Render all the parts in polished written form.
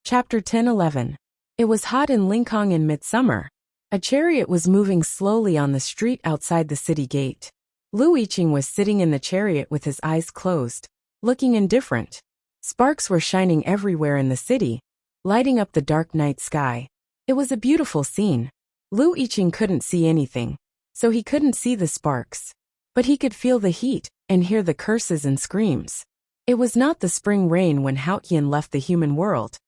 Chapter 10:11. It was hot in Lincoln in midsummer. A chariot was moving slowly on the street outside the city gate. Lu Yiqing was sitting in the chariot with his eyes closed, looking indifferent. Sparks were shining everywhere in the city, lighting up the dark night sky. It was a beautiful scene. Lu Yiqing couldn't see anything, so he couldn't see the sparks. But he could feel the heat and hear the curses and screams. It was not the spring rain when Haotian left the human world,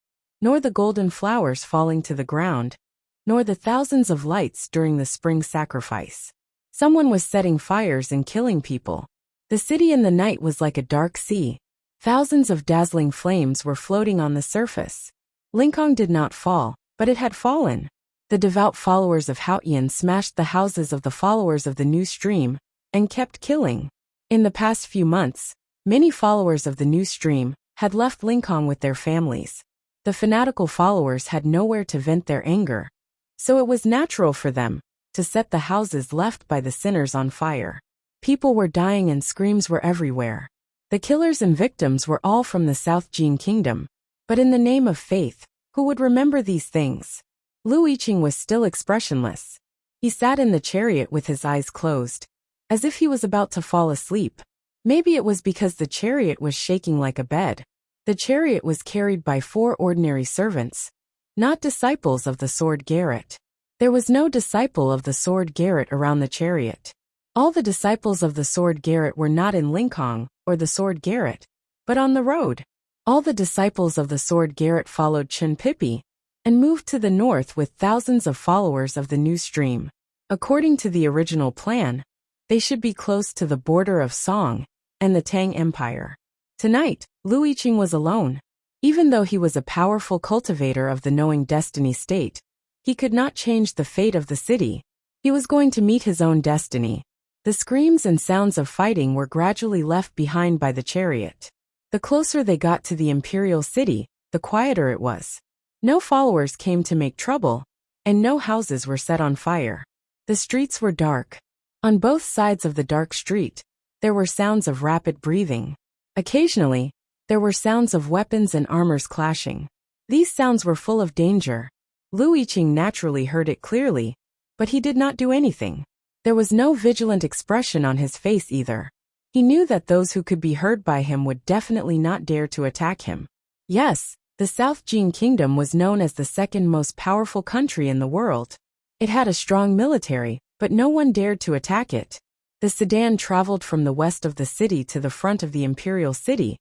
nor the golden flowers falling to the ground, nor the thousands of lights during the spring sacrifice. Someone was setting fires and killing people. The city in the night was like a dark sea. Thousands of dazzling flames were floating on the surface. Lincoln did not fall, but it had fallen. The devout followers of Haotian smashed the houses of the followers of the new stream and kept killing. In the past few months, many followers of the new stream had left Lincoln with their families. The fanatical followers had nowhere to vent their anger, so it was natural for them to set the houses left by the sinners on fire. People were dying and screams were everywhere. The killers and victims were all from the South Jin Kingdom. But in the name of faith, who would remember these things? Lu Yiqing was still expressionless. He sat in the chariot with his eyes closed, as if he was about to fall asleep. Maybe it was because the chariot was shaking like a bed. The chariot was carried by 4 ordinary servants, not disciples of the sword Garrett. There was no disciple of the sword Garrett around the chariot. All the disciples of the sword Garrett were not in Lincoln or the sword Garrett, but on the road. All the disciples of the sword Garrett followed Chen Pippi and moved to the north with thousands of followers of the new stream. According to the original plan, they should be close to the border of Song and the Tang Empire. Tonight, Lu Yiqing was alone. Even though he was a powerful cultivator of the knowing destiny state, he could not change the fate of the city. He was going to meet his own destiny. The screams and sounds of fighting were gradually left behind by the chariot. The closer they got to the imperial city, the quieter it was. No followers came to make trouble, and no houses were set on fire. The streets were dark. On both sides of the dark street, there were sounds of rapid breathing. Occasionally, there were sounds of weapons and armors clashing. These sounds were full of danger. Lu Yiqing naturally heard it clearly, but he did not do anything. There was no vigilant expression on his face either. He knew that those who could be heard by him would definitely not dare to attack him. Yes, the South Jin Kingdom was known as the second most powerful country in the world. It had a strong military, but no one dared to attack it. The sedan traveled from the west of the city to the front of the imperial city,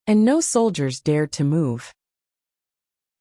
and no soldiers dared to move.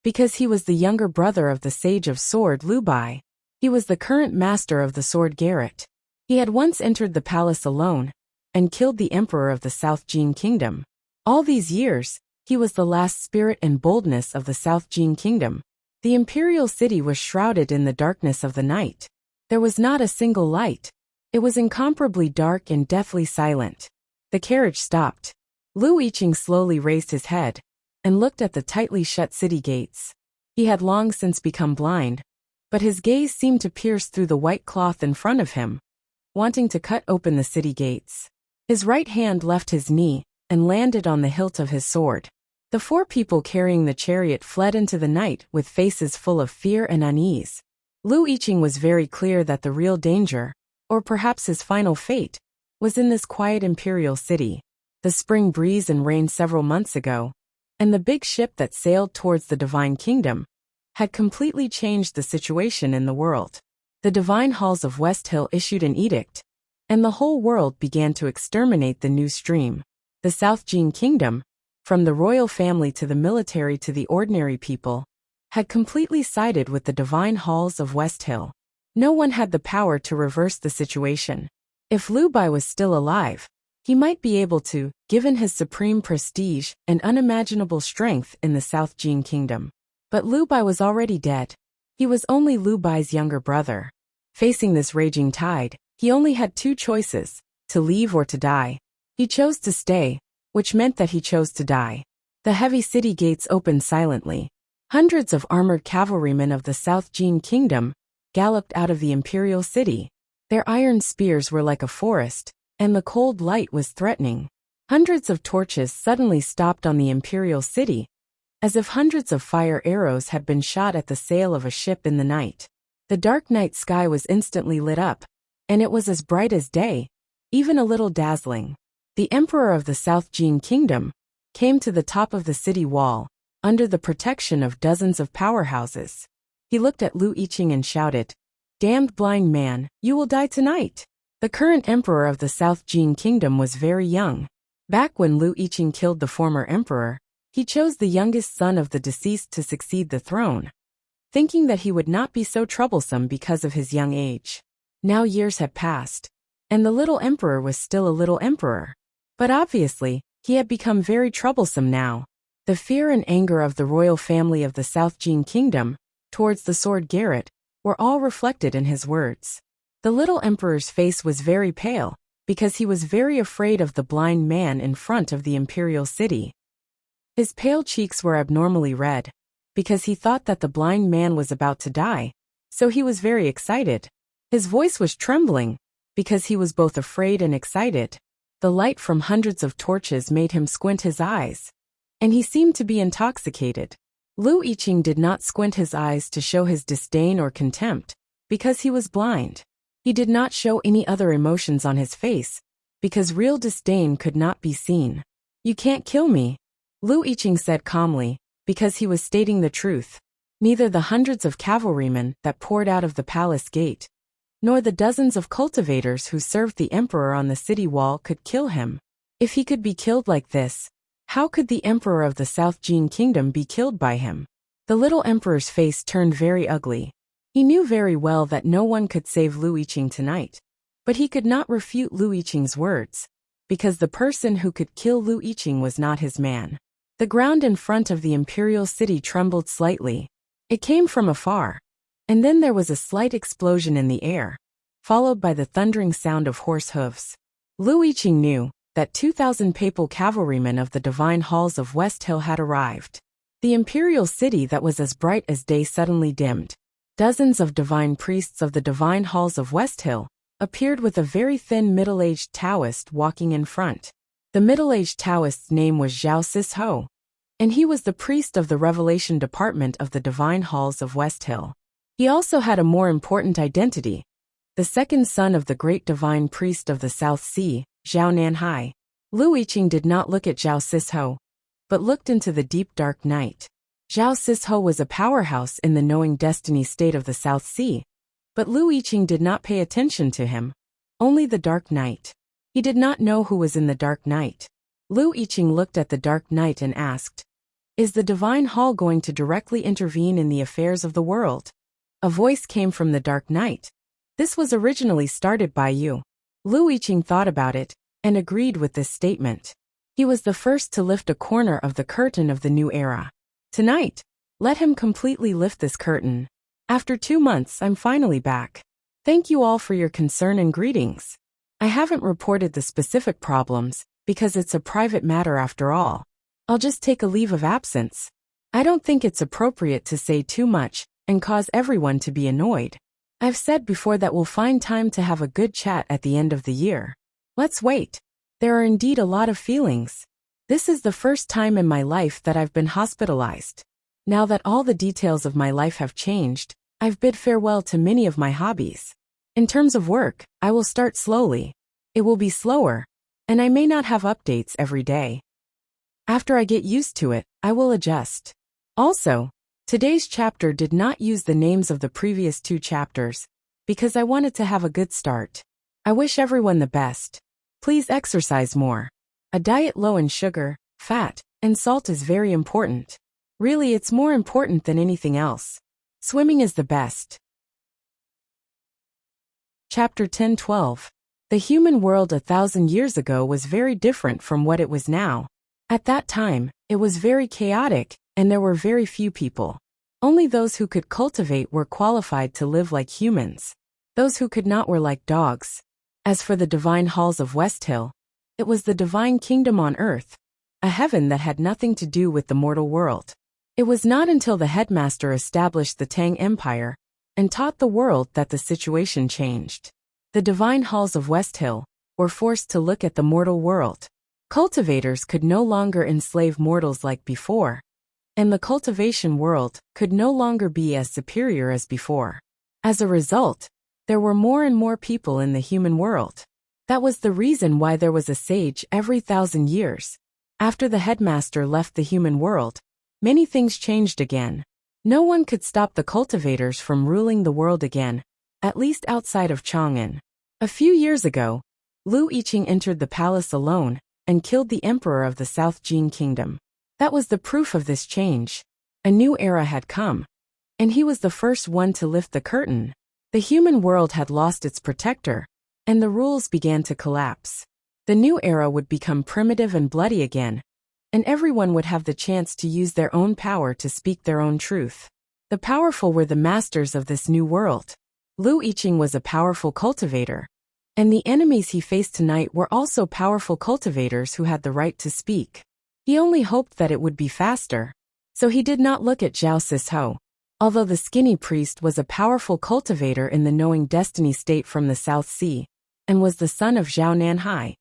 Because he was the younger brother of the sage of sword Lu Bai, he was the current master of the sword Garrett. He had once entered the palace alone and killed the emperor of the South Jin Kingdom. All these years, he was the last spirit and boldness of the South Jin Kingdom. The imperial city was shrouded in the darkness of the night. There was not a single light. It was incomparably dark and deathly silent. The carriage stopped. Lu Yiqing slowly raised his head and looked at the tightly shut city gates. He had long since become blind, but his gaze seemed to pierce through the white cloth in front of him, wanting to cut open the city gates. His right hand left his knee and landed on the hilt of his sword. The 4 people carrying the chariot fled into the night with faces full of fear and unease. Lu Yiqing was very clear that the real danger, or perhaps his final fate, was in this quiet imperial city. The spring breeze and rain several months ago, and the big ship that sailed towards the divine kingdom, had completely changed the situation in the world. The divine halls of West Hill issued an edict, and the whole world began to exterminate the new stream. The South Jin Kingdom, from the royal family to the military to the ordinary people, had completely sided with the divine halls of West Hill. No one had the power to reverse the situation. If Lu Bai was still alive, he might be able to, given his supreme prestige and unimaginable strength in the South Jin Kingdom. But Lu Bai was already dead. He was only Lu Bai's younger brother. Facing this raging tide, he only had 2 choices, to leave or to die. He chose to stay, which meant that he chose to die. The heavy city gates opened silently. Hundreds of armored cavalrymen of the South Jin Kingdom galloped out of the imperial city. Their iron spears were like a forest, and the cold light was threatening. Hundreds of torches suddenly stopped on the imperial city, as if hundreds of fire arrows had been shot at the sail of a ship in the night. The dark night sky was instantly lit up, and it was as bright as day, even a little dazzling. The Emperor of the South Jin Kingdom came to the top of the city wall, under the protection of dozens of powerhouses. He looked at Lu Yiqing and shouted, "Damned blind man, you will die tonight." The current emperor of the South Jin Kingdom was very young. Back when Lu Yiqing killed the former emperor, he chose the youngest son of the deceased to succeed the throne, thinking that he would not be so troublesome because of his young age. Now years had passed, and the little emperor was still a little emperor. But obviously, he had become very troublesome now. The fear and anger of the royal family of the South Jin Kingdom towards the sword Garrett were all reflected in his words. The little emperor's face was very pale, because he was very afraid of the blind man in front of the imperial city. His pale cheeks were abnormally red, because he thought that the blind man was about to die, so he was very excited. His voice was trembling, because he was both afraid and excited. The light from hundreds of torches made him squint his eyes, and he seemed to be intoxicated. Lu Yiqing did not squint his eyes to show his disdain or contempt, because he was blind. He did not show any other emotions on his face, because real disdain could not be seen. "You can't kill me," Lu Yiqing said calmly, because he was stating the truth. Neither the hundreds of cavalrymen that poured out of the palace gate, nor the dozens of cultivators who served the emperor on the city wall could kill him. If he could be killed like this, how could the emperor of the South Jin Kingdom be killed by him? The little emperor's face turned very ugly. He knew very well that no one could save Lu Yiqing tonight, but he could not refute Lu Yiqing's words, because the person who could kill Lu Yiqing was not his man. The ground in front of the imperial city trembled slightly. It came from afar, and then there was a slight explosion in the air, followed by the thundering sound of horse hooves. Lu Yiqing knew that 2,000 papal cavalrymen of the divine halls of West Hill had arrived. The imperial city that was as bright as day suddenly dimmed. Dozens of divine priests of the divine halls of West Hill appeared with a very thin middle-aged Taoist walking in front. The middle-aged Taoist's name was Zhao Sisho, and he was the priest of the Revelation Department of the divine halls of West Hill. He also had a more important identity, the second son of the great divine priest of the South Sea, Zhao Nanhai. Lu Yiqing did not look at Zhao Sisho, but looked into the deep dark night. Zhao Sisho was a powerhouse in the knowing destiny state of the South Sea, but Lu Yiqing did not pay attention to him, only the dark night. He did not know who was in the dark night. Lu Yiqing looked at the dark night and asked, "Is the divine hall going to directly intervene in the affairs of the world?" A voice came from the dark night. "This was originally started by you." Lu Yiqing thought about it, and agreed with this statement. He was the first to lift a corner of the curtain of the new era. Tonight, let him completely lift this curtain. After 2 months, I'm finally back. Thank you all for your concern and greetings. I haven't reported the specific problems, because it's a private matter after all. I'll just take a leave of absence. I don't think it's appropriate to say too much and cause everyone to be annoyed. I've said before that we'll find time to have a good chat at the end of the year. Let's wait. There are indeed a lot of feelings. This is the first time in my life that I've been hospitalized. Now that all the details of my life have changed, I've bid farewell to many of my hobbies. In terms of work, I will start slowly. It will be slower, and I may not have updates every day. After I get used to it, I will adjust. Also, today's chapter did not use the names of the previous 2 chapters, because I wanted to have a good start. I wish everyone the best. Please exercise more. A diet low in sugar, fat, and salt is very important. Really, it's more important than anything else. Swimming is the best. Chapter 10:12. The human world 1,000 years ago was very different from what it was now. At that time, it was very chaotic, and there were very few people. Only those who could cultivate were qualified to live like humans. Those who could not were like dogs. As for the divine halls of West Hill, it was the divine kingdom on earth, a heaven that had nothing to do with the mortal world. It was not until the headmaster established the Tang Empire and taught the world that the situation changed. The divine halls of West Hill were forced to look at the mortal world. Cultivators could no longer enslave mortals like before. and the cultivation world could no longer be as superior as before. As a result, there were more and more people in the human world. That was the reason why there was a sage every 1,000 years. After the headmaster left the human world, many things changed again. No one could stop the cultivators from ruling the world again, at least outside of Chang'an. A few years ago, Lu Yiqing entered the palace alone and killed the emperor of the South Jin kingdom. That was the proof of this change. A new era had come, and he was the first one to lift the curtain. The human world had lost its protector, and the rules began to collapse. The new era would become primitive and bloody again, and everyone would have the chance to use their own power to speak their own truth. The powerful were the masters of this new world. Lu Yiqing was a powerful cultivator, and the enemies he faced tonight were also powerful cultivators who had the right to speak. He only hoped that it would be faster, so he did not look at Zhao Sisho. Although the skinny priest was a powerful cultivator in the knowing destiny state from the South Sea, and was the son of Zhao Nanhai,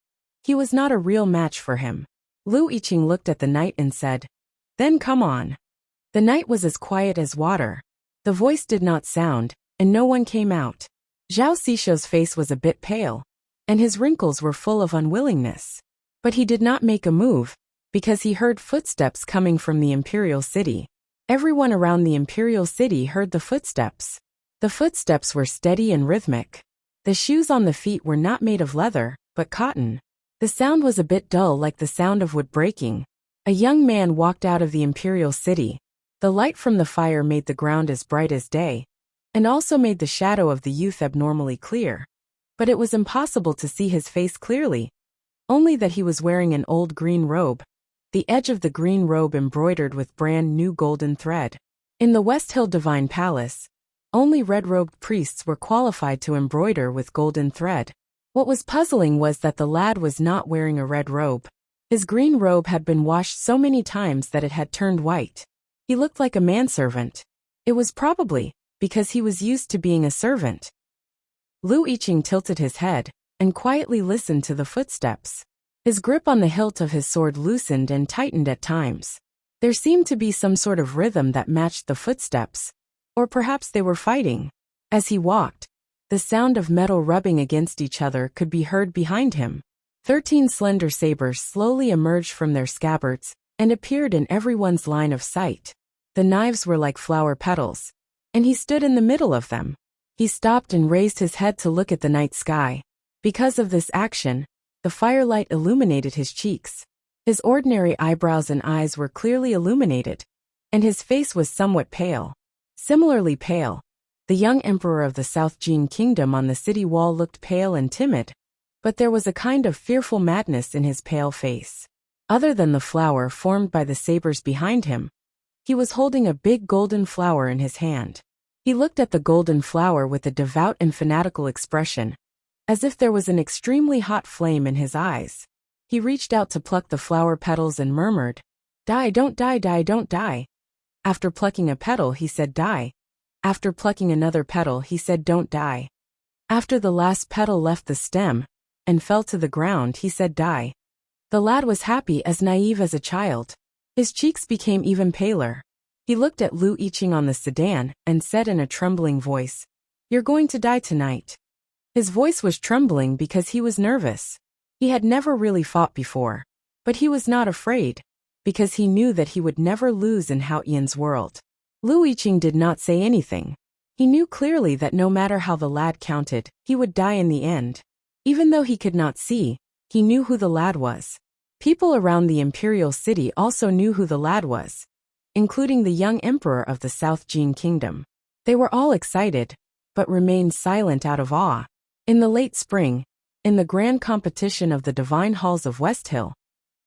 he was not a real match for him. Lu Yiqing looked at the night and said, "Then come on." The night was as quiet as water. The voice did not sound, and no one came out. Zhao Sisho's face was a bit pale, and his wrinkles were full of unwillingness. But he did not make a move, because he heard footsteps coming from the imperial city. Everyone around the imperial city heard the footsteps. The footsteps were steady and rhythmic. The shoes on the feet were not made of leather, but cotton. The sound was a bit dull, like the sound of wood breaking. A young man walked out of the imperial city. The light from the fire made the ground as bright as day, and also made the shadow of the youth abnormally clear. But it was impossible to see his face clearly, only that he was wearing an old green robe, the edge of the green robe embroidered with brand new golden thread. In the West Hill Divine Palace, only red-robed priests were qualified to embroider with golden thread. What was puzzling was that the lad was not wearing a red robe. His green robe had been washed so many times that it had turned white. He looked like a manservant. It was probably because he was used to being a servant. Lu Yiqing tilted his head and quietly listened to the footsteps. His grip on the hilt of his sword loosened and tightened at times. There seemed to be some sort of rhythm that matched the footsteps, or perhaps they were fighting. As he walked, the sound of metal rubbing against each other could be heard behind him. 13 slender sabers slowly emerged from their scabbards and appeared in everyone's line of sight. The knives were like flower petals, and he stood in the middle of them. He stopped and raised his head to look at the night sky. Because of this action, the firelight illuminated his cheeks. His ordinary eyebrows and eyes were clearly illuminated, and his face was somewhat pale. Similarly pale, the young emperor of the South Jin kingdom on the city wall looked pale and timid, but there was a kind of fearful madness in his pale face. Other than the flower formed by the sabers behind him, he was holding a big golden flower in his hand. He looked at the golden flower with a devout and fanatical expression, as if there was an extremely hot flame in his eyes. He reached out to pluck the flower petals and murmured, "Die, don't die, die, don't die." After plucking a petal, he said, "Die." After plucking another petal, he said, "Don't die." After the last petal left the stem and fell to the ground, he said, "Die." The lad was happy, as naive as a child. His cheeks became even paler. He looked at Lu Yiqing on the sedan and said in a trembling voice, "You're going to die tonight." His voice was trembling because he was nervous. He had never really fought before, but he was not afraid, because he knew that he would never lose in Hao Yan's world. Lu Yiqing did not say anything. He knew clearly that no matter how the lad counted, he would die in the end. Even though he could not see, he knew who the lad was. People around the imperial city also knew who the lad was, including the young emperor of the South Jin kingdom. They were all excited, but remained silent out of awe. In the late spring, in the grand competition of the Divine Halls of West Hill,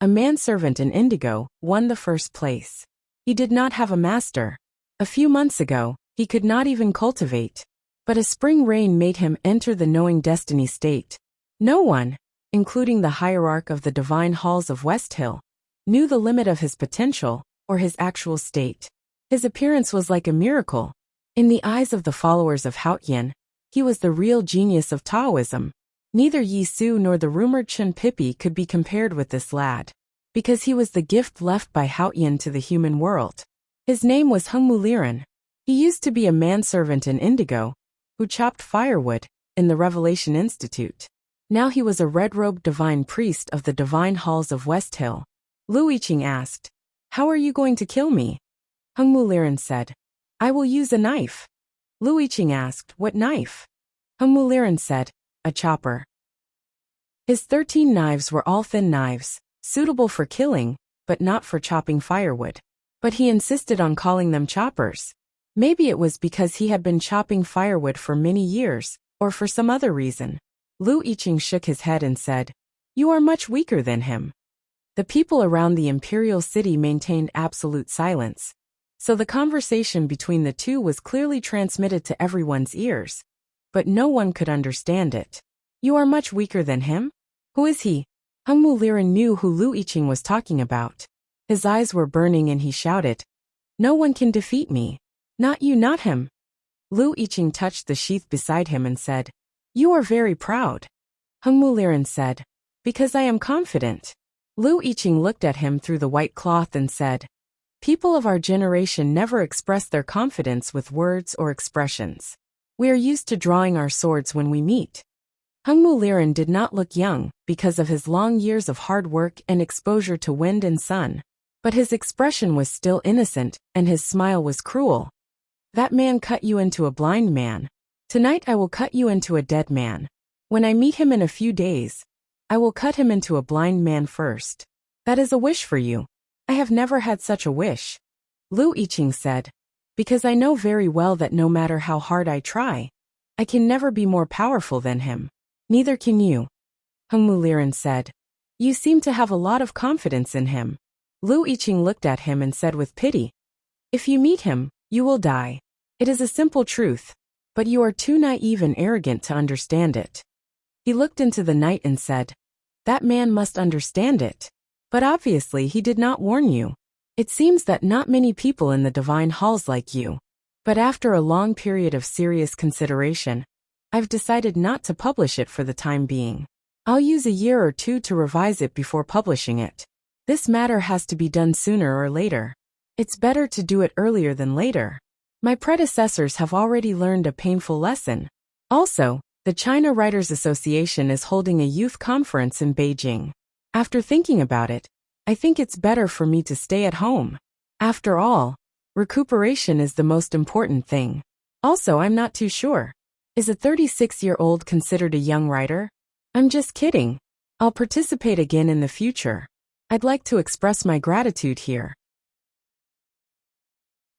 a manservant in indigo won the first place. He did not have a master. A few months ago, he could not even cultivate. But a spring rain made him enter the knowing destiny state. No one, including the hierarch of the Divine Halls of West Hill, knew the limit of his potential or his actual state. His appearance was like a miracle. In the eyes of the followers of Hao Yan, he was the real genius of Taoism. Neither Yi Su nor the rumored Chen Pippi could be compared with this lad, because he was the gift left by Hao Yan to the human world. His name was Hung Muliran. He used to be a manservant in Indigo, who chopped firewood in the Revelation Institute. Now he was a red-robed divine priest of the divine halls of West Hill. Lu Yiqing asked, "How are you going to kill me?" Hung Muliran said, "I will use a knife." Lu Yiqing asked, "What knife?" Hung Muliran said, "A chopper." His 13 knives were all thin knives, suitable for killing, but not for chopping firewood. But he insisted on calling them choppers. Maybe it was because he had been chopping firewood for many years, or for some other reason. Lu Yiqing shook his head and said, "You are much weaker than him." The people around the imperial city maintained absolute silence, so the conversation between the two was clearly transmitted to everyone's ears, but no one could understand it. "You are much weaker than him? Who is he?" Hung Muliran knew who Lu Yiqing was talking about. His eyes were burning and he shouted, "No one can defeat me. Not you, not him." Lu Yiqing touched the sheath beside him and said, "You are very proud." Hung Muliran said, "Because I am confident." Lu Yiqing looked at him through the white cloth and said, "People of our generation never express their confidence with words or expressions. We are used to drawing our swords when we meet." Hung Muliran did not look young because of his long years of hard work and exposure to wind and sun, but his expression was still innocent and his smile was cruel. "That man cut you into a blind man. Tonight I will cut you into a dead man. When I meet him in a few days, I will cut him into a blind man first. That is a wish for you." "I have never had such a wish," Lu Yiqing said, "because I know very well that no matter how hard I try, I can never be more powerful than him." "Neither can you," Hung Muliran said. "You seem to have a lot of confidence in him." Lu Yiqing looked at him and said with pity, "If you meet him, you will die. It is a simple truth, but you are too naive and arrogant to understand it." He looked into the night and said, "That man must understand it. But obviously he did not warn you. It seems that not many people in the divine halls like you. But after a long period of serious consideration, I've decided not to publish it for the time being. I'll use a year or two to revise it before publishing it. This matter has to be done sooner or later. It's better to do it earlier than later. My predecessors have already learned a painful lesson. Also, the China Writers Association is holding a youth conference in Beijing. After thinking about it, I think it's better for me to stay at home. After all, recuperation is the most important thing. Also, I'm not too sure. Is a 36-year-old considered a young writer? I'm just kidding. I'll participate again in the future. I'd like to express my gratitude here.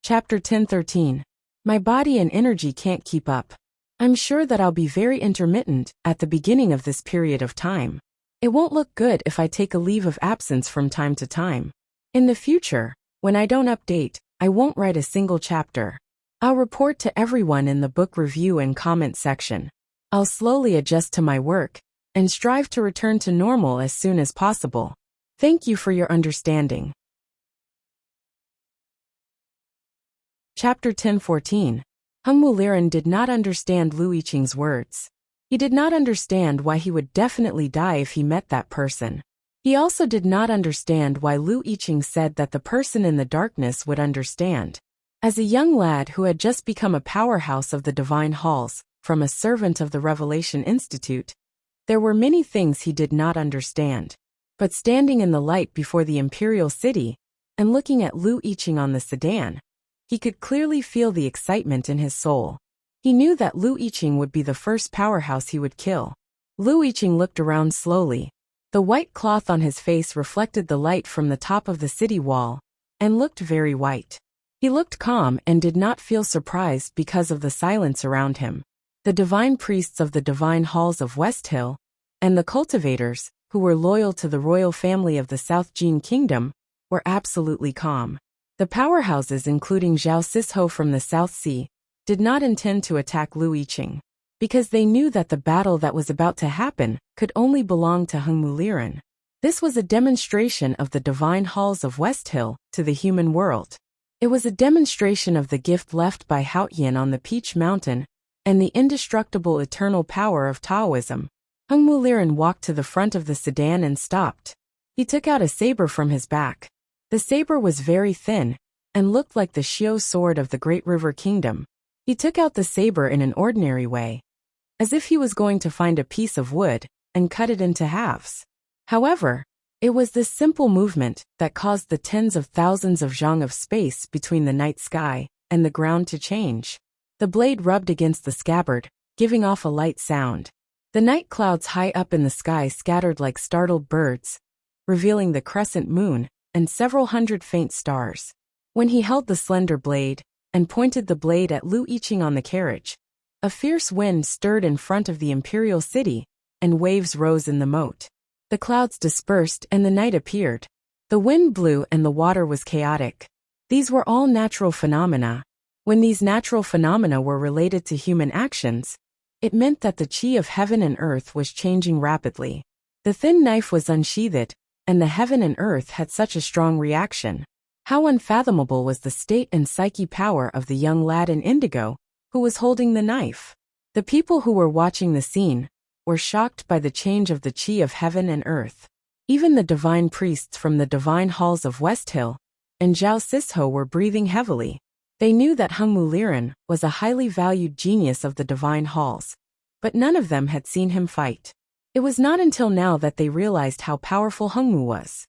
Chapter 10:13. My body and energy can't keep up. I'm sure that I'll be very intermittent at the beginning of this period of time. It won't look good if I take a leave of absence from time to time. In the future, when I don't update, I won't write a single chapter. I'll report to everyone in the book review and comment section. I'll slowly adjust to my work and strive to return to normal as soon as possible. Thank you for your understanding. Chapter 10:14. Hung Muliran did not understand Lu Yiqing's words. He did not understand why he would definitely die if he met that person. He also did not understand why Lu Yiqing said that the person in the darkness would understand. As a young lad who had just become a powerhouse of the divine halls, from a servant of the Revelation Institute, there were many things he did not understand. But standing in the light before the imperial city, and looking at Lu Yiqing on the sedan, he could clearly feel the excitement in his soul. He knew that Lu Yiqing would be the first powerhouse he would kill. Lu Yiqing looked around slowly. The white cloth on his face reflected the light from the top of the city wall, and looked very white. He looked calm and did not feel surprised because of the silence around him. The divine priests of the divine halls of West Hill, and the cultivators, who were loyal to the royal family of the South Jin Kingdom, were absolutely calm. The powerhouses, including Zhao Sisho from the South Sea, did not intend to attack Lu Yiqing, because they knew that the battle that was about to happen could only belong to Hung Muliran. This was a demonstration of the divine halls of West Hill to the human world. It was a demonstration of the gift left by Haotian on the Peach Mountain and the indestructible eternal power of Taoism. Hung Muliran walked to the front of the sedan and stopped. He took out a saber from his back. The saber was very thin, and looked like the Xiao sword of the Great River Kingdom. He took out the saber in an ordinary way, as if he was going to find a piece of wood and cut it into halves. However, it was this simple movement that caused the tens of thousands of zhang of space between the night sky and the ground to change. The blade rubbed against the scabbard, giving off a light sound. The night clouds high up in the sky scattered like startled birds, revealing the crescent moon and several hundred faint stars. When he held the slender blade and pointed the blade at Lu Yiqing on the carriage, a fierce wind stirred in front of the imperial city, and waves rose in the moat. The clouds dispersed and the night appeared. The wind blew and the water was chaotic. These were all natural phenomena. When these natural phenomena were related to human actions, it meant that the qi of heaven and earth was changing rapidly. The thin knife was unsheathed, and the heaven and earth had such a strong reaction. How unfathomable was the state and psyche power of the young lad in indigo, who was holding the knife. The people who were watching the scene were shocked by the change of the qi of heaven and earth. Even the divine priests from the divine halls of West Hill and Zhao Sisho were breathing heavily. They knew that Hengmu Liren was a highly valued genius of the divine halls, but none of them had seen him fight. It was not until now that they realized how powerful Hengmu was.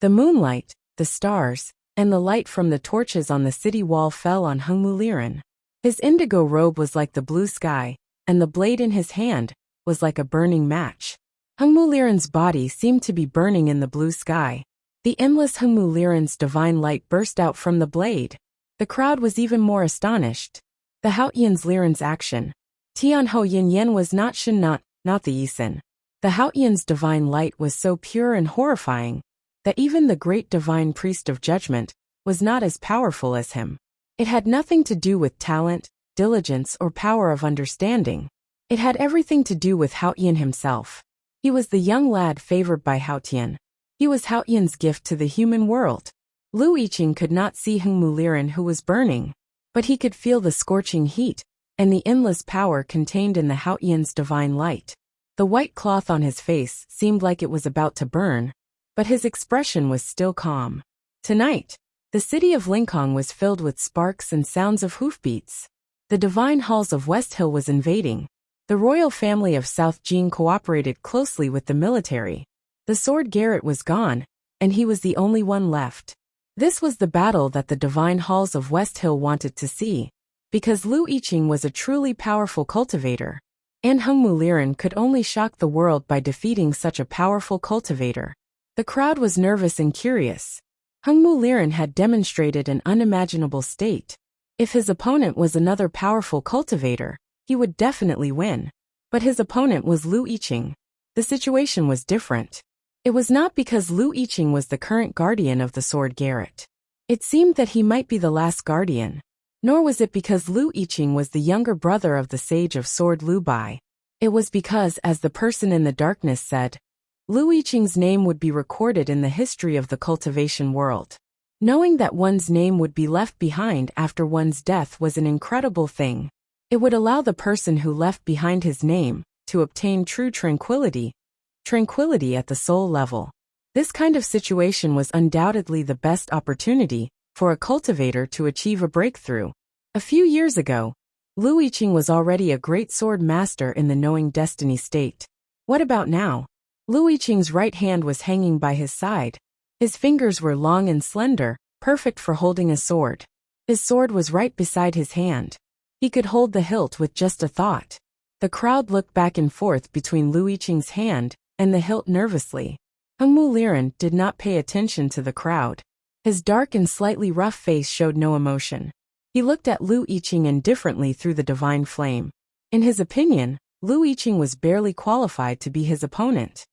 The moonlight, the stars, and the light from the torches on the city wall fell on Hengmu Liren. His indigo robe was like the blue sky, and the blade in his hand was like a burning match. Hengmu Liren's body seemed to be burning in the blue sky. The endless Hengmu Liren's divine light burst out from the blade. The crowd was even more astonished. The Haotian's Liren's action. Tianhou Yin Yen was not Shen not the Yisin. The Haotian's divine light was so pure and horrifying that even the great divine priest of judgment was not as powerful as him. It had nothing to do with talent, diligence, or power of understanding. It had everything to do with Haotian himself. He was the young lad favored by Haotian. He was Haotian's gift to the human world. Lu Yiqing could not see Hengmu Liren, who was burning, but he could feel the scorching heat and the endless power contained in the Haotian's divine light. The white cloth on his face seemed like it was about to burn, but his expression was still calm. Tonight, the city of Linkhong was filled with sparks and sounds of hoofbeats. The divine halls of West Hill was invading. The royal family of South Jing cooperated closely with the military. The sword Garrett was gone, and he was the only one left. This was the battle that the divine halls of West Hill wanted to see, because Lu Yiqing was a truly powerful cultivator, and Hengmu Liren could only shock the world by defeating such a powerful cultivator. The crowd was nervous and curious. Hengmu Liren had demonstrated an unimaginable state. If his opponent was another powerful cultivator, he would definitely win. But his opponent was Lu Yiqing. The situation was different. It was not because Lu Yiqing was the current guardian of the sword Garrett. It seemed that he might be the last guardian. Nor was it because Lu Yiqing was the younger brother of the sage of sword Lu Bai. It was because, as the person in the darkness said, Lu Yiqing's name would be recorded in the history of the cultivation world. Knowing that one's name would be left behind after one's death was an incredible thing. It would allow the person who left behind his name to obtain true tranquility at the soul level. This kind of situation was undoubtedly the best opportunity for a cultivator to achieve a breakthrough. A few years ago, Lu Yiqing was already a great sword master in the knowing destiny state. What about now? Lu Yiqing's right hand was hanging by his side. His fingers were long and slender, perfect for holding a sword. His sword was right beside his hand. He could hold the hilt with just a thought. The crowd looked back and forth between Lu Yiqing's hand and the hilt nervously. Hengmu Liren did not pay attention to the crowd. His dark and slightly rough face showed no emotion. He looked at Lu Yiqing indifferently through the divine flame. In his opinion, Lu Yiqing was barely qualified to be his opponent.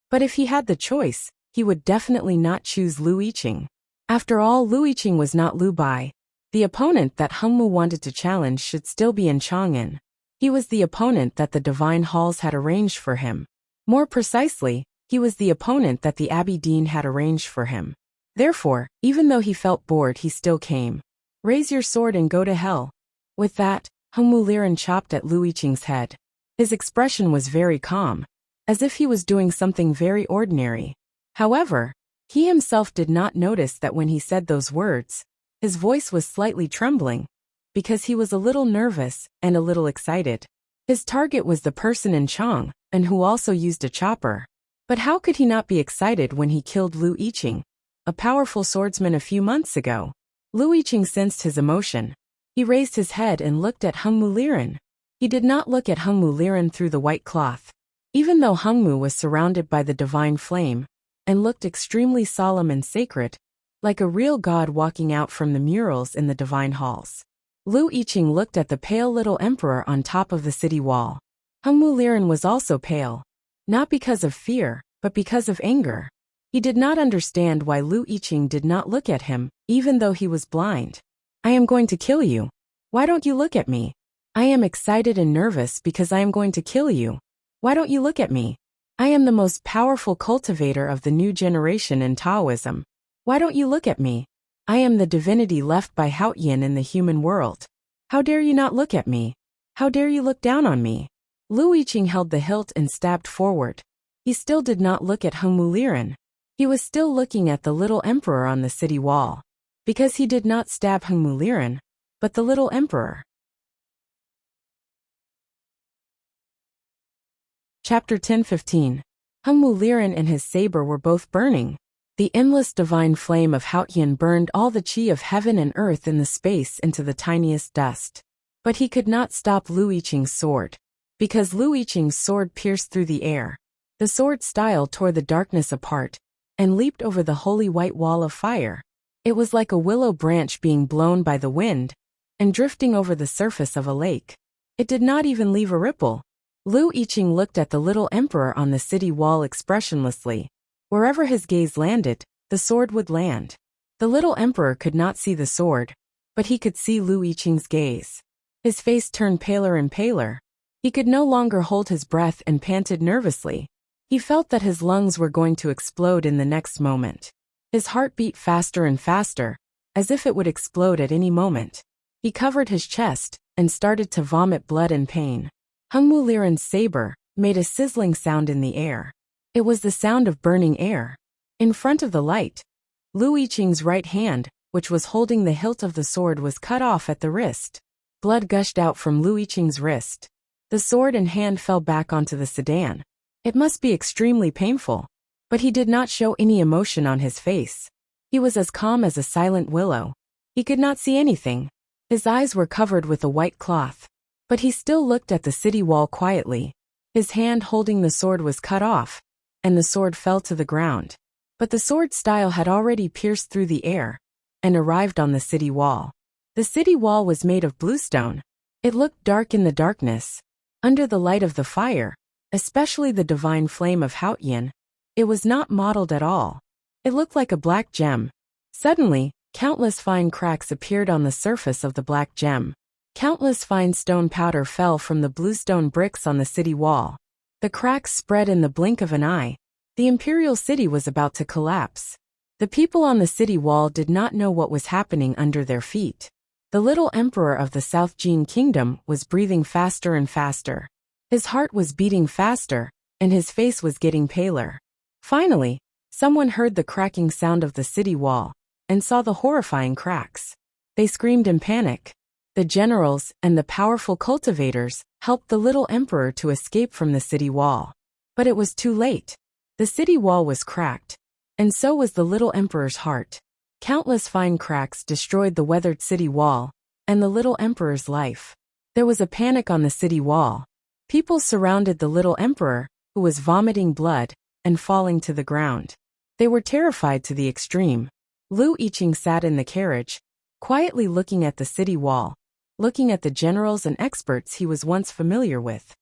But if he had the choice, he would definitely not choose Lu Yiqing. After all, Lu Yiqing was not Lu Bai. The opponent that Hengmu wanted to challenge should still be in Chang'an. He was the opponent that the divine halls had arranged for him. More precisely, he was the opponent that the Abbey Dean had arranged for him. Therefore, even though he felt bored, he still came. Raise your sword and go to hell. With that, Hengmu Liren chopped at Lu Yiqing's head. His expression was very calm, as if he was doing something very ordinary. However, He himself did not notice that when he said those words, his voice was slightly trembling, because he was a little nervous and a little excited. His target was the person in Chang, and who also used a chopper. But how could he not be excited when he killed Lu Yiqing, a powerful swordsman a few months ago? Lu Yiqing sensed his emotion. He raised his head and looked at Hengmu Liren. He did not look at Hengmu Liren through the white cloth. Even though Hengmu was surrounded by the divine flame, and looked extremely solemn and sacred, like a real god walking out from the murals in the divine halls. Lu Yiqing looked at the pale little emperor on top of the city wall. Hengmu Liren was also pale, not because of fear, but because of anger. He did not understand why Lu Yiqing did not look at him, even though he was blind. I am going to kill you. Why don't you look at me? I am excited and nervous because I am going to kill you. Why don't you look at me? I am the most powerful cultivator of the new generation in Taoism. Why don't you look at me? I am the divinity left by Haotian in the human world. How dare you not look at me? How dare you look down on me? Lu Yiqing held the hilt and stabbed forward. He still did not look at Hengmu Liren. He was still looking at the little emperor on the city wall. Because he did not stab Hengmu Liren, but the little emperor. Chapter 10:15. Hengmu Liren and his saber were both burning. The endless divine flame of Haotian burned all the chi of heaven and earth in the space into the tiniest dust. But he could not stop Lu Yiqing's sword. Because Lu Yiqing's sword pierced through the air. The sword style tore the darkness apart, and leaped over the holy white wall of fire. It was like a willow branch being blown by the wind, and drifting over the surface of a lake. It did not even leave a ripple. Lu Yiqing looked at the little emperor on the city wall expressionlessly. Wherever his gaze landed, the sword would land. The little emperor could not see the sword, but he could see Lu Yiqing's gaze. His face turned paler and paler. He could no longer hold his breath and panted nervously. He felt that his lungs were going to explode in the next moment. His heart beat faster and faster, as if it would explode at any moment. He covered his chest and started to vomit blood and pain. Hengmu Liren's saber made a sizzling sound in the air. It was the sound of burning air. In front of the light, Lu Yiqing's right hand, which was holding the hilt of the sword, was cut off at the wrist. Blood gushed out from Lu Yiqing's wrist. The sword and hand fell back onto the sedan. It must be extremely painful. But he did not show any emotion on his face. He was as calm as a silent willow. He could not see anything. His eyes were covered with a white cloth. But he still looked at the city wall quietly. His hand holding the sword was cut off, and the sword fell to the ground. But the sword style had already pierced through the air, and arrived on the city wall. The city wall was made of bluestone. It looked dark in the darkness. Under the light of the fire, especially the divine flame of Haotian, it was not mottled at all. It looked like a black gem. Suddenly, countless fine cracks appeared on the surface of the black gem. Countless fine stone powder fell from the bluestone bricks on the city wall. The cracks spread in the blink of an eye. The imperial city was about to collapse. The people on the city wall did not know what was happening under their feet. The little emperor of the South Jin Kingdom was breathing faster and faster. His heart was beating faster, and his face was getting paler. Finally, someone heard the cracking sound of the city wall, and saw the horrifying cracks. They screamed in panic. The generals and the powerful cultivators helped the little emperor to escape from the city wall. But it was too late. The city wall was cracked, and so was the little emperor's heart. Countless fine cracks destroyed the weathered city wall, and the little emperor's life. There was a panic on the city wall. People surrounded the little emperor, who was vomiting blood and falling to the ground. They were terrified to the extreme. Lu Yiqing sat in the carriage, quietly looking at the city wall, looking at the generals and experts he was once familiar with.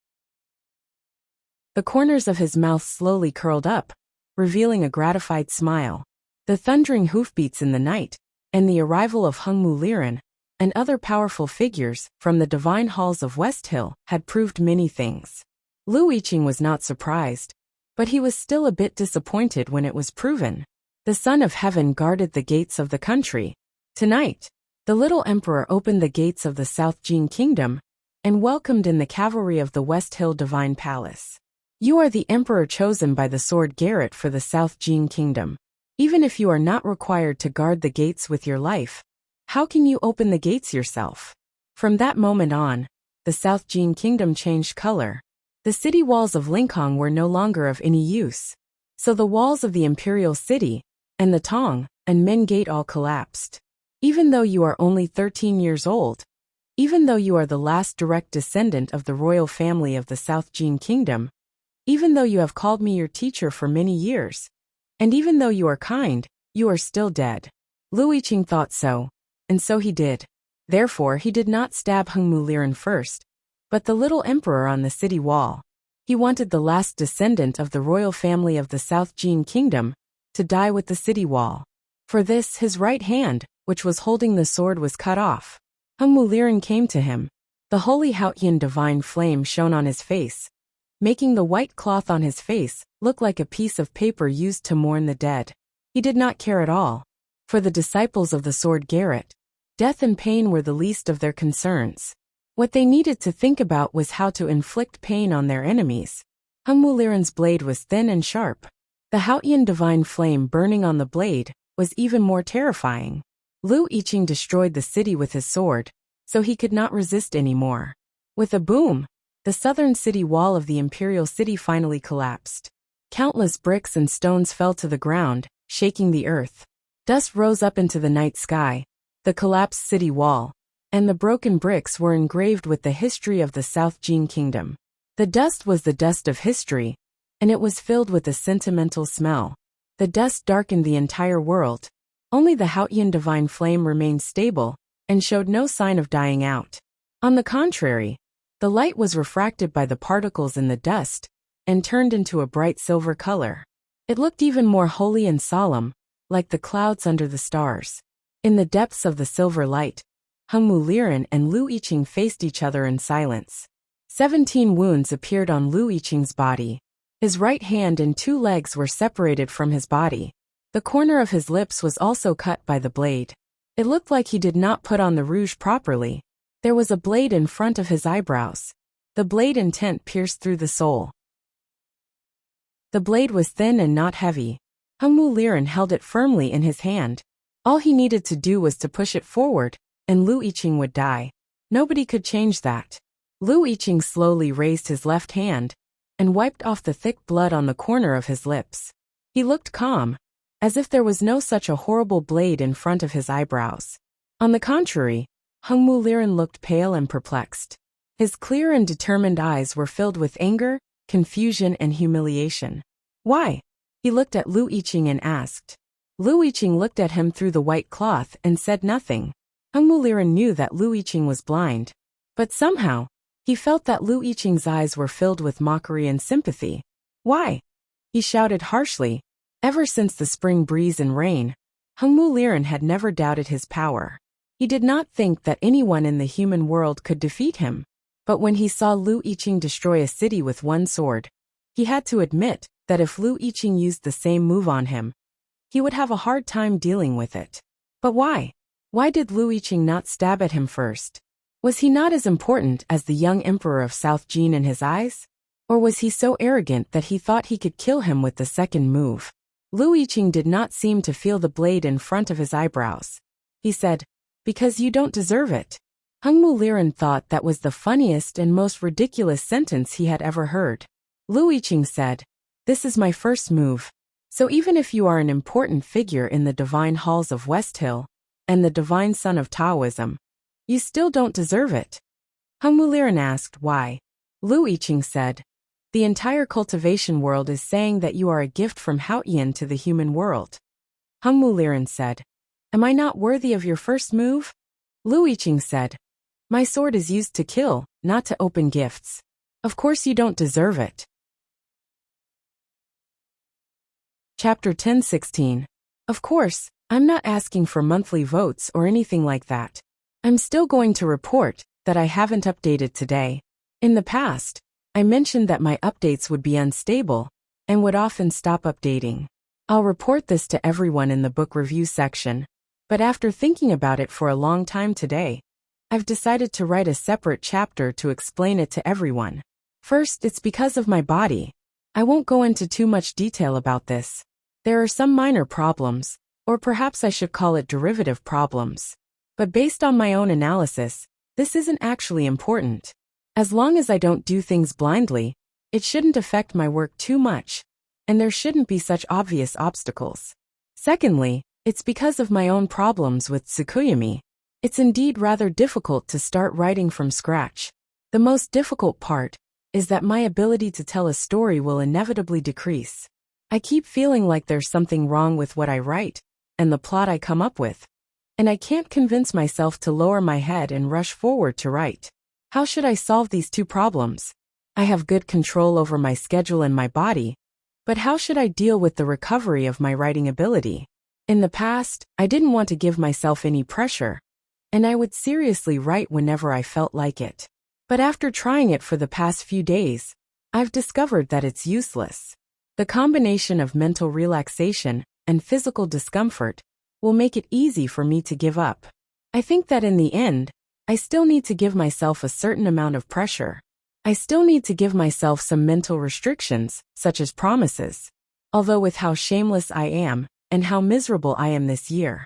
The corners of his mouth slowly curled up, revealing a gratified smile. The thundering hoofbeats in the night, and the arrival of Hengmu Liren, and other powerful figures from the divine halls of West Hill had proved many things. Lu Yiqing was not surprised, but he was still a bit disappointed when it was proven. The Son of Heaven guarded the gates of the country. Tonight, the little emperor opened the gates of the South Jin Kingdom, and welcomed in the cavalry of the West Hill Divine Palace. You are the emperor chosen by the sword Garrett for the South Jin Kingdom. Even if you are not required to guard the gates with your life, how can you open the gates yourself? From that moment on, the South Jin Kingdom changed color. The city walls of Linkhong were no longer of any use. So the walls of the imperial city, and the Tong, and Min Gate all collapsed. Even though you are only 13 years old, even though you are the last direct descendant of the royal family of the South Jin Kingdom, even though you have called me your teacher for many years, and even though you are kind, you are still dead. Lu Yiqing thought so, and so he did. Therefore he did not stab Heng Muliran first, but the little emperor on the city wall. He wanted the last descendant of the royal family of the South Jin Kingdom to die with the city wall. For this, his right hand, which was holding the sword, was cut off. Heng Muliran came to him. The holy Haotian divine flame shone on his face, making the white cloth on his face look like a piece of paper used to mourn the dead. He did not care at all. For the disciples of the sword Garrett, death and pain were the least of their concerns. What they needed to think about was how to inflict pain on their enemies. Heng Muliran's blade was thin and sharp. The Haotian divine flame burning on the blade was even more terrifying. Lu Yiqing destroyed the city with his sword, so he could not resist anymore. With a boom, the southern city wall of the imperial city finally collapsed. Countless bricks and stones fell to the ground, shaking the earth. Dust rose up into the night sky. The collapsed city wall and the broken bricks were engraved with the history of the South Jin Kingdom. The dust was the dust of history, and it was filled with a sentimental smell. The dust darkened the entire world. Only the Haotian divine flame remained stable and showed no sign of dying out. On the contrary, the light was refracted by the particles in the dust and turned into a bright silver color. It looked even more holy and solemn, like the clouds under the stars. In the depths of the silver light, Heng Muliran and Lu Yiqing faced each other in silence. 17 wounds appeared on Lu Yiqing's body. His right hand and 2 legs were separated from his body. The corner of his lips was also cut by the blade. It looked like he did not put on the rouge properly. There was a blade in front of his eyebrows. The blade intent pierced through the soul. The blade was thin and not heavy. Heng Muliran held it firmly in his hand. All he needed to do was to push it forward, and Lu Yiqing would die. Nobody could change that. Lu Yiqing slowly raised his left hand and wiped off the thick blood on the corner of his lips. He looked calm, as if there was no such a horrible blade in front of his eyebrows. On the contrary, Heng Muliran looked pale and perplexed. His clear and determined eyes were filled with anger, confusion, and humiliation. Why? He looked at Lu Yiqing and asked. Lu Yiqing looked at him through the white cloth and said nothing. Heng Muliran knew that Lu Yiqing was blind, but somehow, he felt that Lu Yiqing's eyes were filled with mockery and sympathy. Why? He shouted harshly. Ever since the spring breeze and rain, Heng Muliran had never doubted his power. He did not think that anyone in the human world could defeat him. But when he saw Lu Yiqing destroy a city with one sword, he had to admit that if Lu Yiqing used the same move on him, he would have a hard time dealing with it. But why? Why did Lu Yiqing not stab at him first? Was he not as important as the young emperor of South Jin in his eyes? Or was he so arrogant that he thought he could kill him with the second move? Lu Yiqing did not seem to feel the blade in front of his eyebrows. He said, "Because you don't deserve it." Heng Muliran thought that was the funniest and most ridiculous sentence he had ever heard. Lu Yiqing said, "This is my first move. So even if you are an important figure in the divine halls of West Hill and the divine son of Taoism, you still don't deserve it." Heng Muliran asked why. Lu Yiqing said, "The entire cultivation world is saying that you are a gift from Haotian to the human world." Heng Muliran said, "Am I not worthy of your first move?" Lu Yiqing said, "My sword is used to kill, not to open gifts. Of course you don't deserve it." Chapter 10:16. Of course, I'm not asking for monthly votes or anything like that. I'm still going to report that I haven't updated today. In the past, I mentioned that my updates would be unstable and would often stop updating. I'll report this to everyone in the book review section, but after thinking about it for a long time today, I've decided to write a separate chapter to explain it to everyone. First, it's because of my body. I won't go into too much detail about this. There are some minor problems, or perhaps I should call it derivative problems. But based on my own analysis, this isn't actually important. As long as I don't do things blindly, it shouldn't affect my work too much, and there shouldn't be such obvious obstacles. Secondly, it's because of my own problems with Tsukuyomi. It's indeed rather difficult to start writing from scratch. The most difficult part is that my ability to tell a story will inevitably decrease. I keep feeling like there's something wrong with what I write, and the plot I come up with, and I can't convince myself to lower my head and rush forward to write. How should I solve these two problems? I have good control over my schedule and my body, but how should I deal with the recovery of my writing ability? In the past, I didn't want to give myself any pressure, and I would seriously write whenever I felt like it. But after trying it for the past few days, I've discovered that it's useless. The combination of mental relaxation and physical discomfort will make it easy for me to give up. I think that in the end, I still need to give myself a certain amount of pressure. I still need to give myself some mental restrictions, such as promises. Although with how shameless I am, and how miserable I am this year,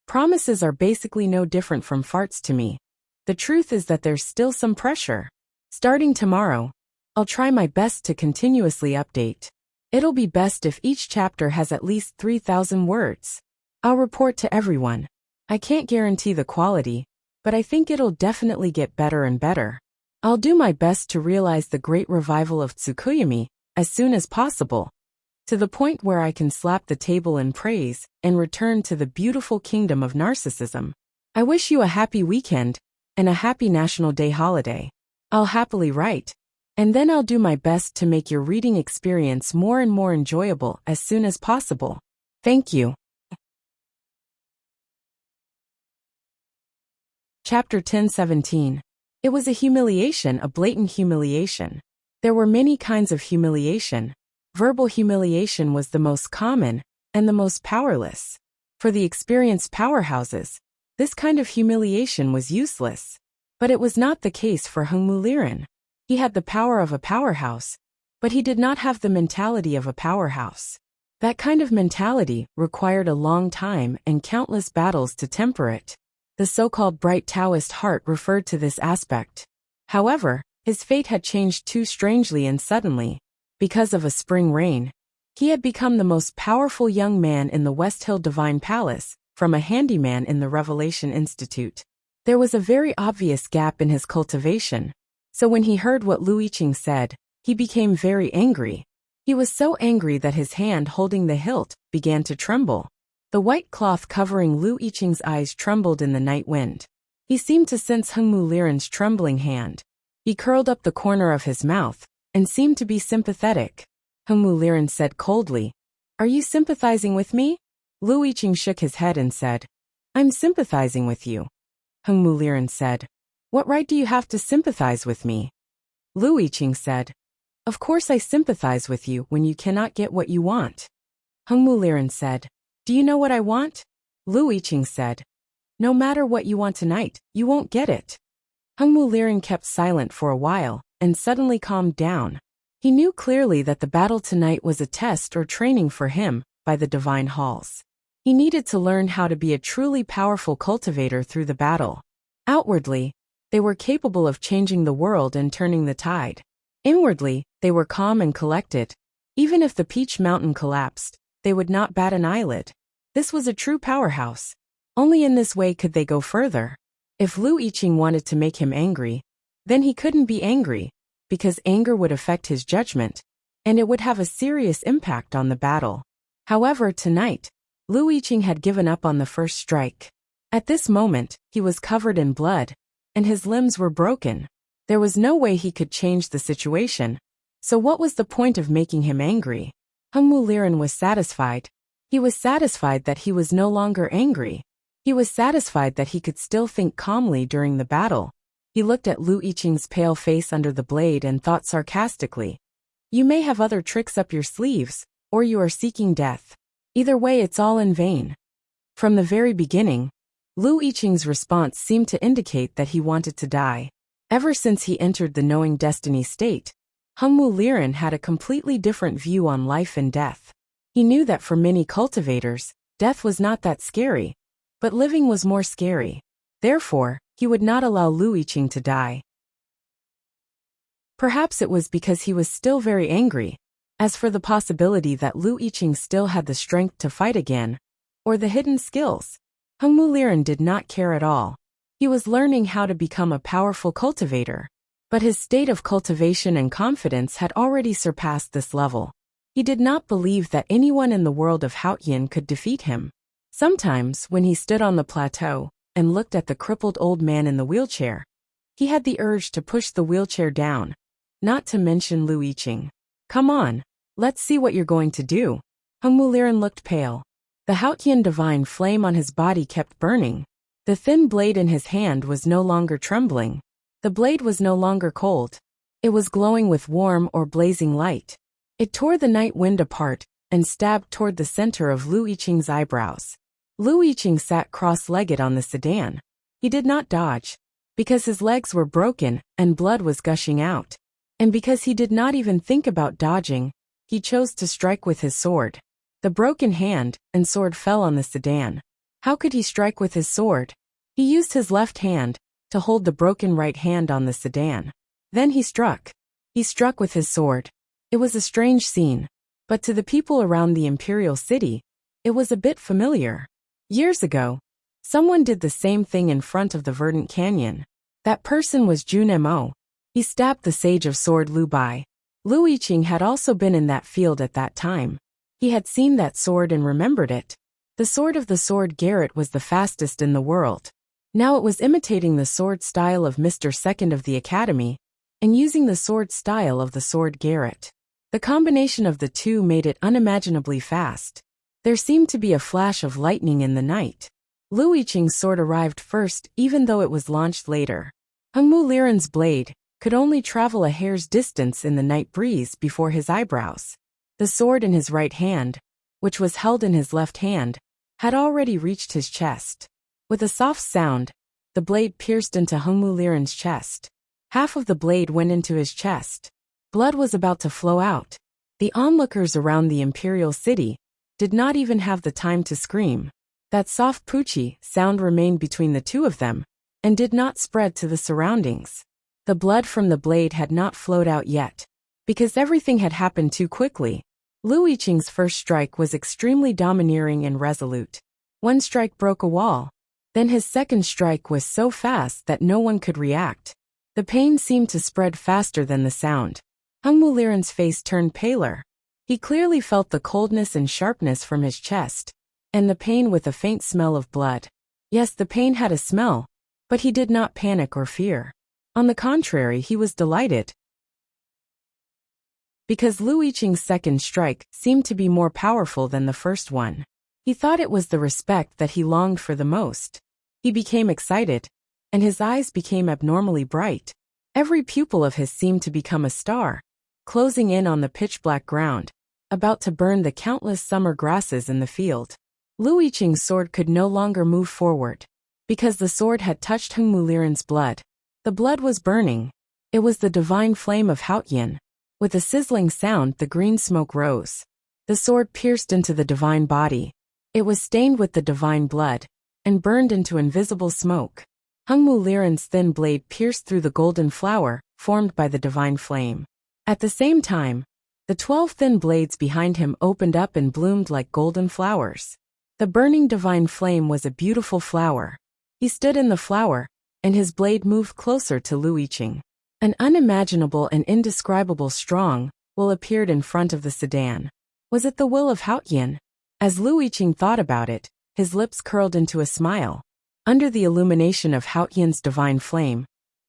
promises are basically no different from farts to me. The truth is that there's still some pressure. Starting tomorrow, I'll try my best to continuously update. It'll be best if each chapter has at least 3,000 words. I'll report to everyone. I can't guarantee the quality, but I think it'll definitely get better and better. I'll do my best to realize the great revival of Tsukuyomi as soon as possible, to the point where I can slap the table in praise and return to the beautiful kingdom of narcissism. I wish you a happy weekend and a happy National Day holiday. I'll happily write, and then I'll do my best to make your reading experience more and more enjoyable as soon as possible. Thank you. Chapter 10:17. It was a humiliation, a blatant humiliation. There were many kinds of humiliation. Verbal humiliation was the most common and the most powerless. For the experienced powerhouses, this kind of humiliation was useless. But it was not the case for Hungmu Liren. He had the power of a powerhouse, but he did not have the mentality of a powerhouse. That kind of mentality required a long time and countless battles to temper it. The so-called bright Taoist heart referred to this aspect. However, his fate had changed too strangely and suddenly. Because of a spring rain, he had become the most powerful young man in the West Hill Divine Palace, from a handyman in the Revelation Institute. There was a very obvious gap in his cultivation, so when he heard what Lu Yiqing said, he became very angry. He was so angry that his hand holding the hilt began to tremble. The white cloth covering Lu Yiqing's eyes trembled in the night wind. He seemed to sense Hungmu Liren's trembling hand. He curled up the corner of his mouth and seemed to be sympathetic. Hungmu Liren said coldly, "Are you sympathizing with me?" Lu Yiqing shook his head and said, "I'm sympathizing with you." Hungmu Liren said, "What right do you have to sympathize with me?" Lu Yiqing said, "Of course I sympathize with you when you cannot get what you want." Hungmu Liren said, "Do you know what I want?" Lu Yiqing said, "No matter what you want tonight, you won't get it." Hungmu Liren kept silent for a while, and suddenly calmed down. He knew clearly that the battle tonight was a test or training for him by the divine halls. He needed to learn how to be a truly powerful cultivator through the battle. Outwardly, they were capable of changing the world and turning the tide. Inwardly, they were calm and collected. Even if the Peach Mountain collapsed, they would not bat an eyelid. This was a true powerhouse. Only in this way could they go further. If Lu Yiqing wanted to make him angry, then he couldn't be angry, because anger would affect his judgment, and it would have a serious impact on the battle. However, tonight, Lu Yiqing had given up on the first strike. At this moment, he was covered in blood, and his limbs were broken. There was no way he could change the situation, so what was the point of making him angry? Hungmu Liren was satisfied. He was satisfied that he was no longer angry. He was satisfied that he could still think calmly during the battle. He looked at Lu Yiqing's pale face under the blade and thought sarcastically, "You may have other tricks up your sleeves, or you are seeking death. Either way, it's all in vain." From the very beginning, Lu Yiqing's response seemed to indicate that he wanted to die. Ever since he entered the knowing destiny state, Hungmu Liren had a completely different view on life and death. He knew that for many cultivators, death was not that scary, but living was more scary. Therefore, he would not allow Lu Yiqing to die. Perhaps it was because he was still very angry. As for the possibility that Lu Yiqing still had the strength to fight again, or the hidden skills, Hengmu Liren did not care at all. He was learning how to become a powerful cultivator, but his state of cultivation and confidence had already surpassed this level. He did not believe that anyone in the world of Haotian could defeat him. Sometimes, when he stood on the plateau and looked at the crippled old man in the wheelchair, he had the urge to push the wheelchair down, not to mention Lu Yiqing. Come on, let's see what you're going to do. Hengmu Liren looked pale. The Haotian divine flame on his body kept burning. The thin blade in his hand was no longer trembling. The blade was no longer cold. It was glowing with warm or blazing light. It tore the night wind apart and stabbed toward the center of Lu Yiqing's eyebrows. Lu Yiqing sat cross-legged on the sedan. He did not dodge, because his legs were broken and blood was gushing out. And because he did not even think about dodging, he chose to strike with his sword. The broken hand and sword fell on the sedan. How could he strike with his sword? He used his left hand to hold the broken right hand on the sedan. Then he struck. He struck with his sword. It was a strange scene, but to the people around the imperial city, it was a bit familiar. Years ago, someone did the same thing in front of the verdant canyon. That person was Jun Mo. He stabbed the sage of sword Lu Bai. Lu Yiqing had also been in that field at that time. He had seen that sword and remembered it. The sword of the sword Garrett was the fastest in the world. Now it was imitating the sword style of Mr. Second of the Academy, and using the sword style of the sword Garrett. The combination of the two made it unimaginably fast. There seemed to be a flash of lightning in the night. Lu Yiqing's sword arrived first, even though it was launched later. Hengmu Liren's blade could only travel a hair's distance in the night breeze before his eyebrows. The sword in his right hand, which was held in his left hand, had already reached his chest. With a soft sound, the blade pierced into Hengmu Liren's chest. Half of the blade went into his chest. Blood was about to flow out. The onlookers around the imperial city did not even have the time to scream. That soft poochie sound remained between the two of them, and did not spread to the surroundings. The blood from the blade had not flowed out yet, because everything had happened too quickly. Lu Yiqing's first strike was extremely domineering and resolute. One strike broke a wall. Then his second strike was so fast that no one could react. The pain seemed to spread faster than the sound. Hengmu Liren's face turned paler. He clearly felt the coldness and sharpness from his chest, and the pain with a faint smell of blood. Yes, the pain had a smell, but he did not panic or fear. On the contrary, he was delighted, because Lu Yiqing's second strike seemed to be more powerful than the first one. He thought it was the respect that he longed for the most. He became excited, and his eyes became abnormally bright. Every pupil of his seemed to become a star, closing in on the pitch-black ground, about to burn the countless summer grasses in the field. Lu Yiqing's sword could no longer move forward, because the sword had touched Hengmu Liren's blood. The blood was burning. It was the divine flame of Haotian. With a sizzling sound, the green smoke rose. The sword pierced into the divine body. It was stained with the divine blood, and burned into invisible smoke. Hengmu Liren's thin blade pierced through the golden flower, formed by the divine flame. At the same time, the 12 thin blades behind him opened up and bloomed like golden flowers. The burning divine flame was a beautiful flower. He stood in the flower, and his blade moved closer to Lu Yiqing. An unimaginable and indescribable strong will appeared in front of the sedan. Was it the will of Haotian? As Lu Yiqing thought about it, his lips curled into a smile. Under the illumination of Haotian's divine flame,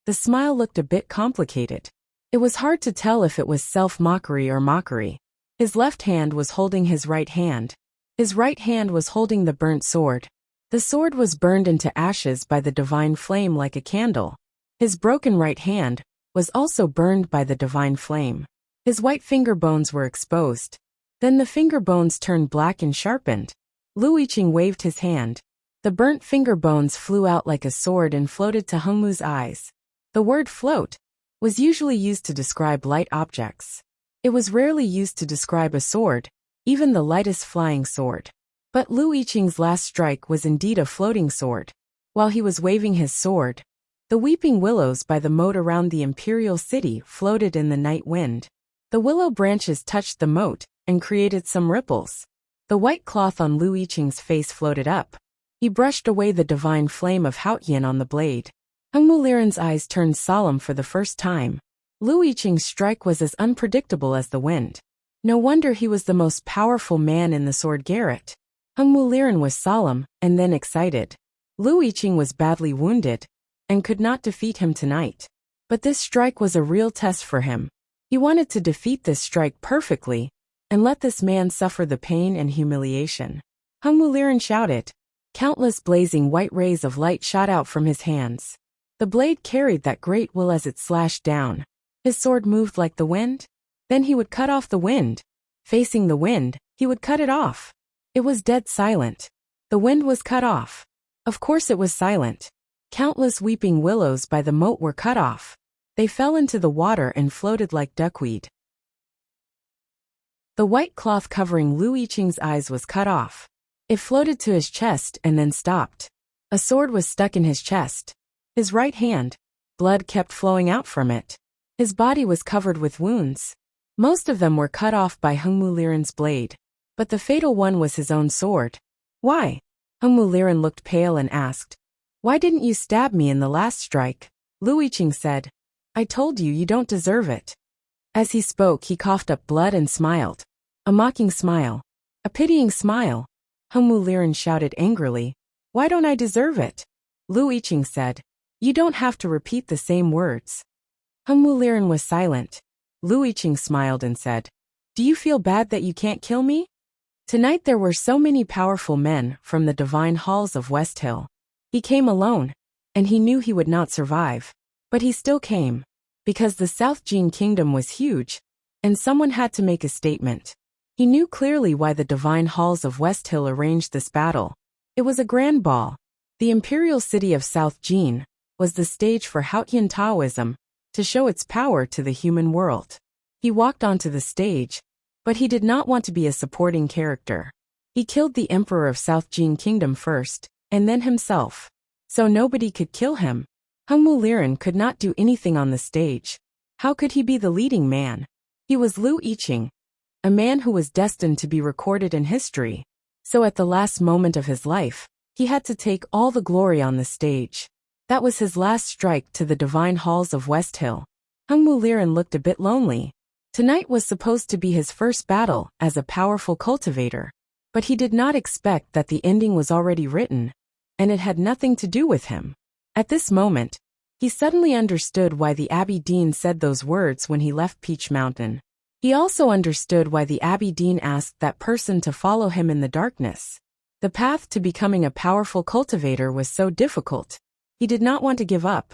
the smile looked a bit complicated. It was hard to tell if it was self-mockery or mockery. His left hand was holding his right hand. His right hand was holding the burnt sword. The sword was burned into ashes by the divine flame like a candle. His broken right hand was also burned by the divine flame. His white finger bones were exposed. Then the finger bones turned black and sharpened. Lu Yiqing waved his hand. The burnt finger bones flew out like a sword and floated to Hengmu's eyes. The word float was usually used to describe light objects. It was rarely used to describe a sword, even the lightest flying sword. But Lu Yiqing's last strike was indeed a floating sword. While he was waving his sword, the weeping willows by the moat around the imperial city floated in the night wind. The willow branches touched the moat and created some ripples. The white cloth on Lu Yiqing's face floated up. He brushed away the divine flame of Haotian on the blade. Heng Muliren's eyes turned solemn for the first time. Lu Yiqing's strike was as unpredictable as the wind. No wonder he was the most powerful man in the sword garret. Heng Muliren was solemn and then excited. Lu Yiqing was badly wounded and could not defeat him tonight. But this strike was a real test for him. He wanted to defeat this strike perfectly and let this man suffer the pain and humiliation. Heng Muliren shouted. Countless blazing white rays of light shot out from his hands. The blade carried that great will as it slashed down. His sword moved like the wind. Then he would cut off the wind. Facing the wind, he would cut it off. It was dead silent. The wind was cut off. Of course it was silent. Countless weeping willows by the moat were cut off. They fell into the water and floated like duckweed. The white cloth covering Lu Yiqing's eyes was cut off. It floated to his chest and then stopped. A sword was stuck in his chest. His right hand. Blood kept flowing out from it. His body was covered with wounds. Most of them were cut off by Heng Muliren's blade. But the fatal one was his own sword. Why? Heng Muliren looked pale and asked. Why didn't you stab me in the last strike? Lu Yiqing said. I told you you don't deserve it. As he spoke, he coughed up blood and smiled. A mocking smile. A pitying smile. Heng Muliren shouted angrily. Why don't I deserve it? Lu Yiqing said. You don't have to repeat the same words. Heng Muliren was silent. Lu Yiqing smiled and said. Do you feel bad that you can't kill me? Tonight there were so many powerful men from the divine halls of West Hill. He came alone, and he knew he would not survive. But he still came, because the South Jin kingdom was huge, and someone had to make a statement. He knew clearly why the divine halls of West Hill arranged this battle. It was a grand ball. The imperial city of South Jin was the stage for Haotian Taoism to show its power to the human world. He walked onto the stage, but he did not want to be a supporting character. He killed the emperor of South Jin kingdom first, and then himself. So nobody could kill him. Heng Muliren could not do anything on the stage. How could he be the leading man? He was Lu Yiqing, a man who was destined to be recorded in history. So at the last moment of his life, he had to take all the glory on the stage. That was his last strike to the divine halls of West Hill. Heng Muliren looked a bit lonely. Tonight was supposed to be his first battle as a powerful cultivator. But he did not expect that the ending was already written, and it had nothing to do with him. At this moment, he suddenly understood why the Abbey Dean said those words when he left Peach Mountain. He also understood why the Abbey Dean asked that person to follow him in the darkness. The path to becoming a powerful cultivator was so difficult. He did not want to give up.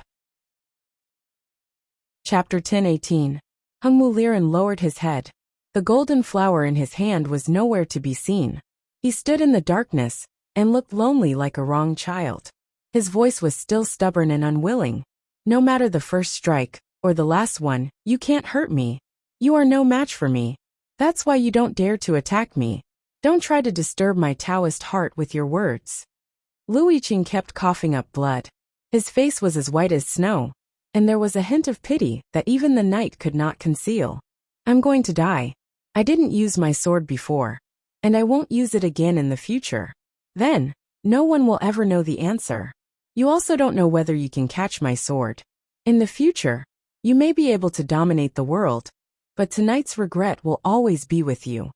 Chapter 10:18. Heng Muliren lowered his head. The golden flower in his hand was nowhere to be seen. He stood in the darkness and looked lonely like a wronged child. His voice was still stubborn and unwilling. No matter the first strike or the last one, you can't hurt me. You are no match for me. That's why you don't dare to attack me. Don't try to disturb my Taoist heart with your words. Lu Yiqing kept coughing up blood. His face was as white as snow, and there was a hint of pity that even the night could not conceal. I'm going to die. I didn't use my sword before, and I won't use it again in the future. Then, no one will ever know the answer. You also don't know whether you can catch my sword. In the future, you may be able to dominate the world, but tonight's regret will always be with you.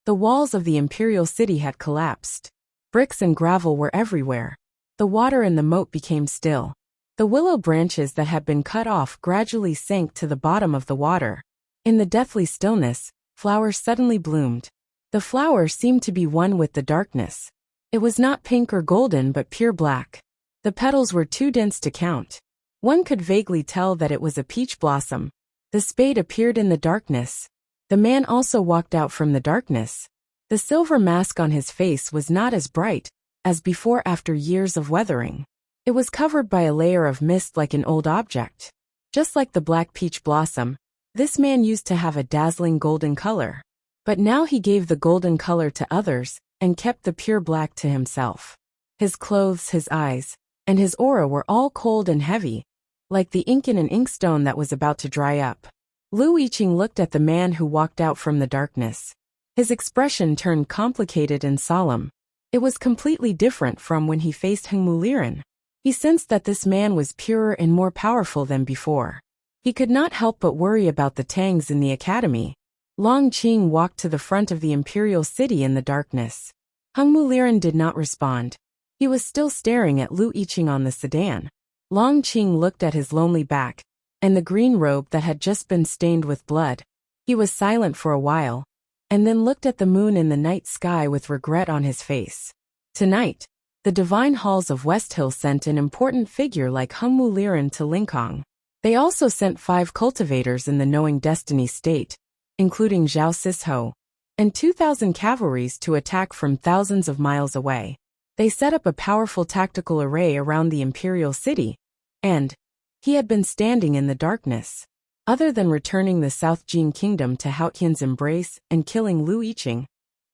The walls of the imperial city had collapsed. Bricks and gravel were everywhere. The water in the moat became still. The willow branches that had been cut off gradually sank to the bottom of the water. In the deathly stillness, flowers suddenly bloomed. The flower seemed to be one with the darkness. It was not pink or golden but pure black. The petals were too dense to count. One could vaguely tell that it was a peach blossom. The spade appeared in the darkness. The man also walked out from the darkness. The silver mask on his face was not as bright as before after years of weathering. It was covered by a layer of mist like an old object. Just like the black peach blossom, this man used to have a dazzling golden color. But now he gave the golden color to others and kept the pure black to himself. His clothes, his eyes, and his aura were all cold and heavy, like the ink in an inkstone that was about to dry up. Lu Yiqing looked at the man who walked out from the darkness. His expression turned complicated and solemn. It was completely different from when he faced Hengmu Liren. He sensed that this man was purer and more powerful than before. He could not help but worry about the Tangs in the academy. Long Qing walked to the front of the imperial city in the darkness. Hengmu Liren did not respond. He was still staring at Lu Yiqing on the sedan. Long Qing looked at his lonely back and the green robe that had just been stained with blood. He was silent for a while, and then looked at the moon in the night sky with regret on his face. Tonight, the divine halls of West Hill sent an important figure like Hengmu Liren to Linkhong. They also sent 5 cultivators in the Knowing Destiny state, including Zhao Sisho, and 2,000 cavalries to attack from thousands of miles away. They set up a powerful tactical array around the imperial city, and he had been standing in the darkness. Other than returning the South Jin Kingdom to Hao Qian's embrace and killing Lu Yiqing,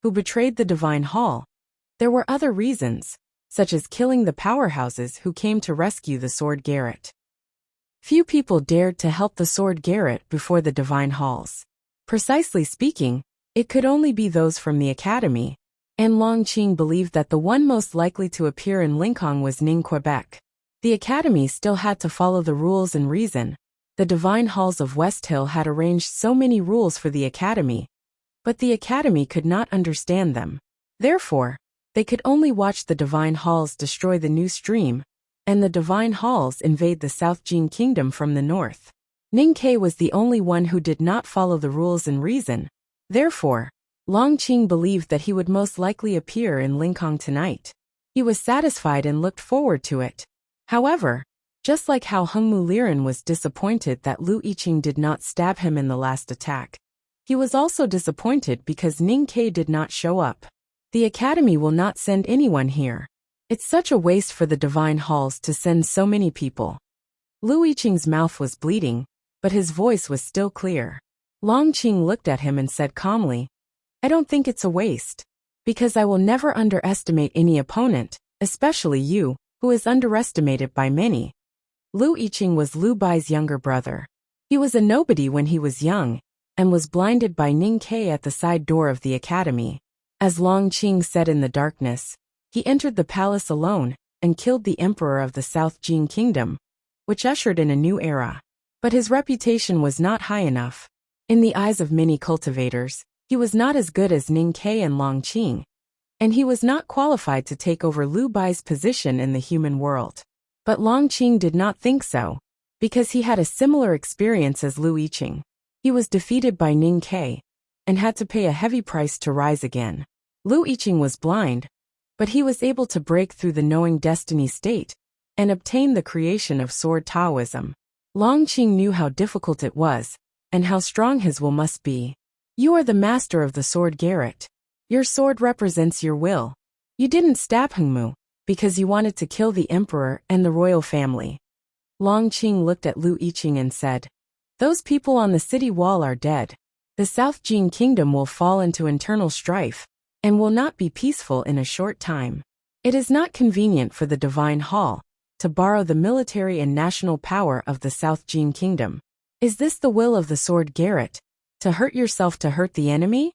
who betrayed the Divine Hall, there were other reasons, such as killing the powerhouses who came to rescue the Sword Garret. Few people dared to help the Sword Garret before the Divine Halls. Precisely speaking, it could only be those from the Academy, and Long Qing believed that the one most likely to appear in Linkhong was Ning Quebec. The Academy still had to follow the rules and reason. The Divine Halls of West Hill had arranged so many rules for the Academy, but the Academy could not understand them. Therefore, they could only watch the Divine Halls destroy the new stream, and the Divine Halls invade the South Jin Kingdom from the north. Ning Ke was the only one who did not follow the rules and reason. Therefore, Long Qing believed that he would most likely appear in Linkhong tonight. He was satisfied and looked forward to it. However, just like how Hengmu Liren was disappointed that Lu Yiqing did not stab him in the last attack, he was also disappointed because Ning Ke did not show up. The Academy will not send anyone here. It's such a waste for the Divine Halls to send so many people. Lu Yiqing's mouth was bleeding, but his voice was still clear. Long Qing looked at him and said calmly, "I don't think it's a waste. Because I will never underestimate any opponent, especially you, who is underestimated by many." Lu Yiqing was Lu Bai's younger brother. He was a nobody when he was young, and was blinded by Ning Ke at the side door of the academy. As Long Qing said in the darkness, he entered the palace alone, and killed the emperor of the South Jin Kingdom, which ushered in a new era. But his reputation was not high enough. In the eyes of many cultivators, he was not as good as Ning Ke and Long Qing, and he was not qualified to take over Lu Bai's position in the human world. But Long Qing did not think so, because he had a similar experience as Lu Yiqing. He was defeated by Ning Ke, and had to pay a heavy price to rise again. Lu Yiqing was blind, but he was able to break through the Knowing Destiny state, and obtain the creation of Sword Taoism. Long Qing knew how difficult it was, and how strong his will must be. You are the master of the Sword Garret. Your sword represents your will. You didn't stab Hengmu, because you wanted to kill the emperor and the royal family. Long Qing looked at Lu Yiqing and said, "Those people on the city wall are dead. The South Jin Kingdom will fall into internal strife, and will not be peaceful in a short time. It is not convenient for the Divine Hall to borrow the military and national power of the South Jin Kingdom. Is this the will of the Sword Garret, to hurt yourself to hurt the enemy?"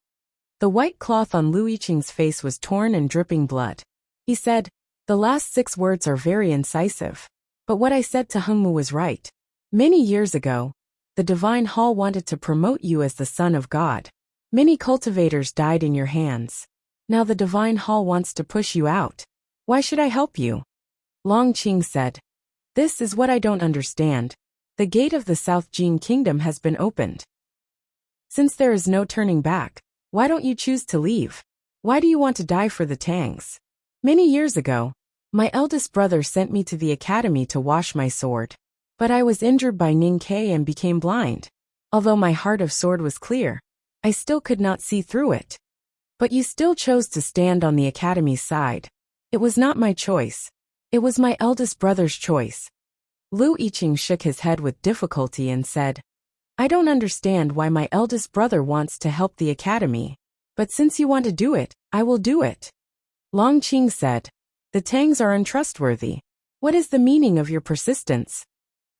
The white cloth on Lu Yiqing's face was torn and dripping blood. He said, "The last 6 words are very incisive. But what I said to Hengmu was right. Many years ago, the Divine Hall wanted to promote you as the Son of God. Many cultivators died in your hands. Now the Divine Hall wants to push you out. Why should I help you?" Long Qing said, "This is what I don't understand. The gate of the South Jin Kingdom has been opened. Since there is no turning back, why don't you choose to leave? Why do you want to die for the Tangs? Many years ago, my eldest brother sent me to the academy to wash my sword. But I was injured by Ning Ke and became blind. Although my heart of sword was clear, I still could not see through it. But you still chose to stand on the academy's side. It was not my choice. It was my eldest brother's choice." Lu Yiqing shook his head with difficulty and said, "I don't understand why my eldest brother wants to help the academy. But since you want to do it, I will do it. Long Qing said, the Tangs are untrustworthy. What is the meaning of your persistence?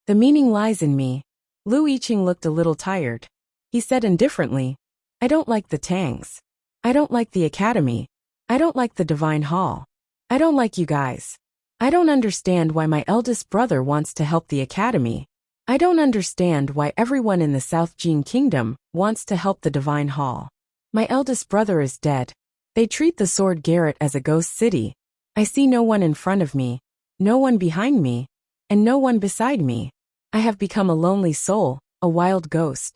The meaning lies in me. Lu Yiqing looked a little tired. He said indifferently, I don't like the Tangs. I don't like the academy. I don't like the Divine Hall. I don't like you guys. I don't understand why my eldest brother wants to help the academy. I don't understand why everyone in the South Jin Kingdom wants to help the Divine Hall. My eldest brother is dead. They treat the Sword Garret as a ghost city. I see no one in front of me, no one behind me, and no one beside me. I have become a lonely soul, a wild ghost.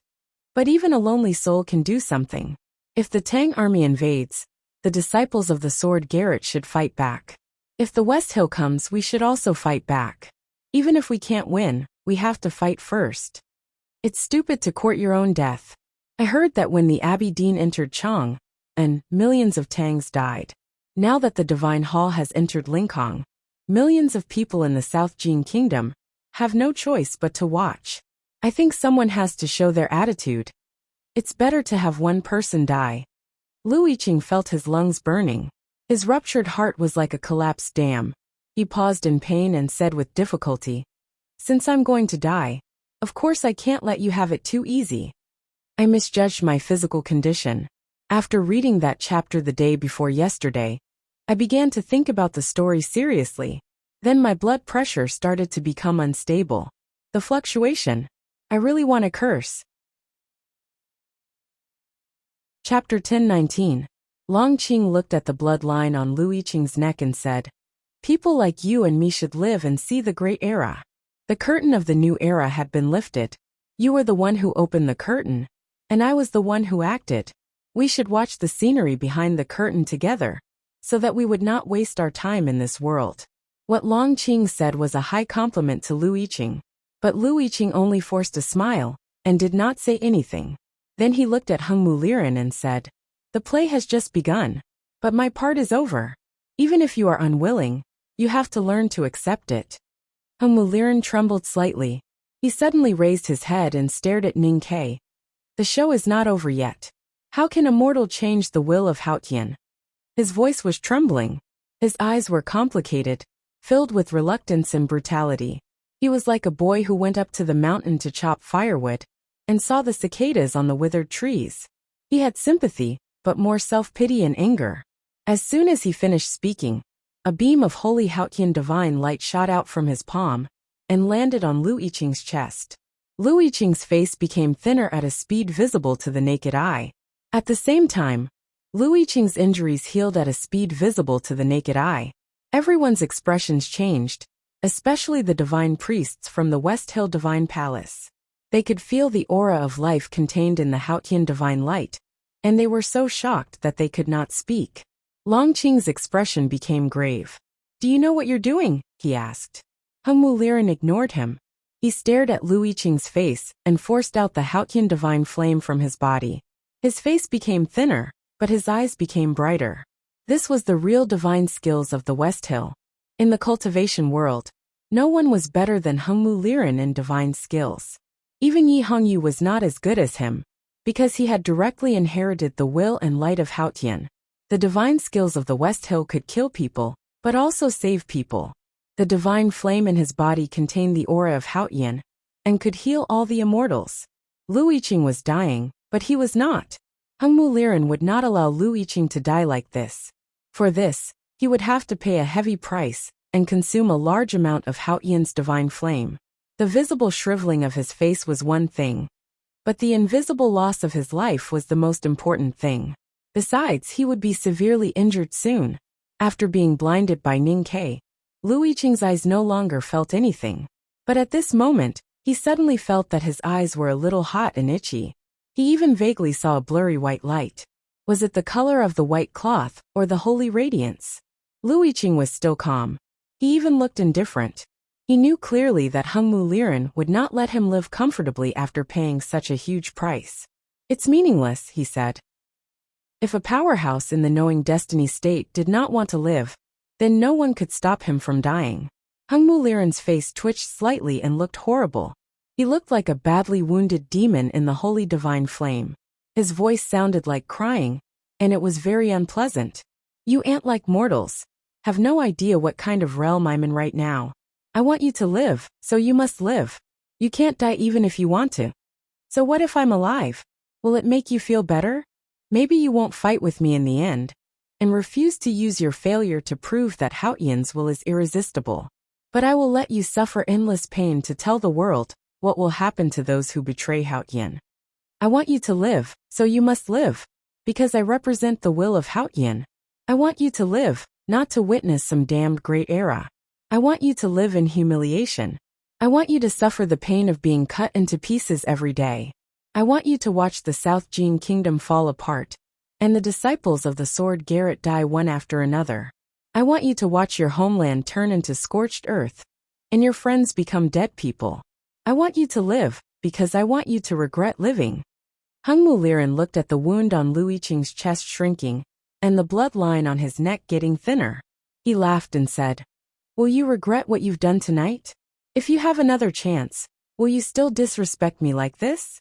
But even a lonely soul can do something. If the Tang army invades, the disciples of the Sword Garret should fight back. If the West Hill comes, we should also fight back. Even if we can't win, we have to fight first. It's stupid to court your own death. I heard that when the Abbey Dean entered Chang, and millions of Tangs died. Now that the Divine Hall has entered Linkhong, millions of people in the South Jin Kingdom have no choice but to watch. I think someone has to show their attitude. It's better to have one person die. Lu Yiqing felt his lungs burning. His ruptured heart was like a collapsed dam. He paused in pain and said with difficulty, since I'm going to die, of course I can't let you have it too easy. I misjudged my physical condition. After reading that chapter the day before yesterday, I began to think about the story seriously. Then my blood pressure started to become unstable. The fluctuation. I really want to curse. Chapter 10:19. Long Qing looked at the bloodline on Lu Yiqing's neck and said, people like you and me should live and see the great era. The curtain of the new era had been lifted. You were the one who opened the curtain, and I was the one who acted. We should watch the scenery behind the curtain together, so that we would not waste our time in this world. What Long Qing said was a high compliment to Lu Yiqing. But Lu Yiqing only forced a smile, and did not say anything. Then he looked at Heng Muliren and said, the play has just begun. But my part is over. Even if you are unwilling, you have to learn to accept it. Heng Muliren trembled slightly. He suddenly raised his head and stared at Ning Ke. The show is not over yet. How can a mortal change the will of Haotian? His voice was trembling. His eyes were complicated, filled with reluctance and brutality. He was like a boy who went up to the mountain to chop firewood, and saw the cicadas on the withered trees. He had sympathy, but more self-pity and anger. As soon as he finished speaking, a beam of holy Haotian divine light shot out from his palm, and landed on Lu Yiqing's chest. Lu Yiqing's face became thinner at a speed visible to the naked eye. At the same time, Lu Yiqing's injuries healed at a speed visible to the naked eye. Everyone's expressions changed, especially the divine priests from the West Hill Divine Palace. They could feel the aura of life contained in the Haotian divine light, and they were so shocked that they could not speak. Long Qing's expression became grave. Do you know what you're doing? He asked. Heng Muliren ignored him. He stared at Lu Yiqing's face and forced out the Haotian divine flame from his body. His face became thinner, but his eyes became brighter. This was the real divine skills of the West Hill. In the cultivation world, no one was better than Heng Muliren in divine skills. Even Yi Hongyu was not as good as him, because he had directly inherited the will and light of Haotian. The divine skills of the West Hill could kill people, but also save people. The divine flame in his body contained the aura of Haotian, and could heal all the immortals. Lu Yiqing was dying, but he was not. Heng Muliren would not allow Lu Yiqing to die like this. For this, he would have to pay a heavy price, and consume a large amount of Haotian's divine flame. The visible shriveling of his face was one thing, but the invisible loss of his life was the most important thing. Besides, he would be severely injured soon. After being blinded by Ning Ke, Lu Yiqing's eyes no longer felt anything. But at this moment, he suddenly felt that his eyes were a little hot and itchy. He even vaguely saw a blurry white light. Was it the color of the white cloth, or the holy radiance? Lu Yiqing was still calm. He even looked indifferent. He knew clearly that Heng Muliren would not let him live comfortably after paying such a huge price. It's meaningless, he said. If a powerhouse in the knowing destiny state did not want to live, then no one could stop him from dying. Heng Muliren's face twitched slightly and looked horrible. He looked like a badly wounded demon in the holy divine flame. His voice sounded like crying, and it was very unpleasant. You ant-like mortals have no idea what kind of realm I'm in right now. I want you to live, so you must live. You can't die even if you want to. So what if I'm alive? Will it make you feel better? Maybe you won't fight with me in the end, and refuse to use your failure to prove that Haotian's will is irresistible. But I will let you suffer endless pain to tell the world what will happen to those who betray Haotian. I want you to live, so you must live, because I represent the will of Haotian. I want you to live, not to witness some damned great era. I want you to live in humiliation. I want you to suffer the pain of being cut into pieces every day. I want you to watch the South Jin kingdom fall apart, and the disciples of the sword Garrett die one after another. I want you to watch your homeland turn into scorched earth, and your friends become dead people. I want you to live, because I want you to regret living. Hung Muliran looked at the wound on Lu Yiqing's chest shrinking, and the blood line on his neck getting thinner. He laughed and said, "Will you regret what you've done tonight? If you have another chance, will you still disrespect me like this?"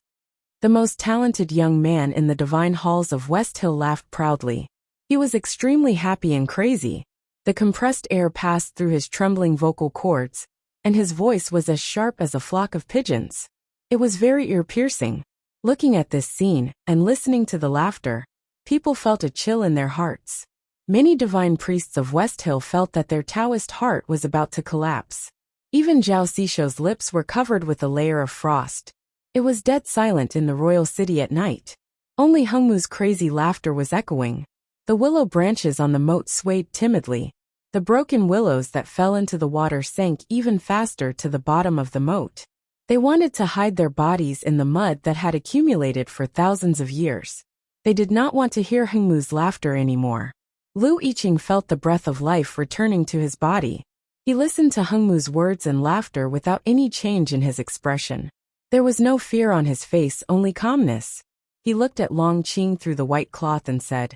The most talented young man in the divine halls of West Hill laughed proudly. He was extremely happy and crazy. The compressed air passed through his trembling vocal cords, and his voice was as sharp as a flock of pigeons. It was very ear-piercing. Looking at this scene, and listening to the laughter, people felt a chill in their hearts. Many divine priests of West Hill felt that their Taoist heart was about to collapse. Even Zhao Xishuo's lips were covered with a layer of frost. It was dead silent in the royal city at night. Only Hungmu's crazy laughter was echoing. The willow branches on the moat swayed timidly. The broken willows that fell into the water sank even faster to the bottom of the moat. They wanted to hide their bodies in the mud that had accumulated for thousands of years. They did not want to hear Hungmu's laughter anymore. Lu Yiqing felt the breath of life returning to his body. He listened to Hungmu's words and laughter without any change in his expression. There was no fear on his face, only calmness. He looked at Long Qing through the white cloth and said,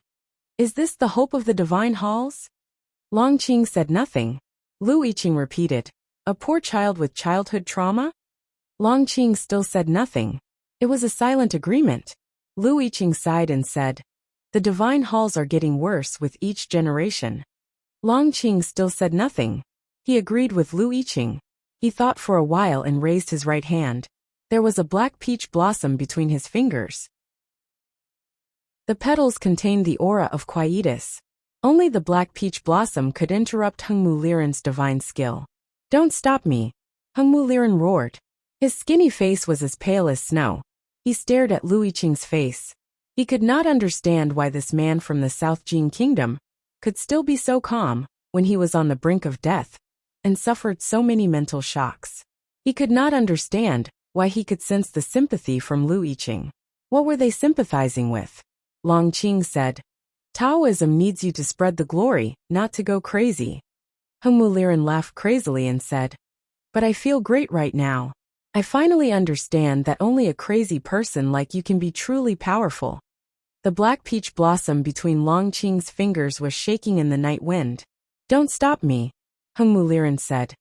"Is this the hope of the divine halls?" Long Qing said nothing. Lu Yiqing repeated, "A poor child with childhood trauma?" Long Qing still said nothing. It was a silent agreement. Lu Yiqing sighed and said, "The divine halls are getting worse with each generation." Long Qing still said nothing. He agreed with Lu Yiqing. He thought for a while and raised his right hand. There was a black peach blossom between his fingers. The petals contained the aura of quietus. Only the black peach blossom could interrupt Hungmu Liren's divine skill. "Don't stop me!" Hungmu Liren roared. His skinny face was as pale as snow. He stared at Lu Yiqing's face. He could not understand why this man from the South Jin kingdom could still be so calm when he was on the brink of death and suffered so many mental shocks. He could not understand why he could sense the sympathy from Lu Yiqing. What were they sympathizing with? Long Qing said, "Taoism needs you to spread the glory, not to go crazy." Hungmu Liren laughed crazily and said, "But I feel great right now. I finally understand that only a crazy person like you can be truly powerful." The black peach blossom between Long Qing's fingers was shaking in the night wind. "Don't stop me," Hungmu Liren said.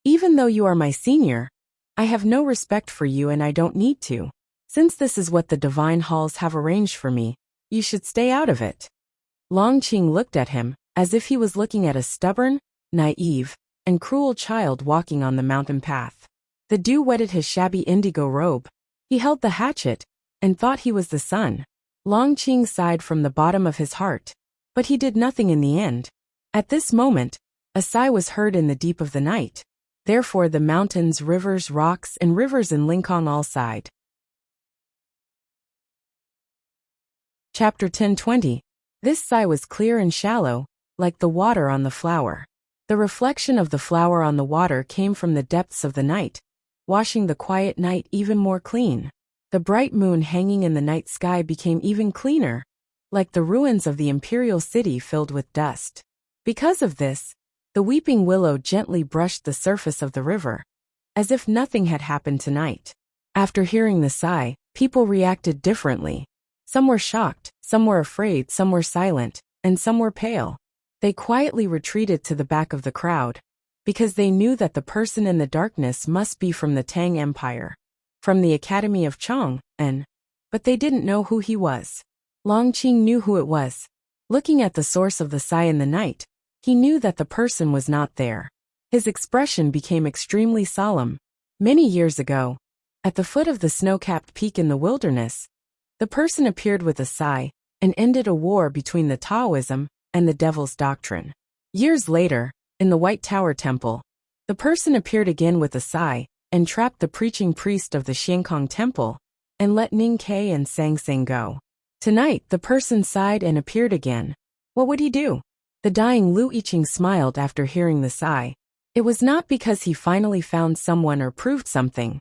"Even though you are my senior, I have no respect for you and I don't need to. Since this is what the divine halls have arranged for me, you should stay out of it." Long Qing looked at him, as if he was looking at a stubborn, naive, and cruel child walking on the mountain path. The dew wetted his shabby indigo robe. He held the hatchet, and thought he was the sun. Long Qing sighed from the bottom of his heart. But he did nothing in the end. At this moment, a sigh was heard in the deep of the night. Therefore the mountains, rivers, rocks, and rivers in Lincoln all sighed. Chapter 10:20. This sigh was clear and shallow, like the water on the flower. The reflection of the flower on the water came from the depths of the night, washing the quiet night even more clean. The bright moon hanging in the night sky became even cleaner, like the ruins of the imperial city filled with dust. Because of this, the weeping willow gently brushed the surface of the river, as if nothing had happened tonight. After hearing the sigh, people reacted differently. Some were shocked, some were afraid, some were silent, and some were pale. They quietly retreated to the back of the crowd, because they knew that the person in the darkness must be from the Tang Empire, from the Academy of Chong, but they didn't know who he was. Longqing knew who it was. Looking at the source of the sigh in the night, he knew that the person was not there. His expression became extremely solemn. Many years ago, at the foot of the snow-capped peak in the wilderness, the person appeared with a sigh and ended a war between the Taoism and the devil's doctrine. Years later, in the White Tower Temple, the person appeared again with a sigh and trapped the preaching priest of the Xiankong Temple and let Ning Ke and Sang Sang go. Tonight, the person sighed and appeared again. What would he do? The dying Lu Yiqing smiled after hearing the sigh. It was not because he finally found someone or proved something,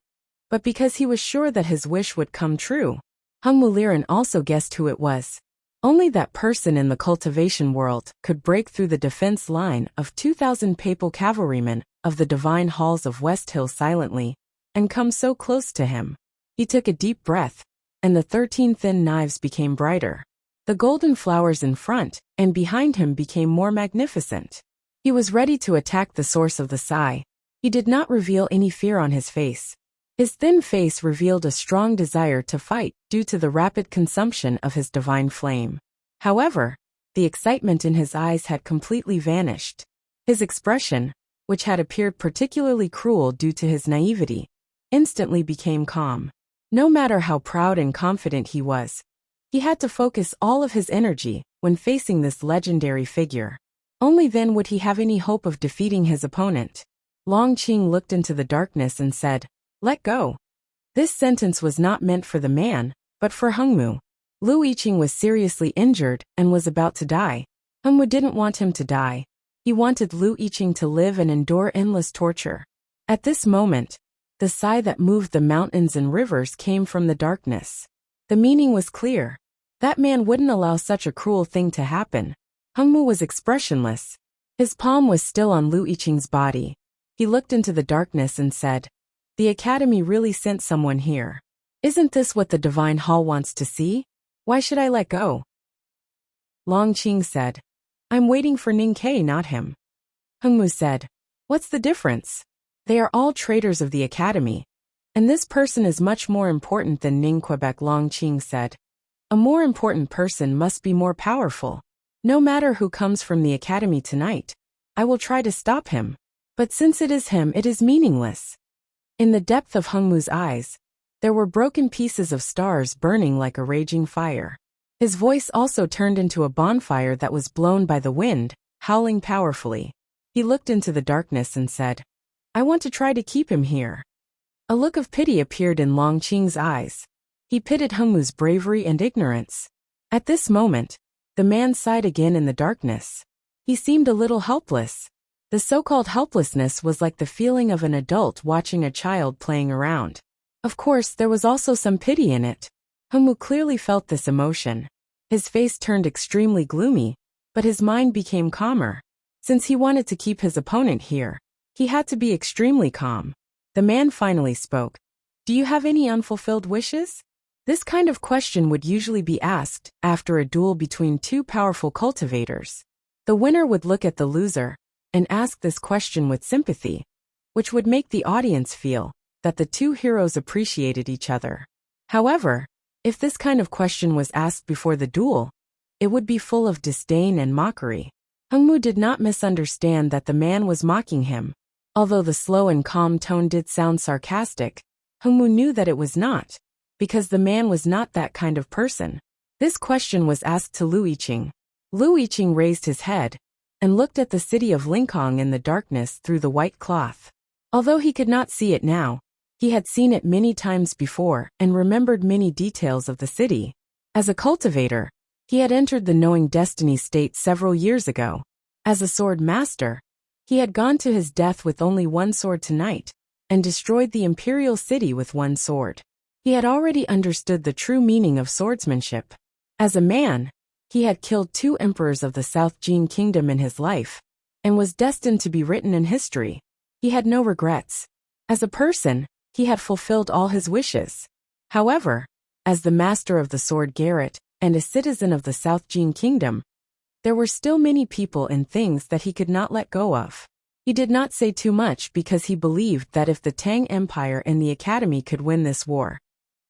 but because he was sure that his wish would come true. Hung Muliran also guessed who it was. Only that person in the cultivation world could break through the defense line of 2,000 papal cavalrymen of the divine halls of West Hill silently and come so close to him. He took a deep breath, and the 13 thin knives became brighter. The golden flowers in front and behind him became more magnificent. He was ready to attack the source of the sigh. He did not reveal any fear on his face. His thin face revealed a strong desire to fight due to the rapid consumption of his divine flame. However, the excitement in his eyes had completely vanished. His expression, which had appeared particularly cruel due to his naivety, instantly became calm. No matter how proud and confident he was, he had to focus all of his energy when facing this legendary figure. Only then would he have any hope of defeating his opponent. Longqing looked into the darkness and said, "Let go." This sentence was not meant for the man, but for Hengmu. Lu Yiqing was seriously injured and was about to die. Hengmu didn't want him to die. He wanted Lu Yiqing to live and endure endless torture. At this moment, the sigh that moved the mountains and rivers came from the darkness. The meaning was clear. That man wouldn't allow such a cruel thing to happen. Hengmu was expressionless. His palm was still on Lu Yiqing's body. He looked into the darkness and said, "The Academy really sent someone here. Isn't this what the Divine Hall wants to see? Why should I let go?" Longqing said, "I'm waiting for Ning Ke, not him." Hengmu said, "What's the difference? They are all traitors of the Academy, and this person is much more important than Ning Quebec." Longqing said, "A more important person must be more powerful. No matter who comes from the Academy tonight, I will try to stop him. But since it is him, it is meaningless." In the depth of Hengmu's eyes, there were broken pieces of stars burning like a raging fire. His voice also turned into a bonfire that was blown by the wind, howling powerfully. He looked into the darkness and said, "I want to try to keep him here." A look of pity appeared in Longqing's eyes. He pitied Hengmu's bravery and ignorance. At this moment, the man sighed again in the darkness. He seemed a little helpless. The so-called helplessness was like the feeling of an adult watching a child playing around. Of course, there was also some pity in it. Hengmu clearly felt this emotion. His face turned extremely gloomy, but his mind became calmer. Since he wanted to keep his opponent here, he had to be extremely calm. The man finally spoke. "Do you have any unfulfilled wishes?" This kind of question would usually be asked after a duel between two powerful cultivators. The winner would look at the loser and ask this question with sympathy, which would make the audience feel that the two heroes appreciated each other. However, if this kind of question was asked before the duel, it would be full of disdain and mockery. Hengmu did not misunderstand that the man was mocking him. Although the slow and calm tone did sound sarcastic, Hengmu knew that it was not, because the man was not that kind of person. This question was asked to Lu Yiqing. Lu Yiqing raised his head and looked at the city of Linkhong in the darkness through the white cloth. Although he could not see it now, he had seen it many times before and remembered many details of the city. As a cultivator, he had entered the knowing destiny state several years ago. As a sword master, he had gone to his death with only one sword tonight, and destroyed the imperial city with one sword. He had already understood the true meaning of swordsmanship. As a man, he had killed 2 emperors of the South Jin Kingdom in his life, and was destined to be written in history. He had no regrets. As a person, he had fulfilled all his wishes. However, as the master of the sword Garrett and a citizen of the South Jin Kingdom, there were still many people and things that he could not let go of. He did not say too much because he believed that if the Tang Empire and the Academy could win this war,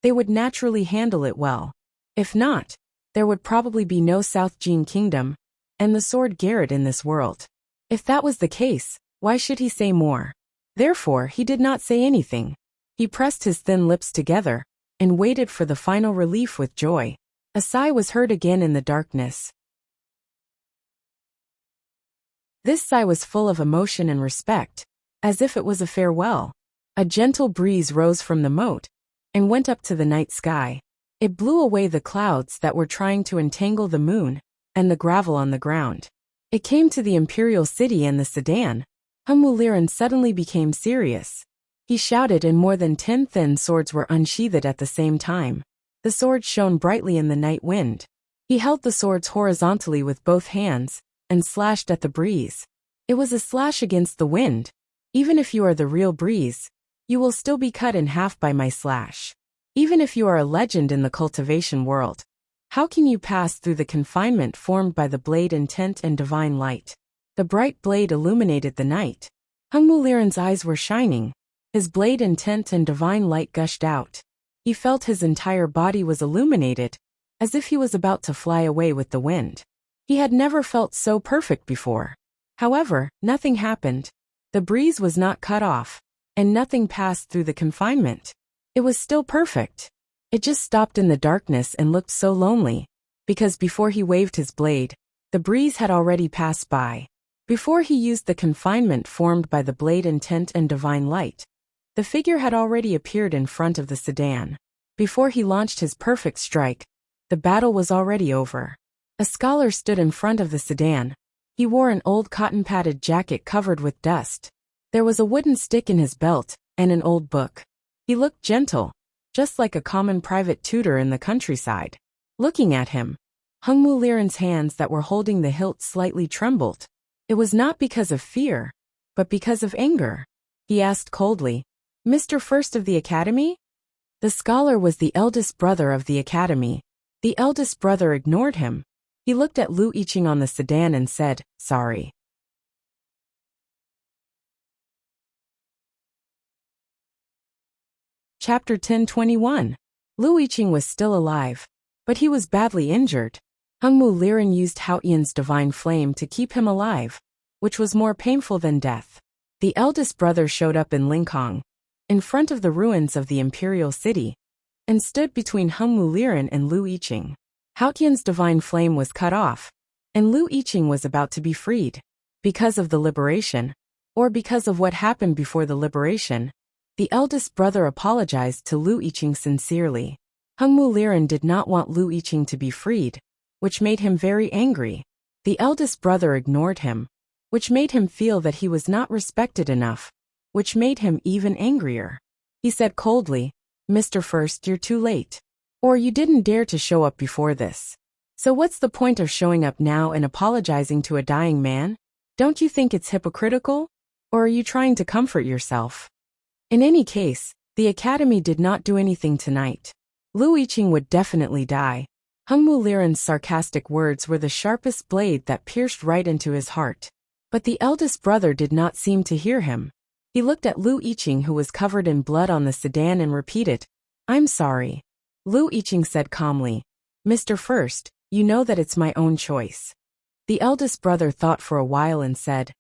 they would naturally handle it well. If not, there would probably be no South Jin Kingdom, and the sword Garrett in this world. If that was the case, why should he say more? Therefore, he did not say anything. He pressed his thin lips together, and waited for the final relief with joy. A sigh was heard again in the darkness. This sigh was full of emotion and respect, as if it was a farewell. A gentle breeze rose from the moat, and went up to the night sky. It blew away the clouds that were trying to entangle the moon, and the gravel on the ground. It came to the imperial city and the sedan. Hung Muliran suddenly became serious. He shouted and more than 10 thin swords were unsheathed at the same time. The swords shone brightly in the night wind. He held the swords horizontally with both hands, and slashed at the breeze. It was a slash against the wind. Even if you are the real breeze, you will still be cut in half by my slash. Even if you are a legend in the cultivation world, how can you pass through the confinement formed by the blade intent and divine light? The bright blade illuminated the night. Hung Muliran's eyes were shining. His blade intent and divine light gushed out. He felt his entire body was illuminated, as if he was about to fly away with the wind. He had never felt so perfect before. However, nothing happened. The breeze was not cut off, and nothing passed through the confinement. It was still perfect. It just stopped in the darkness and looked so lonely, because before he waved his blade, the breeze had already passed by. Before he used the confinement formed by the blade intent and divine light, the figure had already appeared in front of the sedan. Before he launched his perfect strike, the battle was already over. A scholar stood in front of the sedan. He wore an old cotton-padded jacket covered with dust. There was a wooden stick in his belt, and an old book. He looked gentle, just like a common private tutor in the countryside. Looking at him, Hung Muliran's hands that were holding the hilt slightly trembled. It was not because of fear, but because of anger. He asked coldly, "Mr. First of the Academy?" The scholar was the eldest brother of the Academy. The eldest brother ignored him. He looked at Lu Yiqing on the sedan and said, "Sorry." Chapter 10:21. Lu Yiqing was still alive, but he was badly injured. Hung Muliran used Haotian's divine flame to keep him alive, which was more painful than death. The eldest brother showed up in Linkhong, in front of the ruins of the imperial city, and stood between Hung Muliran and Lu Yiqing. Haotian's divine flame was cut off, and Lu Yiqing was about to be freed. Because of the liberation, or because of what happened before the liberation, the eldest brother apologized to Lu Yiqing sincerely. Hung Muliran did not want Lu Yiqing to be freed, which made him very angry. The eldest brother ignored him, which made him feel that he was not respected enough, which made him even angrier. He said coldly, "Mr. First, you're too late. Or you didn't dare to show up before this. So what's the point of showing up now and apologizing to a dying man? Don't you think it's hypocritical? Or are you trying to comfort yourself?" In any case, the Academy did not do anything tonight. Lu Yiqing would definitely die. Hung Muliran's sarcastic words were the sharpest blade that pierced right into his heart. But the eldest brother did not seem to hear him. He looked at Lu Yiqing, who was covered in blood on the sedan, and repeated, "I'm sorry." Lu Yiqing said calmly, "Mr. First, you know that it's my own choice." The eldest brother thought for a while and said,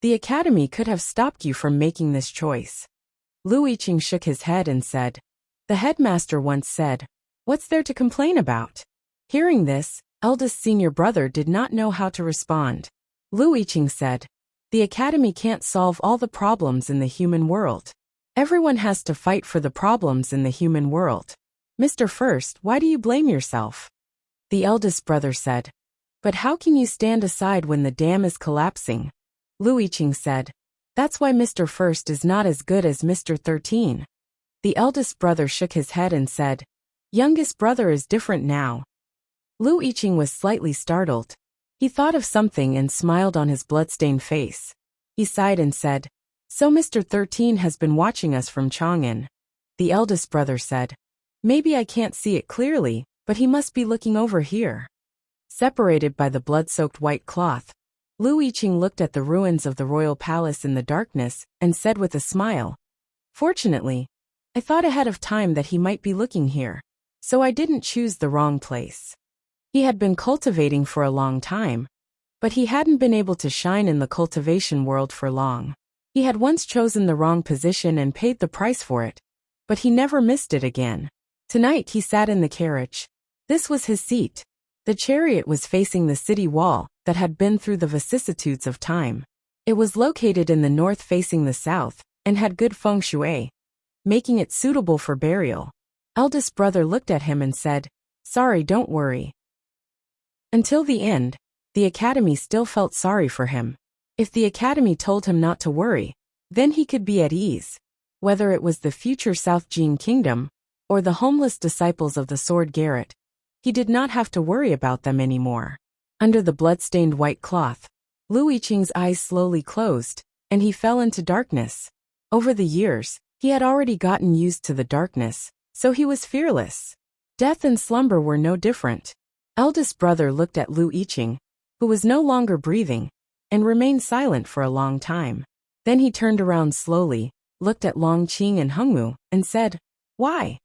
"The Academy could have stopped you from making this choice." Lu Yiqing shook his head and said, "The headmaster once said, 'What's there to complain about?'" Hearing this, eldest senior brother did not know how to respond. Lu Yiqing said, "The Academy can't solve all the problems in the human world. Everyone has to fight for the problems in the human world. Mr. First, why do you blame yourself?" The eldest brother said, "But how can you stand aside when the dam is collapsing?" Lu Yiqing said, "That's why Mr. First is not as good as Mr. 13. The eldest brother shook his head and said, "Youngest brother is different now." Lu Yiqing was slightly startled. He thought of something and smiled on his bloodstained face. He sighed and said, "So Mr. 13 has been watching us from Chang'an." The eldest brother said, "Maybe I can't see it clearly, but he must be looking over here." Separated by the blood-soaked white cloth, Lu Yiqing looked at the ruins of the royal palace in the darkness and said with a smile, "Fortunately, I thought ahead of time that he might be looking here, so I didn't choose the wrong place." He had been cultivating for a long time, but he hadn't been able to shine in the cultivation world for long. He had once chosen the wrong position and paid the price for it, but he never missed it again. Tonight he sat in the carriage. This was his seat. The chariot was facing the city wall that had been through the vicissitudes of time. It was located in the north facing the south, and had good feng shui, making it suitable for burial. Eldest brother looked at him and said, "Sorry, don't worry." Until the end, the academy still felt sorry for him. If the academy told him not to worry, then he could be at ease. Whether it was the future South Jing Kingdom, or the homeless disciples of the Sword Garret, he did not have to worry about them anymore. Under the blood-stained white cloth, Lu Yiqing's eyes slowly closed, and he fell into darkness. Over the years, he had already gotten used to the darkness, so he was fearless. Death and slumber were no different. Eldest brother looked at Lu Yiqing, who was no longer breathing, and remained silent for a long time. Then he turned around slowly, looked at Longqing and Hengmu, and said, "Why?"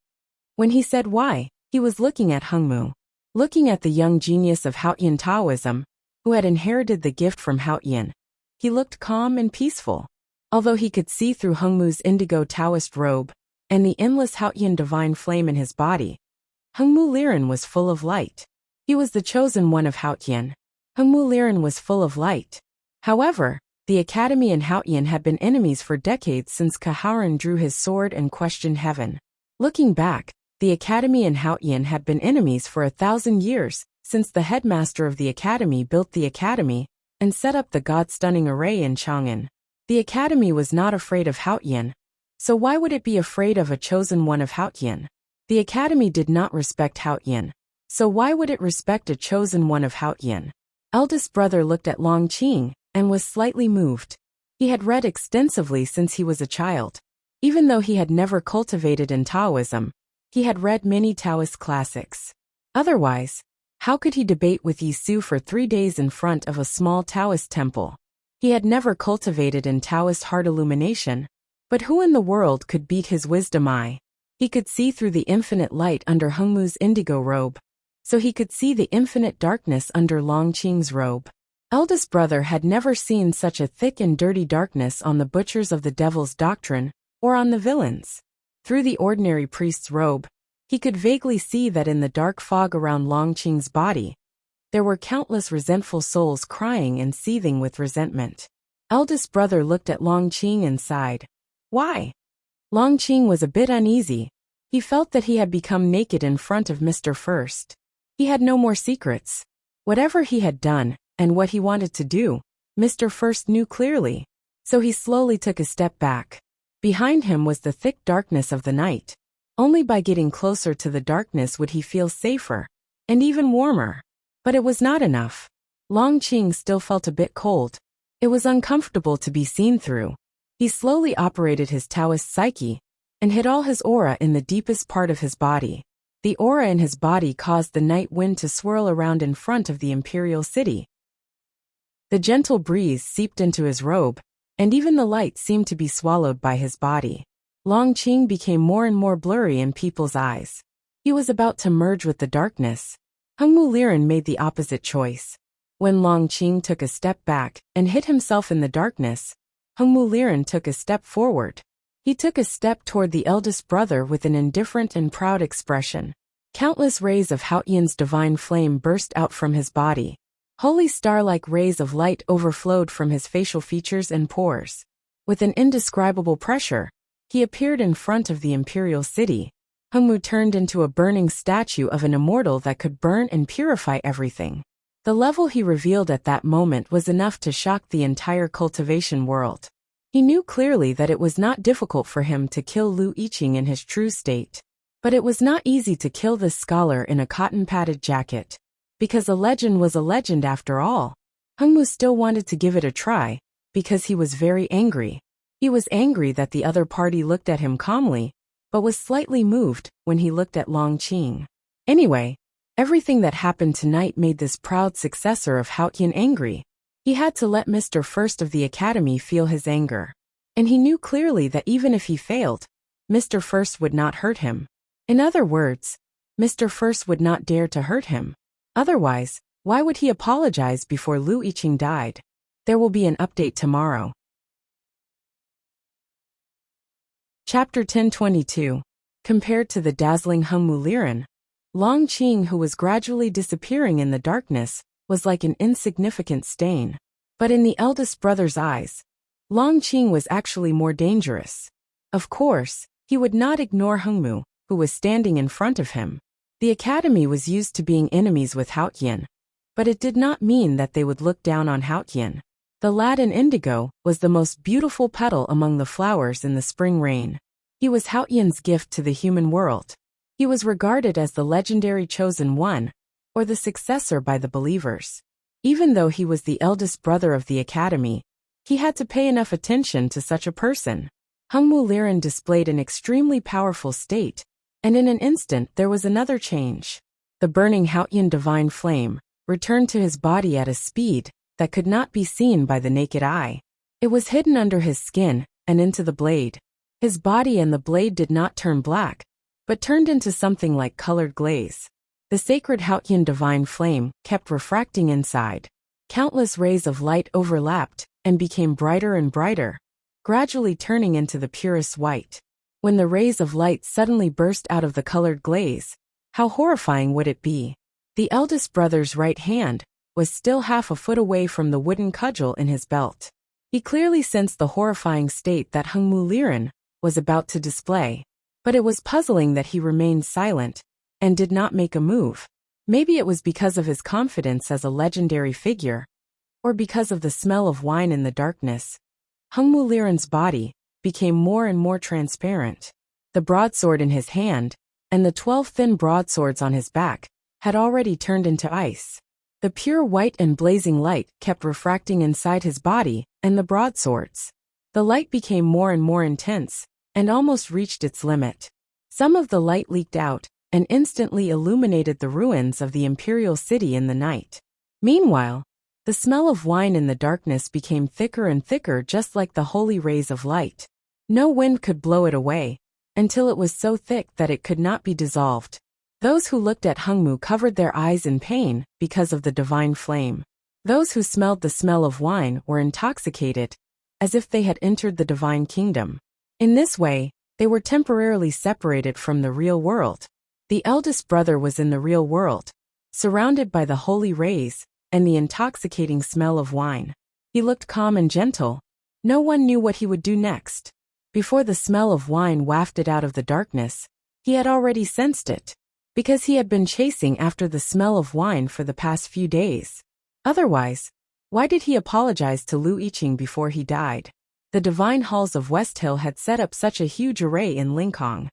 When he said why, he was looking at Hengmu, looking at the young genius of Haotian Taoism, who had inherited the gift from Haotian. He looked calm and peaceful. Although he could see through Hengmu's indigo Taoist robe, and the endless Haotian divine flame in his body, Hengmu Liren was full of light. He was the chosen one of Haotian. Hengmu Liren was full of light. However, the academy and Haotian had been enemies for decades since Kaharan drew his sword and questioned heaven. Looking back, the academy and Haotian had been enemies for 1,000 years, since the headmaster of the academy built the academy and set up the god-stunning array in Chang'an. The academy was not afraid of Haotian, so why would it be afraid of a chosen one of Haotian? The academy did not respect Haotian, so why would it respect a chosen one of Haotian? Eldest brother looked at Longqing and was slightly moved. He had read extensively since he was a child. Even though he had never cultivated in Taoism, he had read many Taoist classics. Otherwise, how could he debate with Yi Su for 3 days in front of a small Taoist temple? He had never cultivated in Taoist heart illumination, but who in the world could beat his wisdom eye? He could see through the infinite light under Hengmu's indigo robe, so he could see the infinite darkness under Longqing's robe. Eldest brother had never seen such a thick and dirty darkness on the butchers of the devil's doctrine, or on the villains. Through the ordinary priest's robe, he could vaguely see that in the dark fog around Longqing's body, there were countless resentful souls crying and seething with resentment. Eldest brother looked at Longqing and sighed. Why? Longqing was a bit uneasy. He felt that he had become naked in front of Mr. First. He had no more secrets. Whatever he had done, and what he wanted to do, Mr. First knew clearly. So he slowly took a step back. Behind him was the thick darkness of the night. Only by getting closer to the darkness would he feel safer, and even warmer. But it was not enough. Longqing still felt a bit cold. It was uncomfortable to be seen through. He slowly operated his Taoist psyche, and hid all his aura in the deepest part of his body. The aura in his body caused the night wind to swirl around in front of the imperial city. The gentle breeze seeped into his robe, and even the light seemed to be swallowed by his body. Longqing became more and more blurry in people's eyes. He was about to merge with the darkness. Hengmu Liren made the opposite choice. When Longqing took a step back and hid himself in the darkness, Hengmu Liren took a step forward. He took a step toward the eldest brother with an indifferent and proud expression. Countless rays of Haotian's divine flame burst out from his body. Holy star-like rays of light overflowed from his facial features and pores. With an indescribable pressure, he appeared in front of the imperial city. Hengmu turned into a burning statue of an immortal that could burn and purify everything. The level he revealed at that moment was enough to shock the entire cultivation world. He knew clearly that it was not difficult for him to kill Lu Yiqing in his true state. But it was not easy to kill this scholar in a cotton-padded jacket. Because a legend was a legend after all. Hengmu still wanted to give it a try, because he was very angry. He was angry that the other party looked at him calmly, but was slightly moved when he looked at Longqing. Anyway, everything that happened tonight made this proud successor of Haotian angry. He had to let Mr. First of the Academy feel his anger. And he knew clearly that even if he failed, Mr. First would not hurt him. In other words, Mr. First would not dare to hurt him. Otherwise, why would he apologize before Lu Yiqing died? There will be an update tomorrow. Chapter 1022. Compared to the dazzling Heng Muliran, Long Qing, who was gradually disappearing in the darkness, was like an insignificant stain. But in the eldest brother's eyes, Long Qing was actually more dangerous. Of course, he would not ignore Hengmu, who was standing in front of him. The academy was used to being enemies with Haotian, but it did not mean that they would look down on Haotian. The lad in indigo was the most beautiful petal among the flowers in the spring rain. He was Haotian's gift to the human world. He was regarded as the legendary chosen one, or the successor by the believers. Even though he was the eldest brother of the academy, he had to pay enough attention to such a person. Heng Muliran displayed an extremely powerful state, and in an instant there was another change. The burning Haotian divine flame returned to his body at a speed that could not be seen by the naked eye. It was hidden under his skin and into the blade. His body and the blade did not turn black, but turned into something like colored glaze. The sacred Haotian divine flame kept refracting inside. Countless rays of light overlapped and became brighter and brighter, gradually turning into the purest white. When the rays of light suddenly burst out of the colored glaze, how horrifying would it be? The eldest brother's right hand was still half a foot away from the wooden cudgel in his belt. He clearly sensed the horrifying state that Heng Muliran was about to display, but it was puzzling that he remained silent and did not make a move. Maybe it was because of his confidence as a legendary figure, or because of the smell of wine in the darkness. Heng Muliran's body became more and more transparent. The broadsword in his hand, and the 12 thin broadswords on his back, had already turned into ice. The pure white and blazing light kept refracting inside his body and the broadswords. The light became more and more intense, and almost reached its limit. Some of the light leaked out, and instantly illuminated the ruins of the imperial city in the night. Meanwhile, the smell of wine in the darkness became thicker and thicker, just like the holy rays of light. No wind could blow it away, until it was so thick that it could not be dissolved. Those who looked at Hengmu covered their eyes in pain because of the divine flame. Those who smelled the smell of wine were intoxicated, as if they had entered the divine kingdom. In this way, they were temporarily separated from the real world. The eldest brother was in the real world, surrounded by the holy rays and the intoxicating smell of wine. He looked calm and gentle. No one knew what he would do next. Before the smell of wine wafted out of the darkness, he had already sensed it, because he had been chasing after the smell of wine for the past few days. Otherwise, why did he apologize to Lu Yiqing before he died? The divine halls of West Hill had set up such a huge array in Linkhong.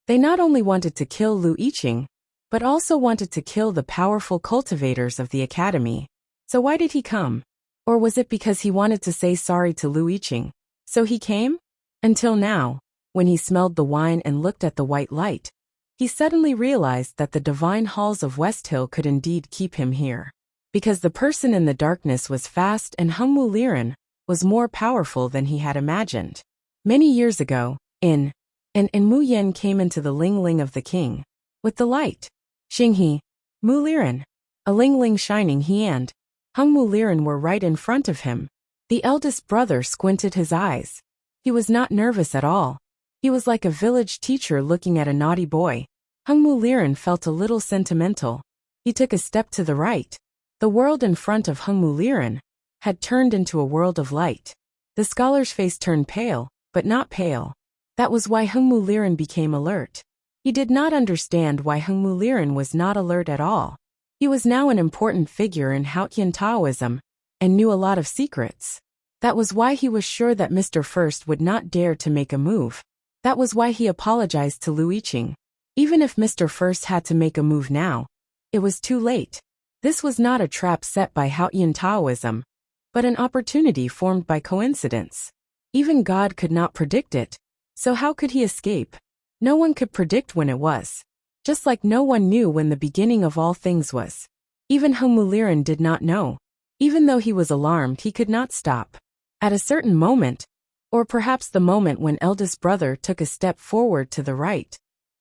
They not only wanted to kill Lu Yiqing, but also wanted to kill the powerful cultivators of the academy. So why did he come? Or was it because he wanted to say sorry to Lu Yiqing? So he came? Until now, when he smelled the wine and looked at the white light, he suddenly realized that the divine halls of West Hill could indeed keep him here. Because the person in the darkness was fast and Heng Muliran was more powerful than he had imagined. Many years ago, and Mu Yen came into the Ling Ling of the king. With the light, Xinghe, Muliran, a Ling Ling shining he and Heng Muliran were right in front of him. The eldest brother squinted his eyes. He was not nervous at all. He was like a village teacher looking at a naughty boy. Heng Muliran felt a little sentimental. He took a step to the right. The world in front of Heng Muliran had turned into a world of light. The scholar's face turned pale, but not pale. That was why Heng Muliran became alert. He did not understand why Heng Muliran was not alert at all. He was now an important figure in Haotian Taoism, and knew a lot of secrets. That was why he was sure that Mr. First would not dare to make a move. That was why he apologized to Lu Yiqing. Even if Mr. First had to make a move now, it was too late. This was not a trap set by Haotian Taoism, but an opportunity formed by coincidence. Even God could not predict it, so how could he escape? No one could predict when it was. Just like no one knew when the beginning of all things was. Even Heng Muliran did not know. Even though he was alarmed, he could not stop. At a certain moment, or perhaps the moment when eldest brother took a step forward to the right,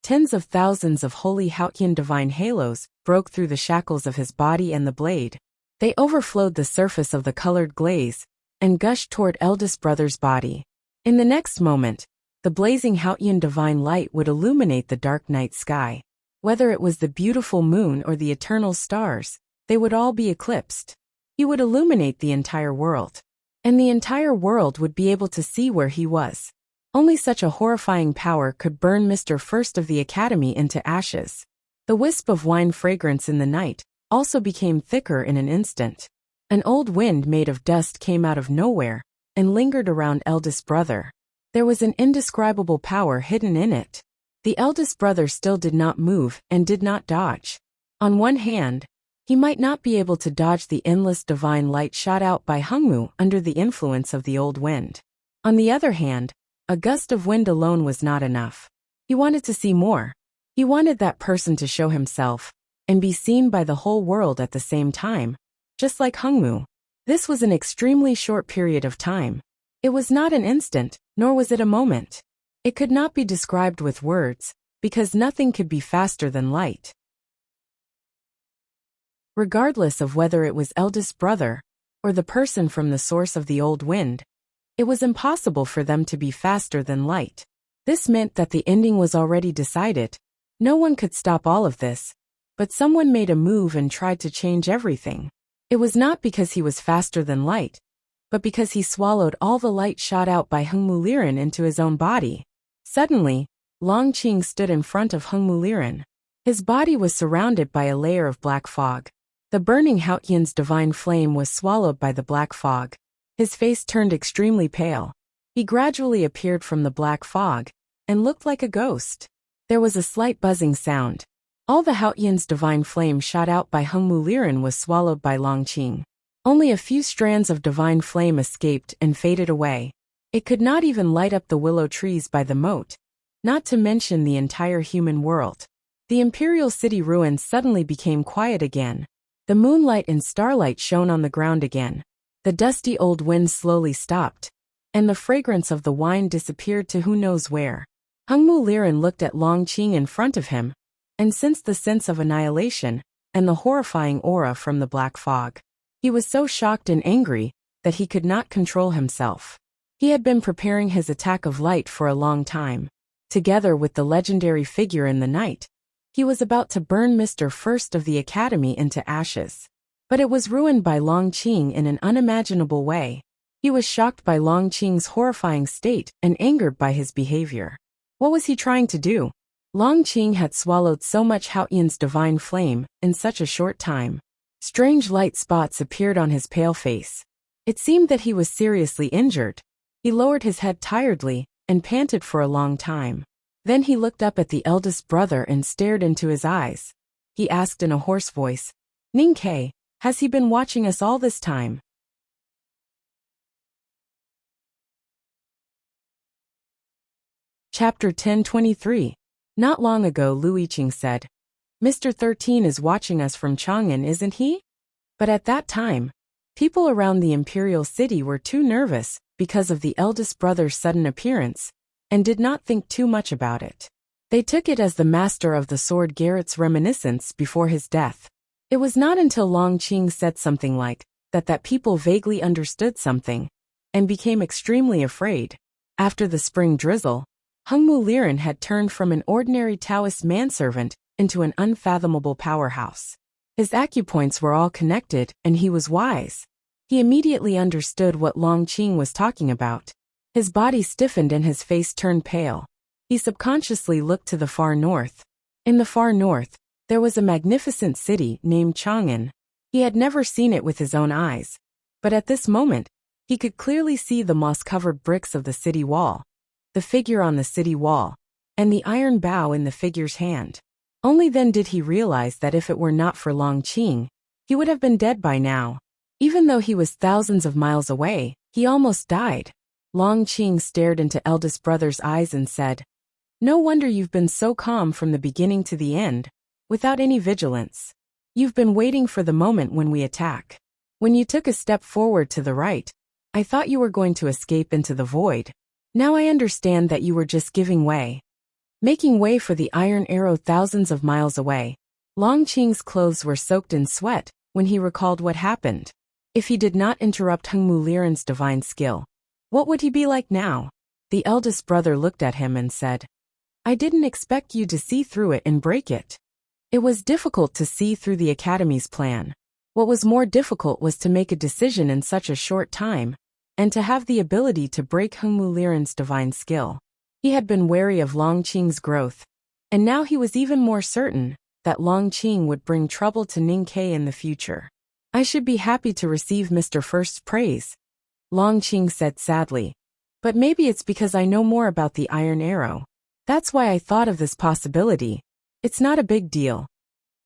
Tens of thousands of holy Hautian divine halos broke through the shackles of his body and the blade. They overflowed the surface of the colored glaze and gushed toward eldest brother's body. In the next moment, the blazing Hautian divine light would illuminate the dark night sky. Whether it was the beautiful moon or the eternal stars, they would all be eclipsed. He would illuminate the entire world. And the entire world would be able to see where he was. Only such a horrifying power could burn Mr. First of the Academy into ashes. The wisp of wine fragrance in the night also became thicker in an instant. An old wind made of dust came out of nowhere and lingered around eldest brother. There was an indescribable power hidden in it. The eldest brother still did not move and did not dodge. On one hand, he might not be able to dodge the endless divine light shot out by Hungmu under the influence of the old wind. On the other hand, a gust of wind alone was not enough. He wanted to see more. He wanted that person to show himself and be seen by the whole world at the same time, just like Hungmu. This was an extremely short period of time. It was not an instant, nor was it a moment. It could not be described with words, because nothing could be faster than light. Regardless of whether it was eldest brother or the person from the source of the old wind, it was impossible for them to be faster than light. This meant that the ending was already decided. No one could stop all of this, but someone made a move and tried to change everything. It was not because he was faster than light, but because he swallowed all the light shot out by Hungmu Liren into his own body. Suddenly, Longqing stood in front of Hungmu Liren. His body was surrounded by a layer of black fog. The burning Hautian's divine flame was swallowed by the black fog. His face turned extremely pale. He gradually appeared from the black fog and looked like a ghost. There was a slight buzzing sound. All the Hautian's divine flame shot out by Hungmu Liren was swallowed by Longqing. Only a few strands of divine flame escaped and faded away. It could not even light up the willow trees by the moat, not to mention the entire human world. The imperial city ruins suddenly became quiet again. The moonlight and starlight shone on the ground again. The dusty old wind slowly stopped, and the fragrance of the wine disappeared to who knows where. Hungmu Liren looked at Longqing in front of him, and sensed the sense of annihilation and the horrifying aura from the black fog. He was so shocked and angry that he could not control himself. He had been preparing his attack of light for a long time. Together with the legendary figure in the night, he was about to burn Mr. First of the Academy into ashes. But it was ruined by Longqing in an unimaginable way. He was shocked by Longqing's horrifying state and angered by his behavior. What was he trying to do? Longqing had swallowed so much Hautian's divine flame in such a short time. Strange light spots appeared on his pale face. It seemed that he was seriously injured. He lowered his head tiredly and panted for a long time. Then he looked up at the eldest brother and stared into his eyes. He asked in a hoarse voice, "Ningke, has he been watching us all this time?" Chapter 10:23. Not long ago, Lu Yiqing said, "Mr. 13 is watching us from Chang'an, isn't he?" But at that time, people around the imperial city were too nervous because of the eldest brother's sudden appearance, and did not think too much about it. They took it as the master of the sword Garrett's reminiscence before his death. It was not until Longqing said something like that people vaguely understood something, and became extremely afraid. After the spring drizzle, Hungmu Liren had turned from an ordinary Taoist manservant into an unfathomable powerhouse. His acupoints were all connected, and he was wise. He immediately understood what Longqing was talking about. His body stiffened and his face turned pale. He subconsciously looked to the far north. In the far north, there was a magnificent city named Chang'an. He had never seen it with his own eyes, but at this moment, he could clearly see the moss-covered bricks of the city wall, the figure on the city wall, and the iron bow in the figure's hand. Only then did he realize that if it were not for Longqing, he would have been dead by now. Even though he was thousands of miles away, he almost died. Longqing stared into eldest brother's eyes and said, "No wonder you've been so calm from the beginning to the end, without any vigilance. You've been waiting for the moment when we attack. When you took a step forward to the right, I thought you were going to escape into the void. Now I understand that you were just giving way." making way for the iron arrow thousands of miles away. Long Qing's clothes were soaked in sweat when he recalled what happened. If he did not interrupt Hengmu Liren's divine skill, what would he be like now? The eldest brother looked at him and said, I didn't expect you to see through it and break it. It was difficult to see through the Academy's plan. What was more difficult was to make a decision in such a short time, and to have the ability to break Hengmu Liren's divine skill. He had been wary of Long Qing's growth, and now he was even more certain that Long Qing would bring trouble to Ning Ke in the future. I should be happy to receive Mr. First's praise, Long Qing said sadly. But maybe it's because I know more about the iron arrow. That's why I thought of this possibility. It's not a big deal.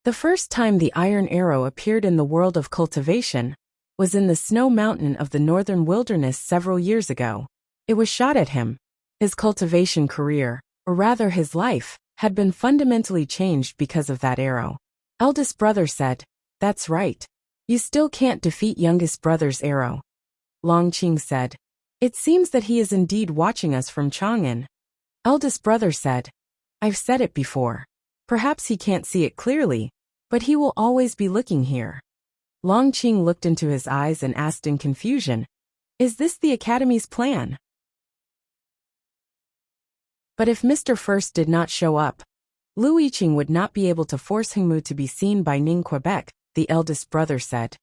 The first time the iron arrow appeared in the world of cultivation was in the snow mountain of the northern wilderness several years ago. It was shot at him. His cultivation career, or rather his life, had been fundamentally changed because of that arrow. Eldest brother said, That's right. You still can't defeat youngest brother's arrow. Long Qing said, It seems that he is indeed watching us from Chang'an. Eldest brother said, I've said it before. Perhaps he can't see it clearly, but he will always be looking here. Long Qing looked into his eyes and asked in confusion, Is this the Academy's plan? But if Mr. First did not show up, Lu Yiqing would not be able to force Hengmu to be seen by Ning Quebec, the eldest brother said.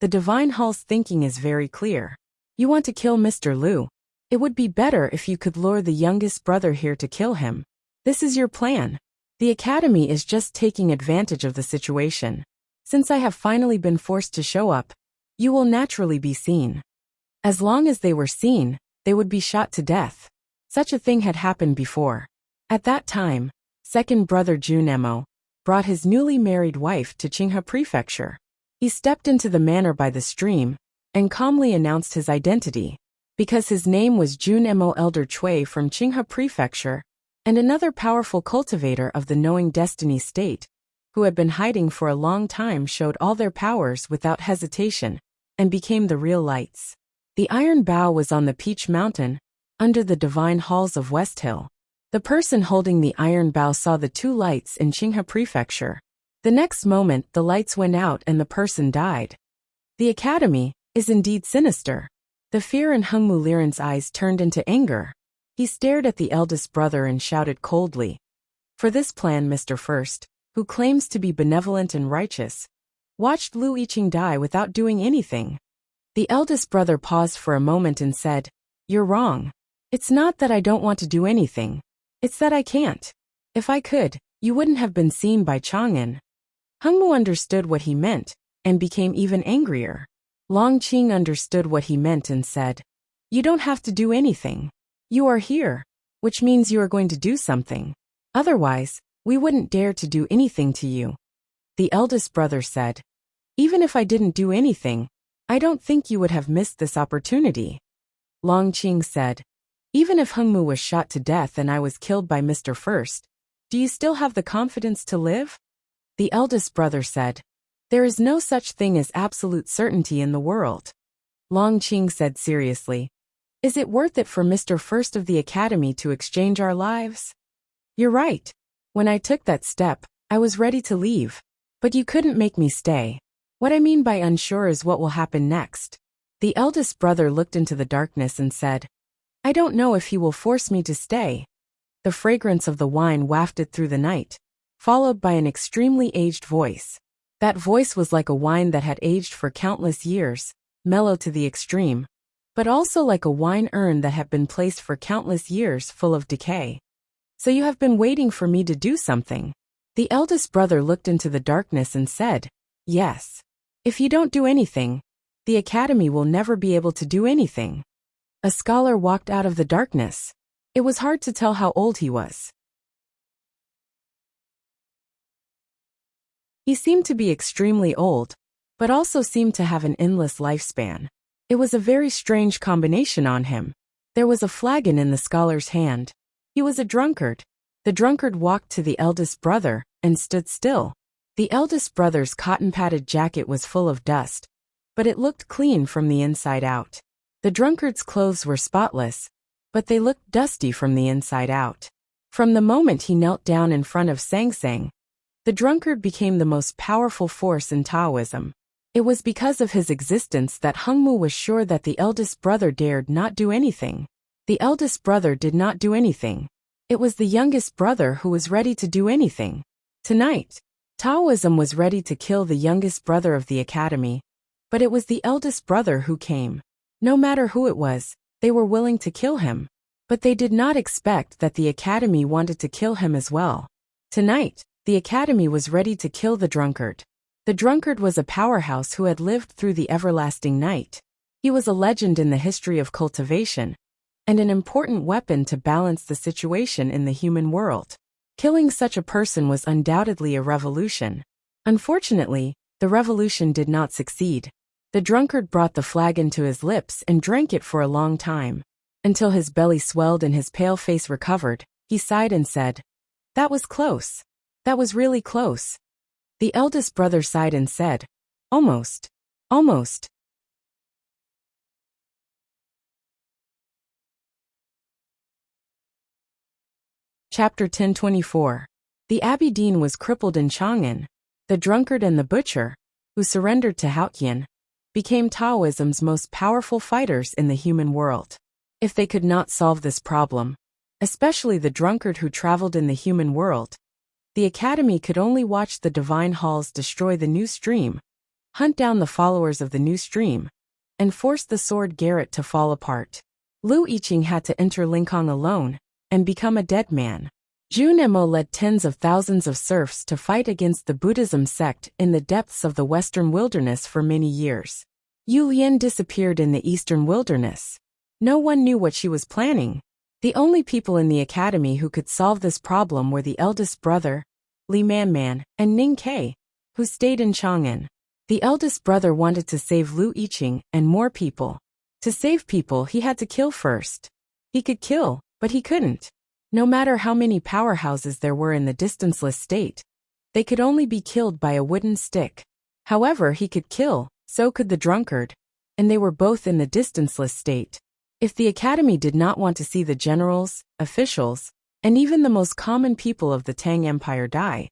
The Divine Hall's thinking is very clear. You want to kill Mr. Lu. It would be better if you could lure the youngest brother here to kill him. This is your plan. The Academy is just taking advantage of the situation. Since I have finally been forced to show up, you will naturally be seen. As long as they were seen, they would be shot to death. Such a thing had happened before. At that time, second brother Junemo brought his newly married wife to Qinghe Prefecture. He stepped into the manor by the stream and calmly announced his identity. Because his name was Junemo Elder Chui from Qinghe Prefecture, and another powerful cultivator of the knowing destiny state, who had been hiding for a long time, showed all their powers without hesitation, and became the real lights. The iron bow was on the Peach Mountain, under the divine halls of West Hill. The person holding the iron bow saw the two lights in Qinghe Prefecture. The next moment the lights went out and the person died. The Academy is indeed sinister. The fear in Hengmu Liren's eyes turned into anger. He stared at the eldest brother and shouted coldly, For this plan, Mr. First, who claims to be benevolent and righteous, watched Lu Yiqing die without doing anything. The eldest brother paused for a moment and said, You're wrong. It's not that I don't want to do anything. It's that I can't. If I could, you wouldn't have been seen by Chang'an. Hengmu understood what he meant, and became even angrier. Long Qing understood what he meant and said, You don't have to do anything. You are here, which means you are going to do something. Otherwise, we wouldn't dare to do anything to you. The eldest brother said, Even if I didn't do anything, I don't think you would have missed this opportunity. Long Qing said, Even if Hengmu was shot to death and I was killed by Mr. First, do you still have the confidence to live? The eldest brother said, There is no such thing as absolute certainty in the world. Long Qing said seriously, Is it worth it for Mr. First of the Academy to exchange our lives? You're right. When I took that step, I was ready to leave. But you couldn't make me stay. What I mean by unsure is what will happen next. The eldest brother looked into the darkness and said, I don't know if he will force me to stay. The fragrance of the wine wafted through the night, followed by an extremely aged voice. That voice was like a wine that had aged for countless years, mellow to the extreme, but also like a wine urn that had been placed for countless years full of decay. So you have been waiting for me to do something. The eldest brother looked into the darkness and said, Yes. If you don't do anything, the Academy will never be able to do anything. A scholar walked out of the darkness. It was hard to tell how old he was. He seemed to be extremely old, but also seemed to have an endless lifespan. It was a very strange combination on him. There was a flagon in the scholar's hand. He was a drunkard. The drunkard walked to the eldest brother and stood still. The eldest brother's cotton-padded jacket was full of dust, but it looked clean from the inside out. The drunkard's clothes were spotless, but they looked dusty from the inside out. From the moment he knelt down in front of Sang Sang, the drunkard became the most powerful force in Taoism. It was because of his existence that Hengmu was sure that the eldest brother dared not do anything. The eldest brother did not do anything. It was the youngest brother who was ready to do anything. Tonight, Taoism was ready to kill the youngest brother of the academy, but it was the eldest brother who came. No matter who it was, they were willing to kill him. But they did not expect that the academy wanted to kill him as well. Tonight, the academy was ready to kill the drunkard. The drunkard was a powerhouse who had lived through the everlasting night. He was a legend in the history of cultivation, and an important weapon to balance the situation in the human world. Killing such a person was undoubtedly a revolution. Unfortunately, the revolution did not succeed. The drunkard brought the flagon to his lips and drank it for a long time. Until his belly swelled and his pale face recovered, he sighed and said, "That was close. That was really close." The eldest brother sighed and said, "Almost. Almost." Chapter 1024. The Abbey Dean was crippled in Chang'an. The drunkard and the butcher, who surrendered to Haotian, became Taoism's most powerful fighters in the human world. If they could not solve this problem, especially the drunkard who traveled in the human world, the academy could only watch the divine halls destroy the new stream, hunt down the followers of the new stream, and force the sword Garrett to fall apart. Lu Yiqing had to enter Linkhong alone and become a dead man. Jun Emo led tens of thousands of serfs to fight against the Buddhism sect in the depths of the western wilderness for many years. Yu Lian disappeared in the eastern wilderness. No one knew what she was planning. The only people in the academy who could solve this problem were the eldest brother, Li Manman, and Ning Kai, who stayed in Chang'an. The eldest brother wanted to save Lu Yiqing and more people. To save people, he had to kill first. He could kill, but he couldn't. No matter how many powerhouses there were in the distanceless state, they could only be killed by a wooden stick. However, he could kill, so could the drunkard, and they were both in the distanceless state. If the academy did not want to see the generals, officials, and even the most common people of the Tang Empire die,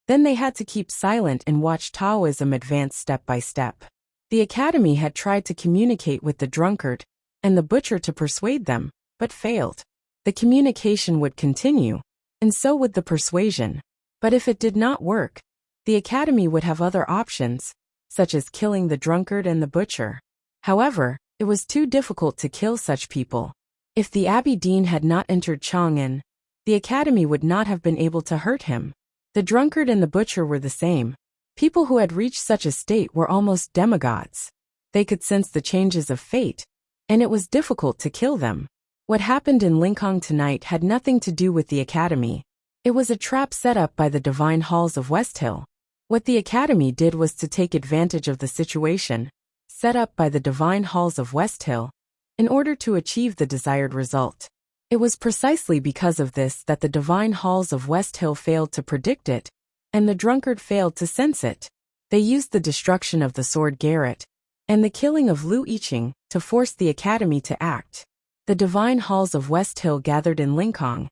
then they had to keep silent and watch Taoism advance step by step. The academy had tried to communicate with the drunkard and the butcher to persuade them, but failed. The communication would continue, and so would the persuasion. But if it did not work, the academy would have other options, such as killing the drunkard and the butcher. However, it was too difficult to kill such people. If the Abbey Dean had not entered Chang'an, the academy would not have been able to hurt him. The drunkard and the butcher were the same. People who had reached such a state were almost demigods. They could sense the changes of fate, and it was difficult to kill them. What happened in Linkhong tonight had nothing to do with the academy. It was a trap set up by the divine halls of West Hill. What the academy did was to take advantage of the situation set up by the divine halls of West Hill in order to achieve the desired result. It was precisely because of this that the divine halls of West Hill failed to predict it, and the drunkard failed to sense it. They used the destruction of the sword Garrett and the killing of Lu Yiqing to force the academy to act. The divine halls of West Hill gathered in Linkhong,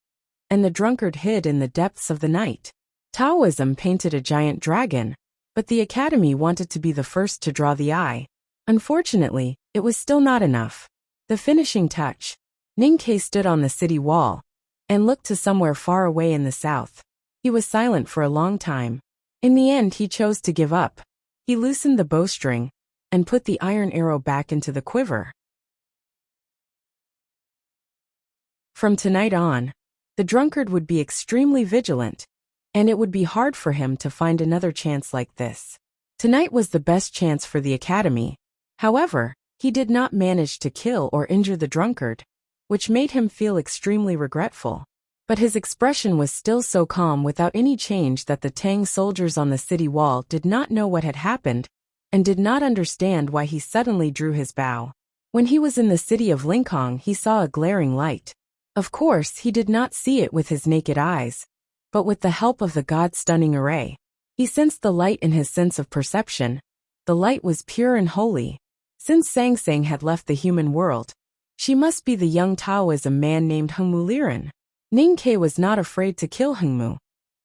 and the drunkard hid in the depths of the night. Taoism painted a giant dragon, but the academy wanted to be the first to draw the eye. Unfortunately, it was still not enough. The finishing touch. Ning Kai stood on the city wall and looked to somewhere far away in the south. He was silent for a long time. In the end, he chose to give up. He loosened the bowstring and put the iron arrow back into the quiver. From tonight on, the drunkard would be extremely vigilant, and it would be hard for him to find another chance like this. Tonight was the best chance for the academy. However, he did not manage to kill or injure the drunkard, which made him feel extremely regretful. But his expression was still so calm without any change that the Tang soldiers on the city wall did not know what had happened and did not understand why he suddenly drew his bow. When he was in the city of Linkhong, he saw a glaring light. Of course, he did not see it with his naked eyes, but with the help of the God-stunning array. He sensed the light in his sense of perception. The light was pure and holy. Since Sang Sang had left the human world, she must be the young Taoism man named Hengmu Liren. Ningke was not afraid to kill Hengmu,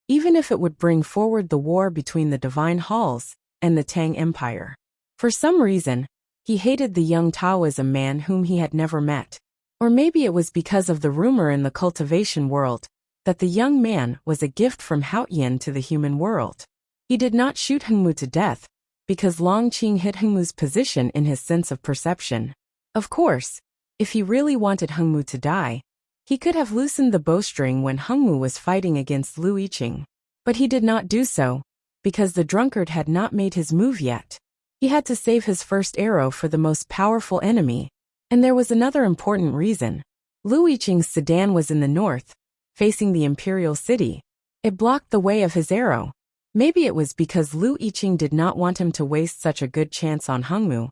even if it would bring forward the war between the Divine Halls and the Tang Empire. For some reason, he hated the young Taoism man whom he had never met. Or maybe it was because of the rumor in the cultivation world that the young man was a gift from Haotian to the human world. He did not shoot Hengmu to death because Long Qing hit Hengmu's position in his sense of perception. Of course, if he really wanted Hengmu to die, he could have loosened the bowstring when Hengmu was fighting against Lu Yiqing. But he did not do so, because the drunkard had not made his move yet. He had to save his first arrow for the most powerful enemy. And there was another important reason. Lu Yiqing's sedan was in the north, facing the imperial city. It blocked the way of his arrow. Maybe it was because Lu Yiqing did not want him to waste such a good chance on Hengmu,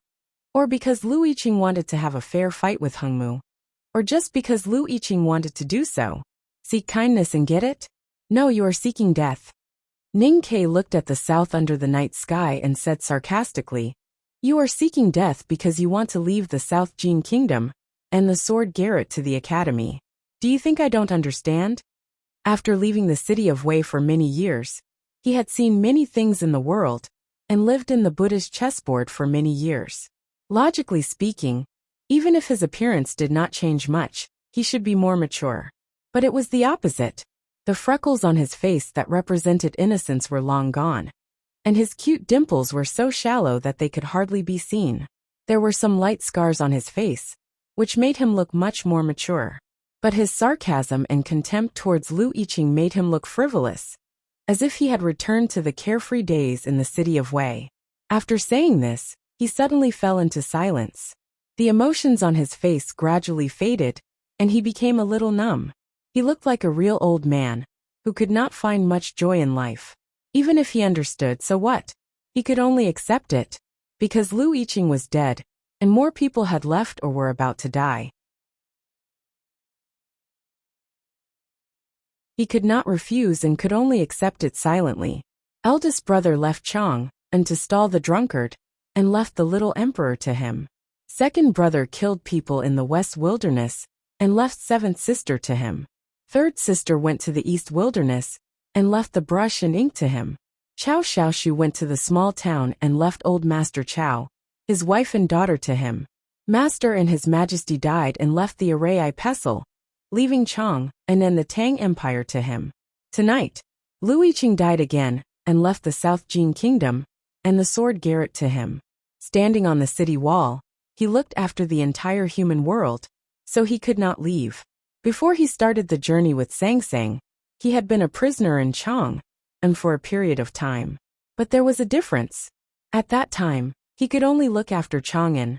or because Lu Yiqing wanted to have a fair fight with Hengmu, or just because Lu Yiqing wanted to do so. Seek kindness and get it? No, you are seeking death. Ningke looked at the south under the night sky and said sarcastically, "You are seeking death because you want to leave the South Jin Kingdom and the sword garret to the academy. Do you think I don't understand?" After leaving the city of Wei for many years, he had seen many things in the world and lived in the Buddha's chessboard for many years. Logically speaking, even if his appearance did not change much, he should be more mature. But it was the opposite. The freckles on his face that represented innocence were long gone, and his cute dimples were so shallow that they could hardly be seen. There were some light scars on his face, which made him look much more mature. But his sarcasm and contempt towards Lu Yiqing made him look frivolous, as if he had returned to the carefree days in the city of Wei. After saying this, he suddenly fell into silence. The emotions on his face gradually faded, and he became a little numb. He looked like a real old man, who could not find much joy in life. Even if he understood, so what? He could only accept it, because Lu Yiqing was dead, and more people had left or were about to die. He could not refuse and could only accept it silently. Eldest brother left Chang, and to stall the drunkard, and left the little emperor to him. Second brother killed people in the West Wilderness, and left seventh sister to him. Third sister went to the East Wilderness, and left the brush and ink to him. Chao Xiaoshu went to the small town and left old Master Chao, his wife and daughter to him. Master and His Majesty died and left the array pestle, leaving Chang and then the Tang Empire to him. Tonight, Lu Yiqing died again and left the South Jin Kingdom and the sword garret to him. Standing on the city wall, he looked after the entire human world, so he could not leave. Before he started the journey with Sang Sang, he had been a prisoner in Chang, and for a period of time. But there was a difference. At that time, he could only look after Chang'an,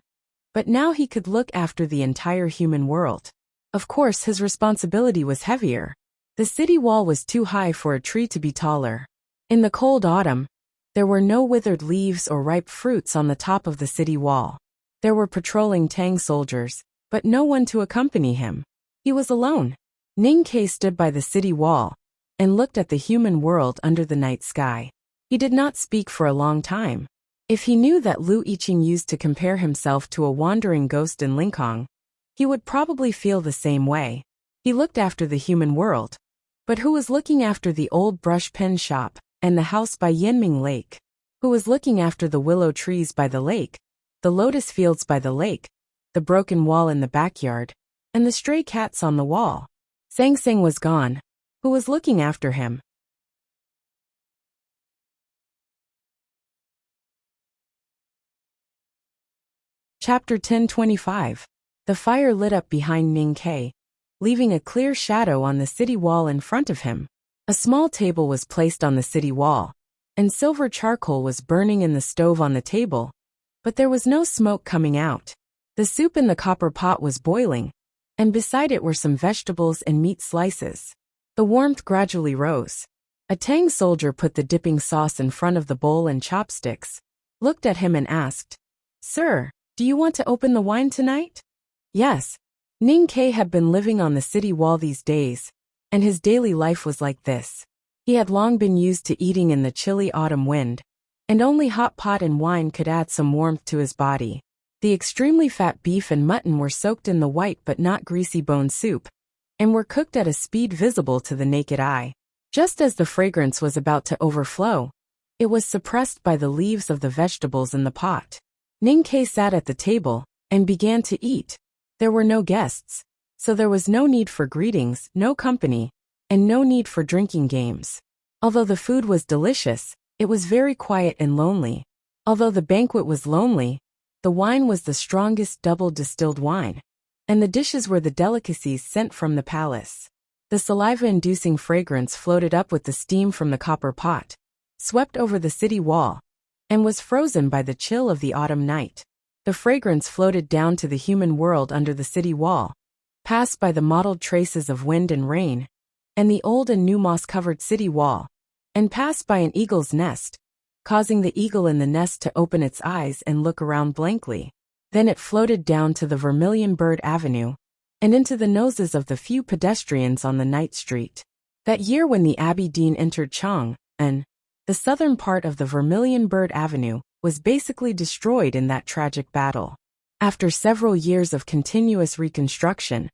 but now he could look after the entire human world. Of course, his responsibility was heavier. The city wall was too high for a tree to be taller. In the cold autumn, there were no withered leaves or ripe fruits on the top of the city wall. There were patrolling Tang soldiers, but no one to accompany him. He was alone. Ningke stood by the city wall and looked at the human world under the night sky. He did not speak for a long time. If he knew that Lu Yiqing used to compare himself to a wandering ghost in Linkhong, he would probably feel the same way. He looked after the human world, but who was looking after the old brush pen shop and the house by Yanming Lake? Who was looking after the willow trees by the lake, the lotus fields by the lake, the broken wall in the backyard, and the stray cats on the wall? Sang Sang was gone. Who was looking after him? Chapter 1025. The fire lit up behind Ningke, leaving a clear shadow on the city wall in front of him. A small table was placed on the city wall, and silver charcoal was burning in the stove on the table, but there was no smoke coming out. The soup in the copper pot was boiling, and beside it were some vegetables and meat slices. The warmth gradually rose. A Tang soldier put the dipping sauce in front of the bowl and chopsticks, looked at him and asked, "Sir, do you want to open the wine tonight?" Yes. Ningke had been living on the city wall these days, and his daily life was like this. He had long been used to eating in the chilly autumn wind, and only hot pot and wine could add some warmth to his body. The extremely fat beef and mutton were soaked in the white but not greasy bone soup, and were cooked at a speed visible to the naked eye. Just as the fragrance was about to overflow, it was suppressed by the leaves of the vegetables in the pot. Ninkei sat at the table and began to eat. There were no guests, so there was no need for greetings, no company, and no need for drinking games. Although the food was delicious, it was very quiet and lonely. Although the banquet was lonely, the wine was the strongest double-distilled wine, and the dishes were the delicacies sent from the palace. The saliva-inducing fragrance floated up with the steam from the copper pot, swept over the city wall, and was frozen by the chill of the autumn night. The fragrance floated down to the human world under the city wall, passed by the mottled traces of wind and rain, and the old and new moss-covered city wall, and passed by an eagle's nest, causing the eagle in the nest to open its eyes and look around blankly. Then it floated down to the Vermilion Bird Avenue, and into the noses of the few pedestrians on the night street. That year when the Abbey Dean entered Chang'an, the southern part of the Vermilion Bird Avenue was basically destroyed in that tragic battle. After several years of continuous reconstruction,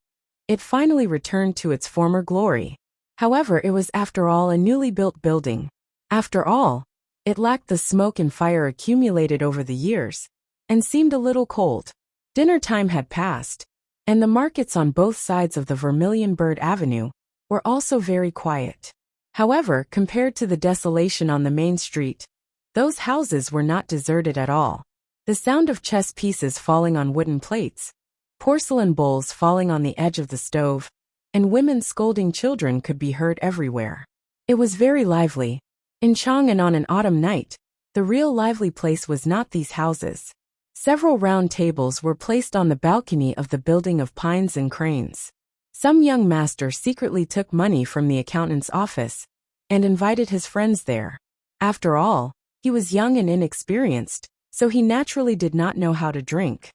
it finally returned to its former glory. However, it was after all a newly built building. After all, it lacked the smoke and fire accumulated over the years, and seemed a little cold. Dinner time had passed, and the markets on both sides of the Vermilion Bird Avenue were also very quiet. However, compared to the desolation on the main street, those houses were not deserted at all. The sound of chess pieces falling on wooden plates, porcelain bowls falling on the edge of the stove, and women scolding children could be heard everywhere. It was very lively. In Chang'an on an autumn night, the real lively place was not these houses. Several round tables were placed on the balcony of the building of pines and cranes. Some young master secretly took money from the accountant's office and invited his friends there. After all, he was young and inexperienced, so he naturally did not know how to drink.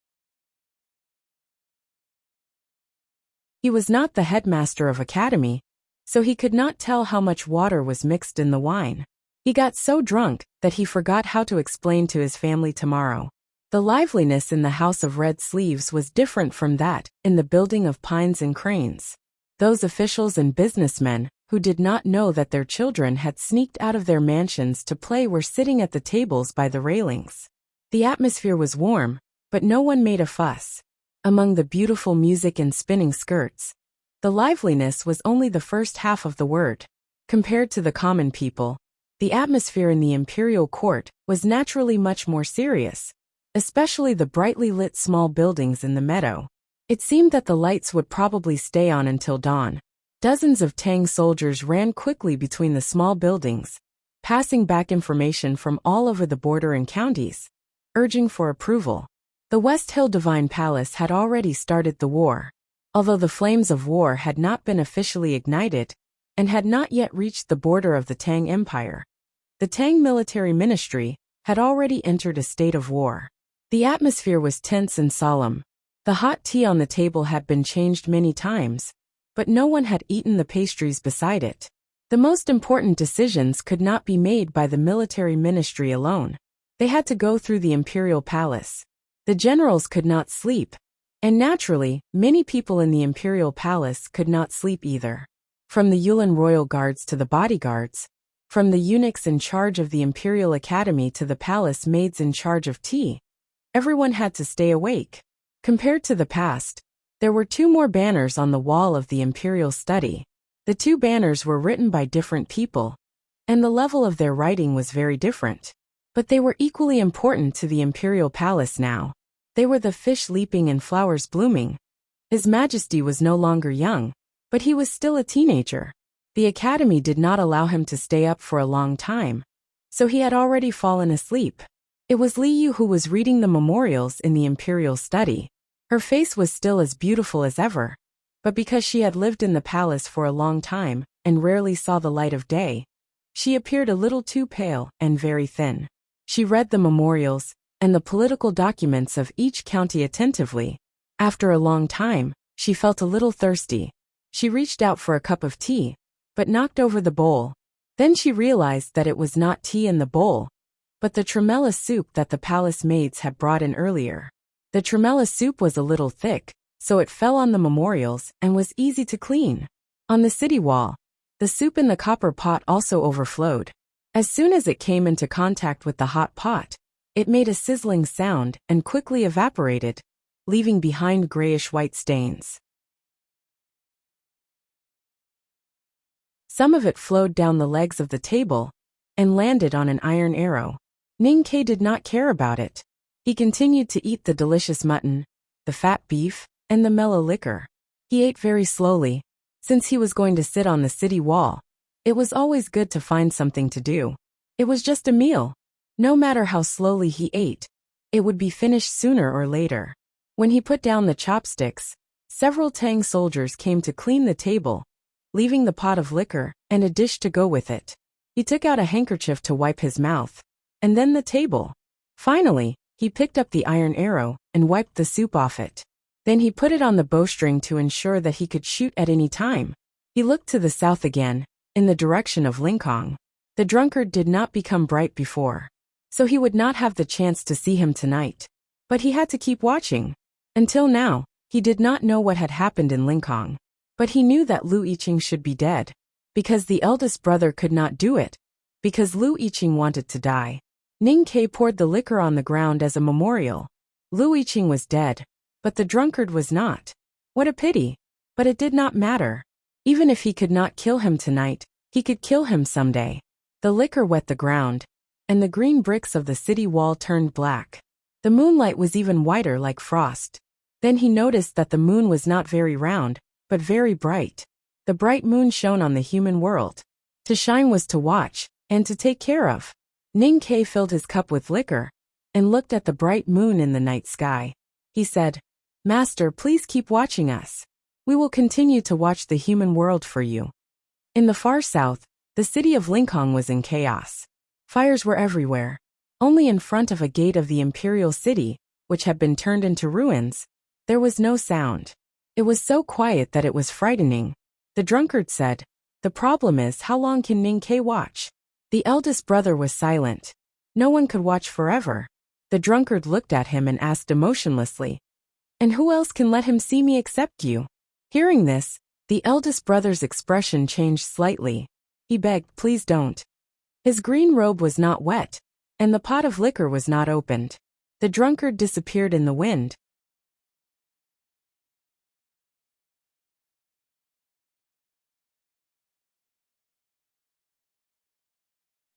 He was not the headmaster of academy, so he could not tell how much water was mixed in the wine. He got so drunk that he forgot how to explain to his family tomorrow. The liveliness in the House of Red Sleeves was different from that in the building of pines and cranes. Those officials and businessmen who did not know that their children had sneaked out of their mansions to play were sitting at the tables by the railings. The atmosphere was warm, but no one made a fuss. Among the beautiful music and spinning skirts, the liveliness was only the first half of the word. Compared to the common people, the atmosphere in the imperial court was naturally much more serious, especially the brightly lit small buildings in the meadow. It seemed that the lights would probably stay on until dawn. Dozens of Tang soldiers ran quickly between the small buildings, passing back information from all over the border and counties, urging for approval. The West Hill Divine Palace had already started the war. Although the flames of war had not been officially ignited, and had not yet reached the border of the Tang Empire, the Tang military ministry had already entered a state of war. The atmosphere was tense and solemn. The hot tea on the table had been changed many times, but no one had eaten the pastries beside it. The most important decisions could not be made by the military ministry alone. They had to go through the imperial palace. The generals could not sleep, and naturally, many people in the imperial palace could not sleep either. From the Yulin royal guards to the bodyguards, from the eunuchs in charge of the imperial academy to the palace maids in charge of tea, everyone had to stay awake. Compared to the past, there were 2 more banners on the wall of the imperial study. The 2 banners were written by different people, and the level of their writing was very different. But they were equally important to the imperial palace now. They were the fish leaping and flowers blooming. His Majesty was no longer young, but he was still a teenager. The academy did not allow him to stay up for a long time, so he had already fallen asleep. It was Li Yu who was reading the memorials in the imperial study. Her face was still as beautiful as ever, but because she had lived in the palace for a long time and rarely saw the light of day, she appeared a little too pale and very thin. She read the memorials and the political documents of each county attentively. After a long time, she felt a little thirsty. She reached out for a cup of tea, but knocked over the bowl. Then she realized that it was not tea in the bowl, but the tremella soup that the palace maids had brought in earlier. The tremella soup was a little thick, so it fell on the memorials and was easy to clean. On the city wall, the soup in the copper pot also overflowed. As soon as it came into contact with the hot pot, it made a sizzling sound and quickly evaporated, leaving behind grayish-white stains. Some of it flowed down the legs of the table and landed on an iron arrow. Ning-Ke did not care about it. He continued to eat the delicious mutton, the fat beef, and the mellow liquor. He ate very slowly. Since he was going to sit on the city wall, it was always good to find something to do. It was just a meal. No matter how slowly he ate, it would be finished sooner or later. When he put down the chopsticks, several Tang soldiers came to clean the table, leaving the pot of liquor and a dish to go with it. He took out a handkerchief to wipe his mouth, and then the table. Finally, he picked up the iron arrow and wiped the soup off it. Then he put it on the bowstring to ensure that he could shoot at any time. He looked to the south again, in the direction of Lincoln. The drunkard did not become bright before, so he would not have the chance to see him tonight. But he had to keep watching. Until now, he did not know what had happened in Lincoln. But he knew that Lu Yiqing should be dead, because the eldest brother could not do it, because Lu Yiqing wanted to die. Ning-Ke poured the liquor on the ground as a memorial. Lu Yiqing was dead, but the drunkard was not. What a pity. But it did not matter. Even if he could not kill him tonight, he could kill him someday. The liquor wet the ground, and the green bricks of the city wall turned black. The moonlight was even whiter like frost. Then he noticed that the moon was not very round, but very bright. The bright moon shone on the human world. To shine was to watch, and to take care of. Ning-Ke filled his cup with liquor, and looked at the bright moon in the night sky. He said, "Master, please keep watching us. We will continue to watch the human world for you." In the far south, the city of Lincoln was in chaos. Fires were everywhere. Only in front of a gate of the imperial city, which had been turned into ruins, there was no sound. It was so quiet that it was frightening. The drunkard said, "The problem is, how long can Ning-Ke watch?" The eldest brother was silent. No one could watch forever. The drunkard looked at him and asked emotionlessly, "And who else can let him see me except you?" Hearing this, the eldest brother's expression changed slightly. He begged, "Please don't." His green robe was not wet, and the pot of liquor was not opened. The drunkard disappeared in the wind.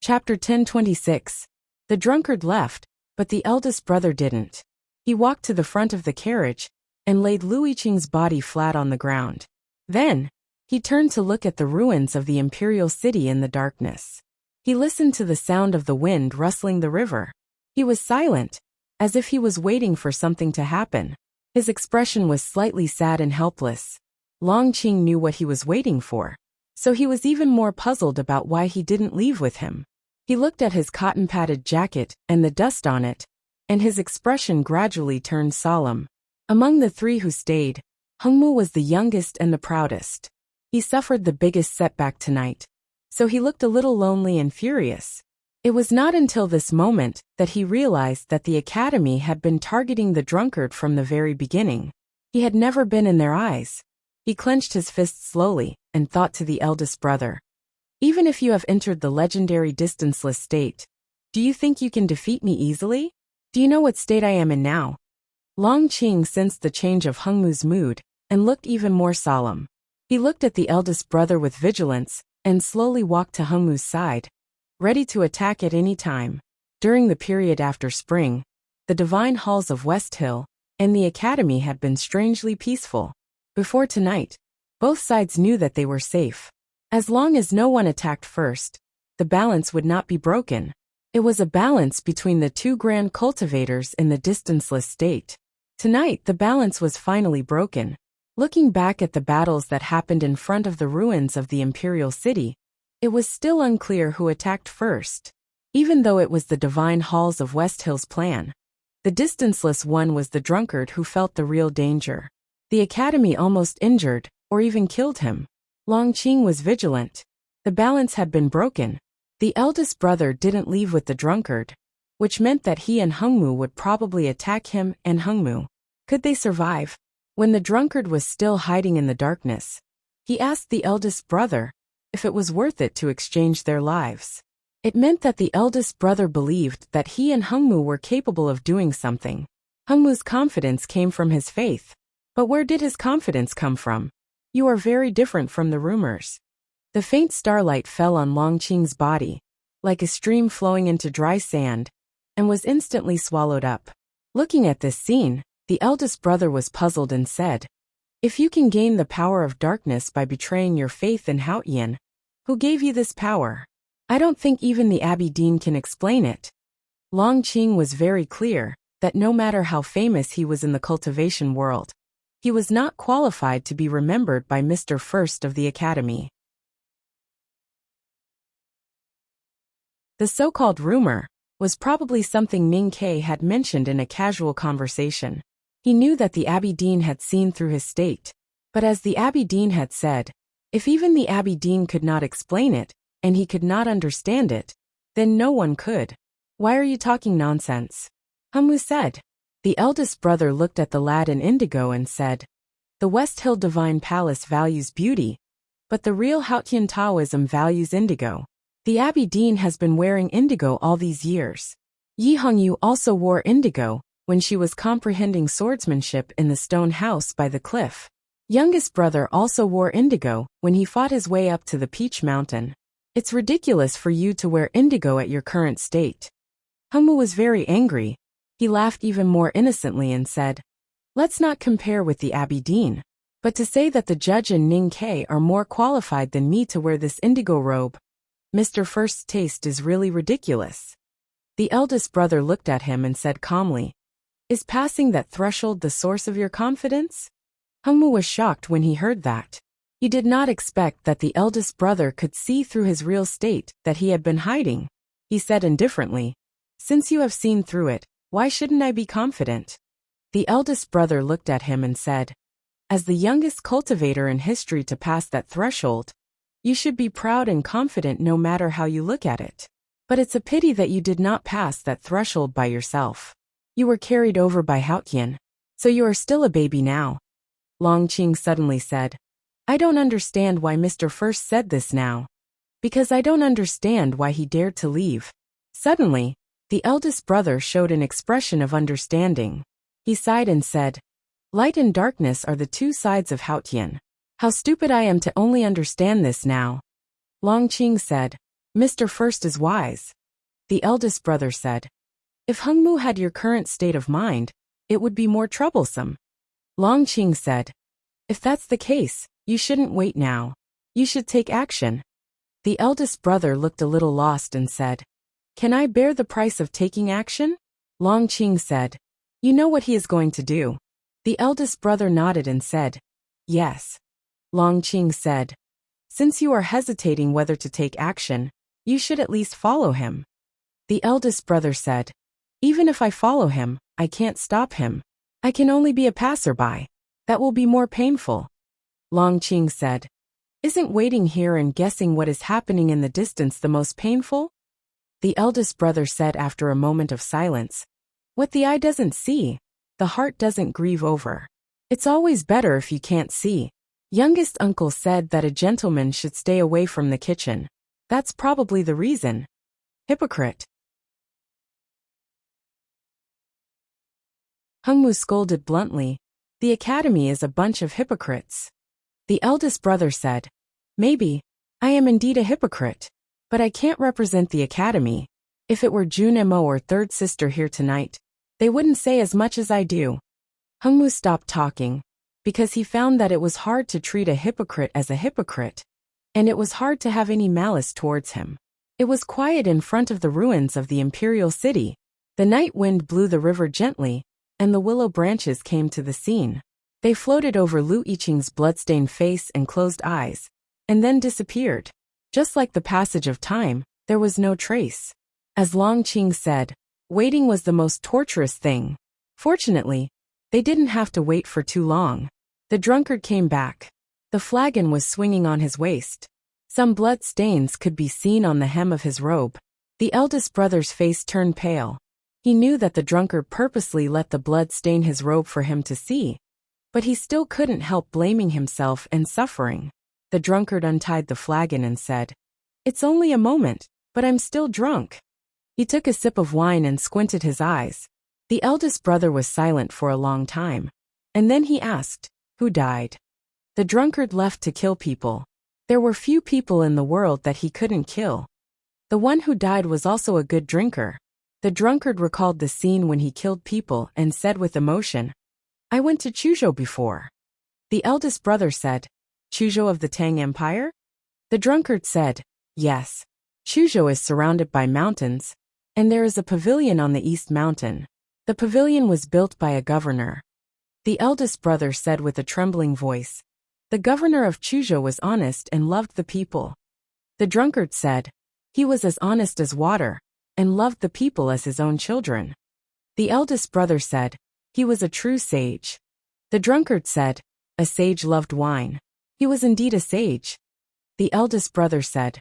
Chapter 10:26. The drunkard left, but the eldest brother didn't. He walked to the front of the carriage and laid Lu Yiqing's body flat on the ground. Then, he turned to look at the ruins of the imperial city in the darkness. He listened to the sound of the wind rustling the river. He was silent, as if he was waiting for something to happen. His expression was slightly sad and helpless. Longqing knew what he was waiting for, so he was even more puzzled about why he didn't leave with him. He looked at his cotton-padded jacket and the dust on it, and his expression gradually turned solemn. Among the three who stayed, Hengmu was the youngest and the proudest. He suffered the biggest setback tonight, so he looked a little lonely and furious. It was not until this moment that he realized that the academy had been targeting the drunkard from the very beginning. He had never been in their eyes. He clenched his fists slowly and thought to the eldest brother, "Even if you have entered the legendary distanceless state, do you think you can defeat me easily? Do you know what state I am in now?" Longqing sensed the change of Hengmu's mood and looked even more solemn. He looked at the eldest brother with vigilance and slowly walked to Hengmu's side, ready to attack at any time. During the period after spring, the divine halls of West Hill and the academy had been strangely peaceful. Before tonight, both sides knew that they were safe. As long as no one attacked first, the balance would not be broken. It was a balance between the two grand cultivators in the distanceless state. Tonight, the balance was finally broken. Looking back at the battles that happened in front of the ruins of the imperial city, it was still unclear who attacked first. Even though it was the divine halls of West Hill's plan, the distanceless one was the drunkard who felt the real danger. The academy almost injured, or even killed him. Longqing was vigilant. The balance had been broken. The eldest brother didn't leave with the drunkard, which meant that he and Hengmu would probably attack him and Hengmu. Could they survive? When the drunkard was still hiding in the darkness, he asked the eldest brother if it was worth it to exchange their lives. It meant that the eldest brother believed that he and Hungmu were capable of doing something. Hungmu's confidence came from his faith. But where did his confidence come from? You are very different from the rumors. The faint starlight fell on Longqing's body, like a stream flowing into dry sand, and was instantly swallowed up. Looking at this scene, the eldest brother was puzzled and said, "If you can gain the power of darkness by betraying your faith in Haotian, who gave you this power? I don't think even the Abbey Dean can explain it." Longqing was very clear that no matter how famous he was in the cultivation world, he was not qualified to be remembered by Mr. First of the Academy. The so-called rumor was probably something Ning Ke had mentioned in a casual conversation. He knew that the Abbey Dean had seen through his state, but as the Abbey Dean had said, if even the Abbey Dean could not explain it, and he could not understand it, then no one could. "Why are you talking nonsense?" Hungmu said. The eldest brother looked at the lad in indigo and said, "The West Hill Divine Palace values beauty, but the real Haotian Taoism values indigo. The Abbey Dean has been wearing indigo all these years. Yi Hongyu also wore indigo when she was comprehending swordsmanship in the stone house by the cliff. Youngest brother also wore indigo when he fought his way up to the Peach Mountain. It's ridiculous for you to wear indigo at your current state." Hungmu was very angry. He laughed even more innocently and said, "Let's not compare with the Abbey Dean. But to say that the judge and Ning Ke are more qualified than me to wear this indigo robe, Mr. First's taste is really ridiculous." The eldest brother looked at him and said calmly, "Is passing that threshold the source of your confidence?" Hungmu was shocked when he heard that. He did not expect that the eldest brother could see through his real state that he had been hiding. He said indifferently, "Since you have seen through it, why shouldn't I be confident?" The eldest brother looked at him and said, "As the youngest cultivator in history to pass that threshold, you should be proud and confident no matter how you look at it. But it's a pity that you did not pass that threshold by yourself. You were carried over by Haotian, so you are still a baby now." Longqing suddenly said, "I don't understand why Mr. First said this now. Because I don't understand why he dared to leave." Suddenly, the eldest brother showed an expression of understanding. He sighed and said, "Light and darkness are the two sides of Haotian. How stupid I am to only understand this now." Longqing said, "Mr. First is wise." The eldest brother said, "If Hungmu had your current state of mind, it would be more troublesome." Longqing said, "If that's the case, you shouldn't wait now. You should take action." The eldest brother looked a little lost and said, "Can I bear the price of taking action?" Longqing said, "You know what he is going to do." The eldest brother nodded and said, "Yes." Longqing said, "Since you are hesitating whether to take action, you should at least follow him." The eldest brother said, "Even if I follow him, I can't stop him. I can only be a passerby. That will be more painful." Longqing said, "Isn't waiting here and guessing what is happening in the distance the most painful?" The eldest brother said after a moment of silence, "What the eye doesn't see, the heart doesn't grieve over. It's always better if you can't see." Youngest uncle said that a gentleman should stay away from the kitchen. That's probably the reason. Hypocrite. Hungmu scolded bluntly, "The academy is a bunch of hypocrites." The eldest brother said, "Maybe, I am indeed a hypocrite, but I can't represent the academy. If it were Jun Mo or third sister here tonight, they wouldn't say as much as I do." Hungmu stopped talking, because he found that it was hard to treat a hypocrite as a hypocrite, and it was hard to have any malice towards him. It was quiet in front of the ruins of the imperial city. The night wind blew the river gently, and the willow branches came to the scene. They floated over Lu Yiqing's bloodstained face and closed eyes, and then disappeared. Just like the passage of time, there was no trace. As Longqing said, waiting was the most torturous thing. Fortunately, they didn't have to wait for too long. The drunkard came back. The flagon was swinging on his waist. Some blood stains could be seen on the hem of his robe. The eldest brother's face turned pale. He knew that the drunkard purposely let the blood stain his robe for him to see. But he still couldn't help blaming himself and suffering. The drunkard untied the flagon and said, "It's only a moment, but I'm still drunk." He took a sip of wine and squinted his eyes. The eldest brother was silent for a long time. And then he asked, "Who died?" The drunkard left to kill people. There were few people in the world that he couldn't kill. The one who died was also a good drinker. The drunkard recalled the scene when he killed people and said with emotion, "I went to Chuzhou before." The eldest brother said, "Chuzhou of the Tang Empire?" The drunkard said, "Yes. Chuzhou is surrounded by mountains, and there is a pavilion on the east mountain. The pavilion was built by a governor." The eldest brother said with a trembling voice, "The governor of Chuzhou was honest and loved the people." The drunkard said, "He was as honest as water, and loved the people as his own children." The eldest brother said, "He was a true sage." The drunkard said, "A sage loved wine." He was indeed a sage. The eldest brother said,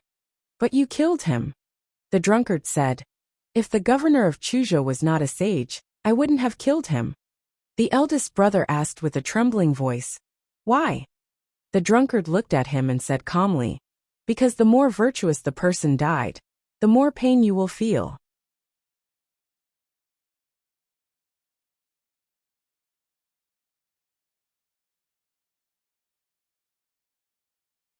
"But you killed him." The drunkard said, "If the governor of Chuzhou was not a sage, I wouldn't have killed him." The eldest brother asked with a trembling voice, "Why?" The drunkard looked at him and said calmly, "Because the more virtuous the person died, the more pain you will feel."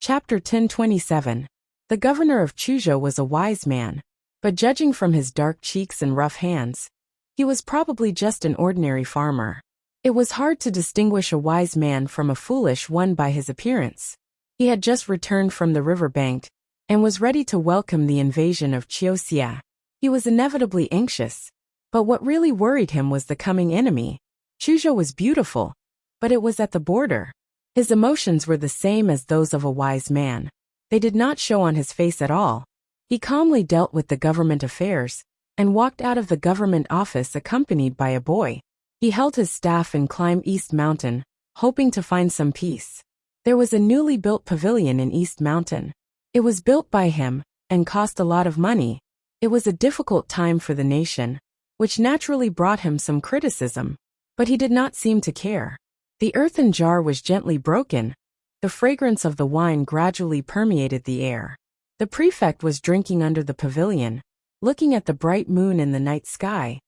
Chapter 1027. The governor of Chuzhou was a wise man, but judging from his dark cheeks and rough hands, he was probably just an ordinary farmer. It was hard to distinguish a wise man from a foolish one by his appearance. He had just returned from the river bank and was ready to welcome the invasion of Chiaoxia. He was inevitably anxious, but what really worried him was the coming enemy. Chuzhou was beautiful, but it was at the border. His emotions were the same as those of a wise man. They did not show on his face at all. He calmly dealt with the government affairs and walked out of the government office accompanied by a boy. He held his staff and climbed East Mountain, hoping to find some peace. There was a newly built pavilion in East Mountain. It was built by him and cost a lot of money. It was a difficult time for the nation, which naturally brought him some criticism, but he did not seem to care. The earthen jar was gently broken. The fragrance of the wine gradually permeated the air. The prefect was drinking under the pavilion, looking at the bright moon in the night sky,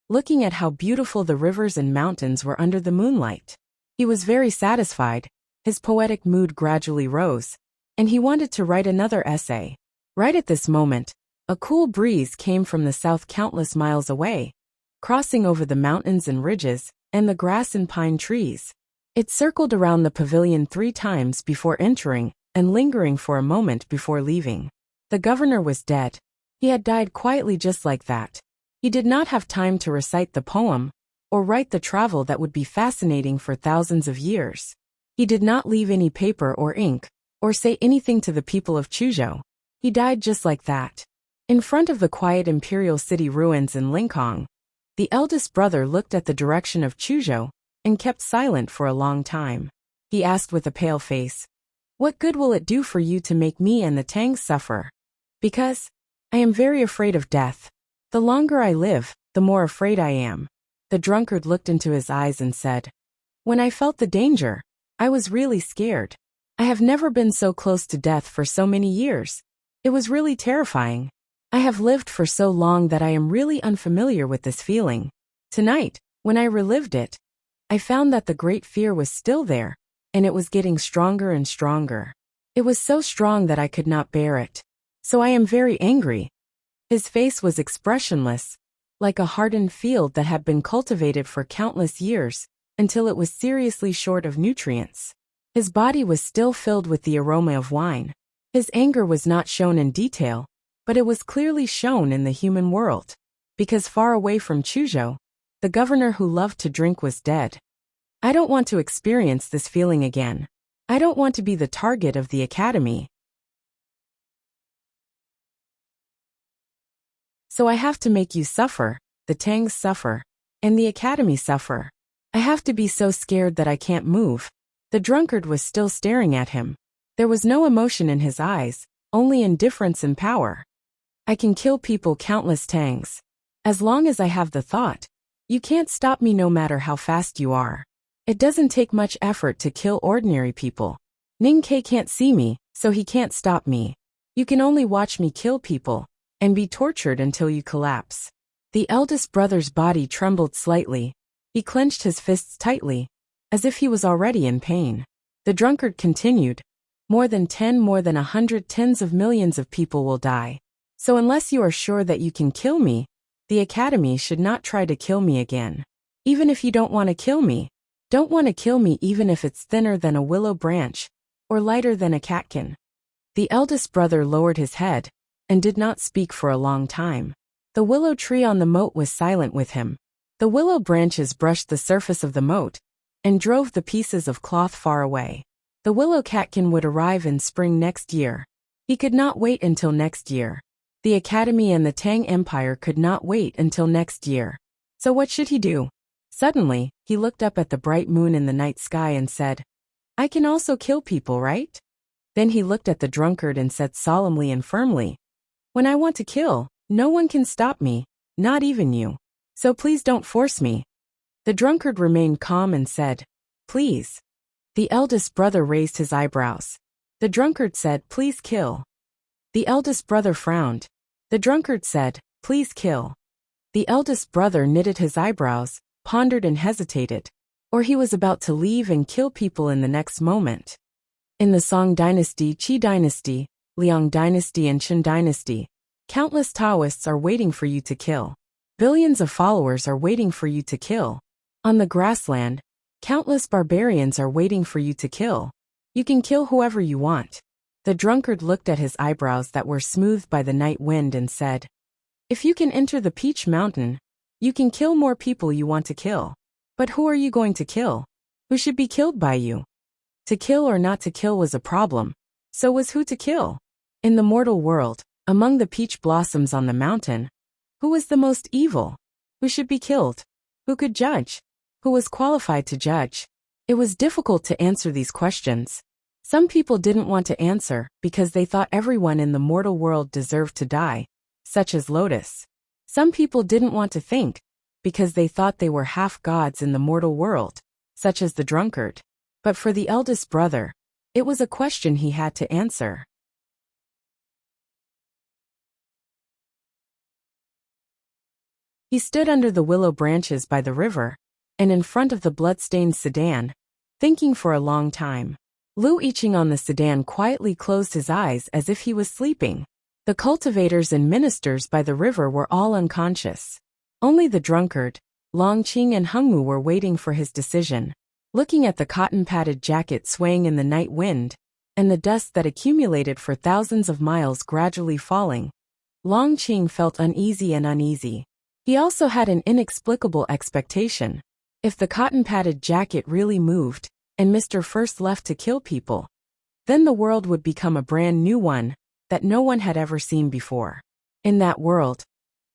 looking at how beautiful the rivers and mountains were under the moonlight. He was very satisfied. His poetic mood gradually rose, and he wanted to write another essay. Right at this moment, a cool breeze came from the south countless miles away, crossing over the mountains and ridges, and the grass and pine trees. It circled around the pavilion 3 times before entering and lingering for a moment before leaving. The governor was dead. He had died quietly just like that. He did not have time to recite the poem or write the travel that would be fascinating for thousands of years. He did not leave any paper or ink or say anything to the people of Chuzhou. He died just like that. In front of the quiet imperial city ruins in Linkhong, the eldest brother looked at the direction of Chuzhou and kept silent for a long time. He asked with a pale face, "What good will it do for you to make me and the Tangs suffer?" "Because I am very afraid of death. The longer I live, the more afraid I am." The drunkard looked into his eyes and said, "When I felt the danger, I was really scared. I have never been so close to death for so many years. It was really terrifying. I have lived for so long that I am really unfamiliar with this feeling. Tonight, when I relived it, I found that the great fear was still there, and it was getting stronger and stronger. It was so strong that I could not bear it. So I am very angry." His face was expressionless, like a hardened field that had been cultivated for countless years, until it was seriously short of nutrients. His body was still filled with the aroma of wine. His anger was not shown in detail, but it was clearly shown in the human world. Because far away from Chuzhou, the governor who loved to drink was dead. I don't want to experience this feeling again. I don't want to be the target of the academy. So I have to make you suffer, the Tangs suffer, and the academy suffer. I have to be so scared that I can't move." The drunkard was still staring at him. There was no emotion in his eyes, only indifference and power. "I can kill people, countless Tangs. As long as I have the thought, you can't stop me no matter how fast you are. It doesn't take much effort to kill ordinary people. Ning Ke can't see me, so he can't stop me. You can only watch me kill people and be tortured until you collapse. The eldest brother's body trembled slightly. He clenched his fists tightly, as if he was already in pain. The drunkard continued, more than 100 tens of millions of people will die. So unless you are sure that you can kill me, the Academy should not try to kill me again. Even if you don't want to kill me, don't want to kill me even if it's thinner than a willow branch, or lighter than a catkin. The eldest brother lowered his head, and did not speak for a long time. The willow tree on the moat was silent with him. The willow branches brushed the surface of the moat, and drove the pieces of cloth far away. The willow catkin would arrive in spring next year. He could not wait until next year. The Academy and the Tang Empire could not wait until next year. So what should he do? Suddenly, he looked up at the bright moon in the night sky and said, I can also kill people, right? Then he looked at the drunkard and said solemnly and firmly, When I want to kill, no one can stop me, not even you. So please don't force me. The drunkard remained calm and said, Please. The eldest brother raised his eyebrows. The drunkard said, Please kill. The eldest brother frowned. The drunkard said, Please kill. The eldest brother knitted his eyebrows, pondered and hesitated. Or he was about to leave and kill people in the next moment. In the Song Dynasty, Qi Dynasty, Liang Dynasty and Qin Dynasty, countless Taoists are waiting for you to kill. Billions of followers are waiting for you to kill. On the grassland, countless barbarians are waiting for you to kill. You can kill whoever you want. The drunkard looked at his eyebrows that were smoothed by the night wind and said, If you can enter the Peach Mountain, you can kill more people you want to kill. But who are you going to kill? Who should be killed by you? To kill or not to kill was a problem. So was who to kill. In the mortal world, among the peach blossoms on the mountain, who was the most evil? Who should be killed? Who could judge? Who was qualified to judge? It was difficult to answer these questions. Some people didn't want to answer because they thought everyone in the mortal world deserved to die, such as Lotus. Some people didn't want to think because they thought they were half gods in the mortal world, such as the drunkard. But for the eldest brother, it was a question he had to answer. He stood under the willow branches by the river, and in front of the blood-stained sedan, thinking for a long time. Lu Yiqing on the sedan quietly closed his eyes as if he was sleeping. The cultivators and ministers by the river were all unconscious. Only the drunkard, Longqing and Hengmu were waiting for his decision. Looking at the cotton-padded jacket swaying in the night wind, and the dust that accumulated for thousands of miles gradually falling, Longqing felt uneasy. He also had an inexplicable expectation. If the cotton-padded jacket really moved, and Mr. First left to kill people, then the world would become a brand new one that no one had ever seen before. In that world,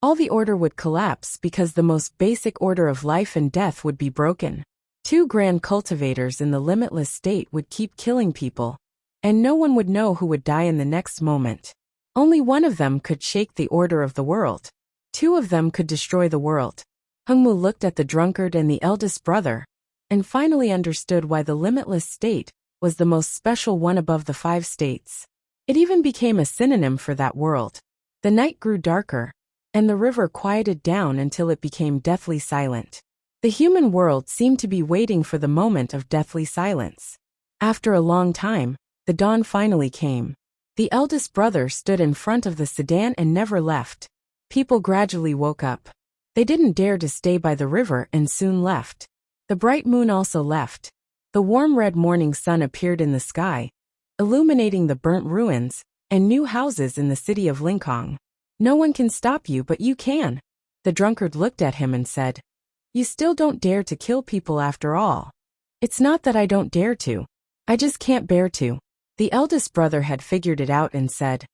all the order would collapse because the most basic order of life and death would be broken. Two grand cultivators in the limitless state would keep killing people, and no one would know who would die in the next moment. Only one of them could shake the order of the world. Two of them could destroy the world. Hengmu looked at the drunkard and the eldest brother, and finally understood why the limitless state was the most special one above the 5 states. It even became a synonym for that world. The night grew darker, and the river quieted down until it became deathly silent. The human world seemed to be waiting for the moment of deathly silence. After a long time, the dawn finally came. The eldest brother stood in front of the sedan and never left. People gradually woke up. They didn't dare to stay by the river and soon left. The bright moon also left. The warm red morning sun appeared in the sky, illuminating the burnt ruins and new houses in the city of Lincoln. No one can stop you, but you can. The drunkard looked at him and said, You still don't dare to kill people after all. It's not that I don't dare to. I just can't bear to. The eldest brother had figured it out and said,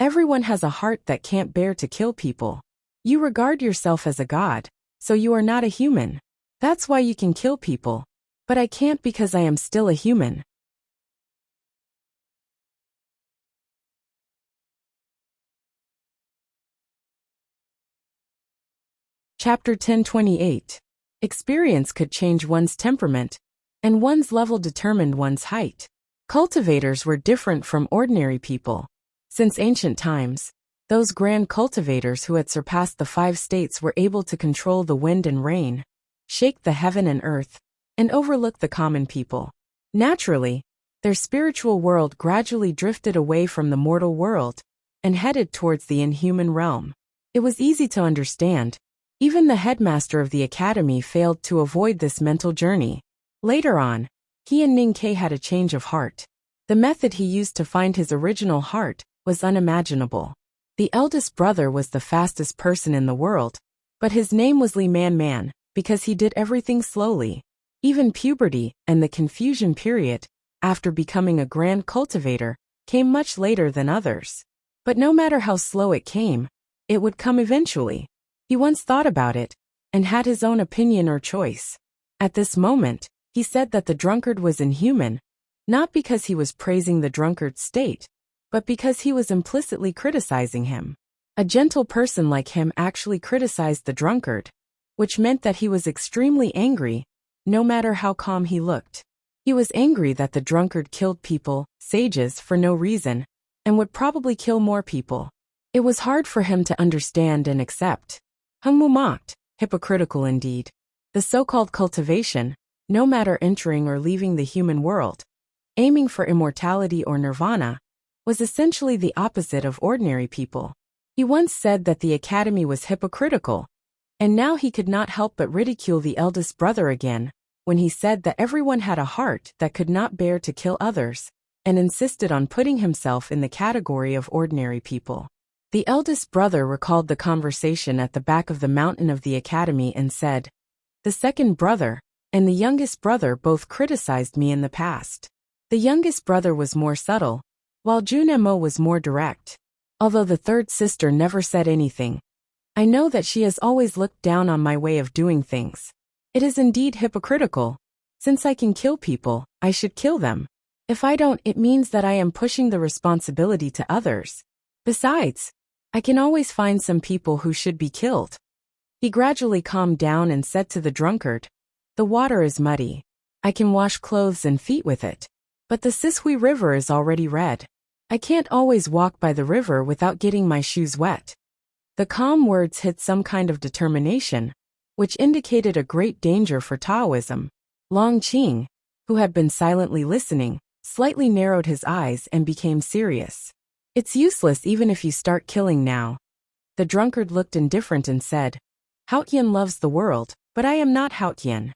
Everyone has a heart that can't bear to kill people. You regard yourself as a god, so you are not a human. That's why you can kill people. But I can't because I am still a human. Chapter 1028. Experience could change one's temperament, and one's level determined one's height. Cultivators were different from ordinary people. Since ancient times, those grand cultivators who had surpassed the 5 states were able to control the wind and rain, shake the heaven and earth, and overlook the common people. Naturally, their spiritual world gradually drifted away from the mortal world and headed towards the inhuman realm. It was easy to understand. Even the headmaster of the academy failed to avoid this mental journey. Later on, he and Ning Ke had a change of heart. The method he used to find his original heart was unimaginable. The eldest brother was the fastest person in the world, but his name was Li Man Man because he did everything slowly. Even puberty and the confusion period, after becoming a grand cultivator, came much later than others. But no matter how slow it came, it would come eventually. He once thought about it and had his own opinion or choice. At this moment, he said that the drunkard was inhuman, not because he was praising the drunkard's state, but because he was implicitly criticizing him. A gentle person like him actually criticized the drunkard, which meant that he was extremely angry, no matter how calm he looked. He was angry that the drunkard killed people, sages, for no reason, and would probably kill more people. It was hard for him to understand and accept. Hungmu mocked, hypocritical indeed. The so-called cultivation, no matter entering or leaving the human world, aiming for immortality or nirvana, was essentially the opposite of ordinary people. He once said that the academy was hypocritical, and now he could not help but ridicule the eldest brother again, when he said that everyone had a heart that could not bear to kill others, and insisted on putting himself in the category of ordinary people. The eldest brother recalled the conversation at the back of the mountain of the academy and said, "The second brother and the youngest brother both criticized me in the past. The youngest brother was more subtle, while Junemo was more direct. Although the third sister never said anything, I know that she has always looked down on my way of doing things. It is indeed hypocritical. Since I can kill people, I should kill them. If I don't, it means that I am pushing the responsibility to others. Besides, I can always find some people who should be killed." He gradually calmed down and said to the drunkard, "The water is muddy. I can wash clothes and feet with it. But the Sishui River is already red. I can't always walk by the river without getting my shoes wet." The calm words hit some kind of determination, which indicated a great danger for Taoism. Long Qing, who had been silently listening, slightly narrowed his eyes and became serious. "It's useless even if you start killing now." The drunkard looked indifferent and said, "Haotian loves the world, but I am not Haotian."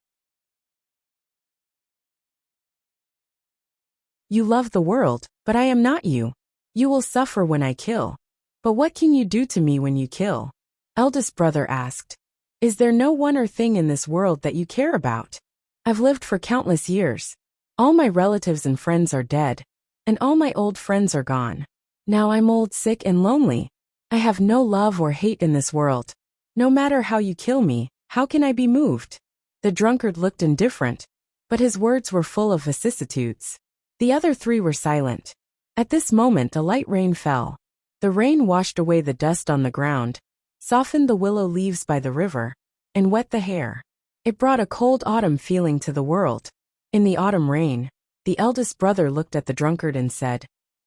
"You love the world, but I am not you. You will suffer when I kill. But what can you do to me when you kill?" Eldest brother asked, "Is there no one or thing in this world that you care about? I've lived for countless years. All my relatives and friends are dead, and all my old friends are gone. Now I'm old, sick, and lonely. I have no love or hate in this world. No matter how you kill me, how can I be moved?" The drunkard looked indifferent, but his words were full of vicissitudes. The other three were silent. At this moment a light rain fell. The rain washed away the dust on the ground, softened the willow leaves by the river, and wet the hair. It brought a cold autumn feeling to the world. In the autumn rain, the eldest brother looked at the drunkard and said,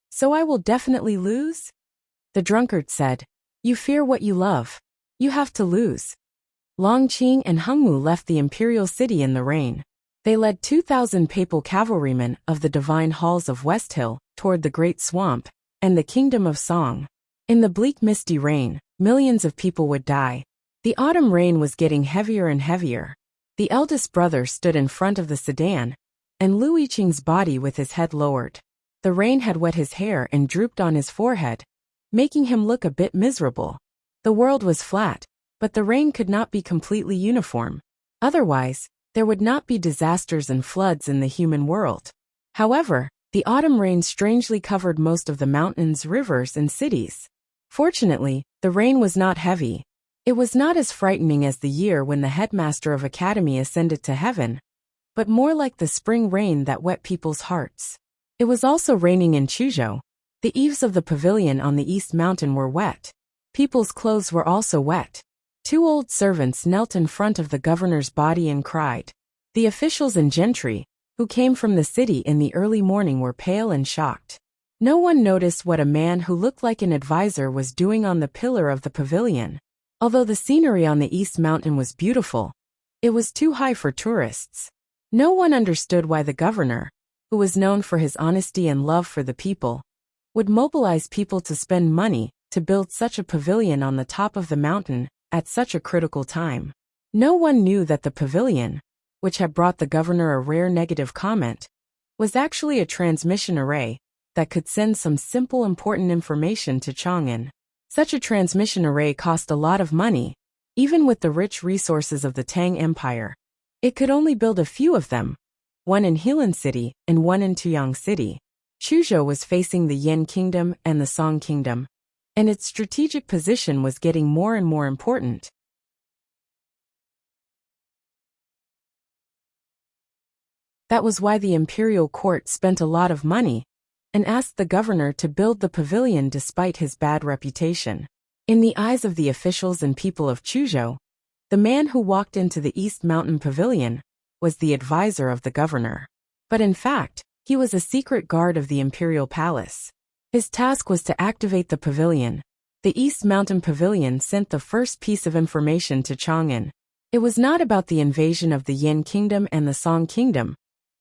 "So I will definitely lose?" The drunkard said, "You fear what you love. You have to lose." Longqing and Hungmu left the imperial city in the rain. They led 2,000 papal cavalrymen of the divine halls of West Hill toward the Great Swamp and the Kingdom of Song. In the bleak misty rain, millions of people would die. The autumn rain was getting heavier and heavier. The eldest brother stood in front of the sedan, and Lu Yiqing's body with his head lowered. The rain had wet his hair and drooped on his forehead, making him look a bit miserable. The world was flat, but the rain could not be completely uniform. Otherwise, there would not be disasters and floods in the human world. However, the autumn rain strangely covered most of the mountains, rivers, and cities. Fortunately, the rain was not heavy. It was not as frightening as the year when the headmaster of academy ascended to heaven, but more like the spring rain that wet people's hearts. It was also raining in Chuzhou. The eaves of the pavilion on the east mountain were wet. People's clothes were also wet. 2 old servants knelt in front of the governor's body and cried. The officials and gentry, who came from the city in the early morning, were pale and shocked. No one noticed what a man who looked like an advisor was doing on the pillar of the pavilion. Although the scenery on the East Mountain was beautiful, it was too high for tourists. No one understood why the governor, who was known for his honesty and love for the people, would mobilize people to spend money to build such a pavilion on the top of the mountain at such a critical time. No one knew that the pavilion, which had brought the governor a rare negative comment, was actually a transmission array that could send some simple important information to Chang'an. Such a transmission array cost a lot of money. Even with the rich resources of the Tang Empire, it could only build a few of them, one in Heilun City and one in Tuyang City. Chuzhou was facing the Yan Kingdom and the Song Kingdom, and its strategic position was getting more and more important. That was why the imperial court spent a lot of money and asked the governor to build the pavilion despite his bad reputation. In the eyes of the officials and people of Chuzhou, the man who walked into the East Mountain Pavilion was the advisor of the governor. But in fact, he was a secret guard of the imperial palace. His task was to activate the pavilion. The East Mountain Pavilion sent the first piece of information to Chang'an. It was not about the invasion of the Yan Kingdom and the Song Kingdom,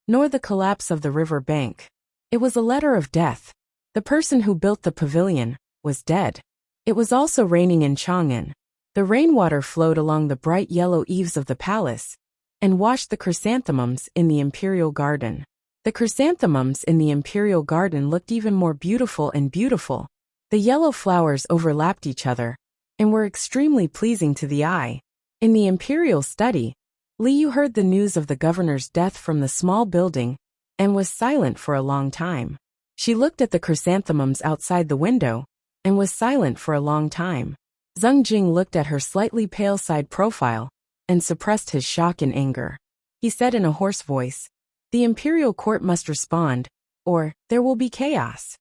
nor the collapse of the river bank. It was a letter of death. The person who built the pavilion was dead. It was also raining in Chang'an. The rainwater flowed along the bright yellow eaves of the palace and washed the chrysanthemums in the imperial garden. The chrysanthemums in the imperial garden looked even more beautiful and beautiful. The yellow flowers overlapped each other and were extremely pleasing to the eye. In the imperial study, Liu heard the news of the governor's death from the small building and was silent for a long time. She looked at the chrysanthemums outside the window and was silent for a long time. Zheng Jing looked at her slightly pale side profile and suppressed his shock and anger. He said in a hoarse voice, "The imperial court must respond, or there will be chaos."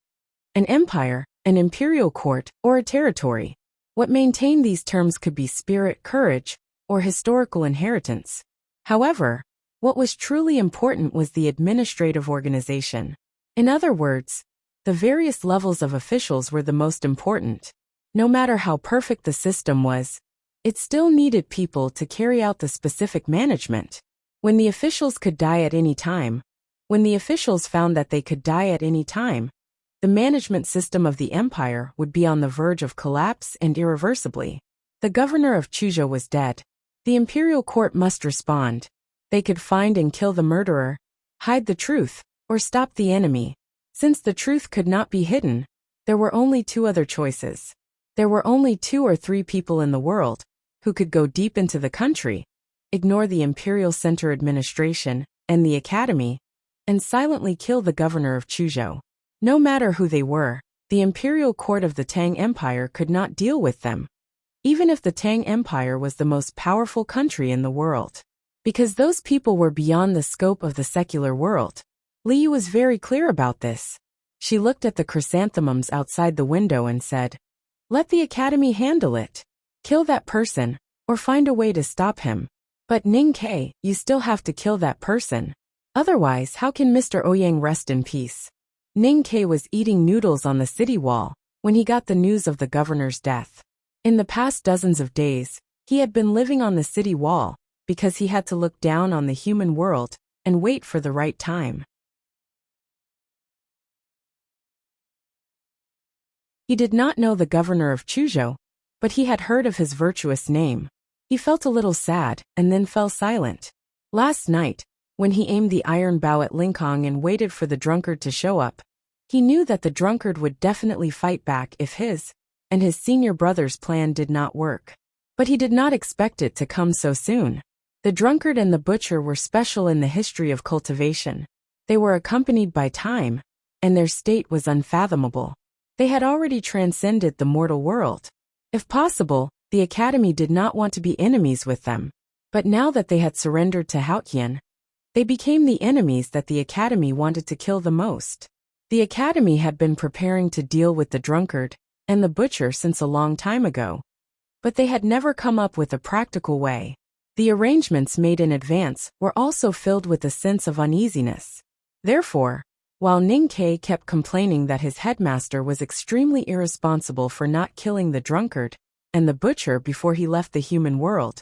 An empire, an imperial court, or a territory. What maintained these terms could be spirit, courage, or historical inheritance. However, what was truly important was the administrative organization. In other words, the various levels of officials were the most important. No matter how perfect the system was, it still needed people to carry out the specific management. When the officials could die at any time, when the officials found that they could die at any time, the management system of the empire would be on the verge of collapse and irreversibly. The governor of Chuzhou was dead. The imperial court must respond. They could find and kill the murderer, hide the truth, or stop the enemy. Since the truth could not be hidden, there were only two other choices. There were only 2 or 3 people in the world who could go deep into the country, ignore the imperial center administration and the academy, and silently kill the governor of Chuzhou. No matter who they were, the imperial court of the Tang Empire could not deal with them, even if the Tang Empire was the most powerful country in the world. Because those people were beyond the scope of the secular world. Liu was very clear about this. She looked at the chrysanthemums outside the window and said, "Let the academy handle it. Kill that person, or find a way to stop him. But Ning Ke, you still have to kill that person. Otherwise, how can Mr. Ouyang rest in peace?" Ning Ke was eating noodles on the city wall when he got the news of the governor's death. In the past dozens of days, he had been living on the city wall because he had to look down on the human world and wait for the right time. He did not know the governor of Chuzhou, but he had heard of his virtuous name. He felt a little sad and then fell silent. Last night, when he aimed the iron bow at Linkong and waited for the drunkard to show up, he knew that the drunkard would definitely fight back if his and his senior brother's plan did not work. But he did not expect it to come so soon. The drunkard and the butcher were special in the history of cultivation. They were accompanied by time, and their state was unfathomable. They had already transcended the mortal world. If possible, the academy did not want to be enemies with them. But now that they had surrendered to Haotian, they became the enemies that the academy wanted to kill the most. The academy had been preparing to deal with the drunkard and the butcher since a long time ago, but they had never come up with a practical way. The arrangements made in advance were also filled with a sense of uneasiness. Therefore, while Ning Kai kept complaining that his headmaster was extremely irresponsible for not killing the drunkard and the butcher before he left the human world,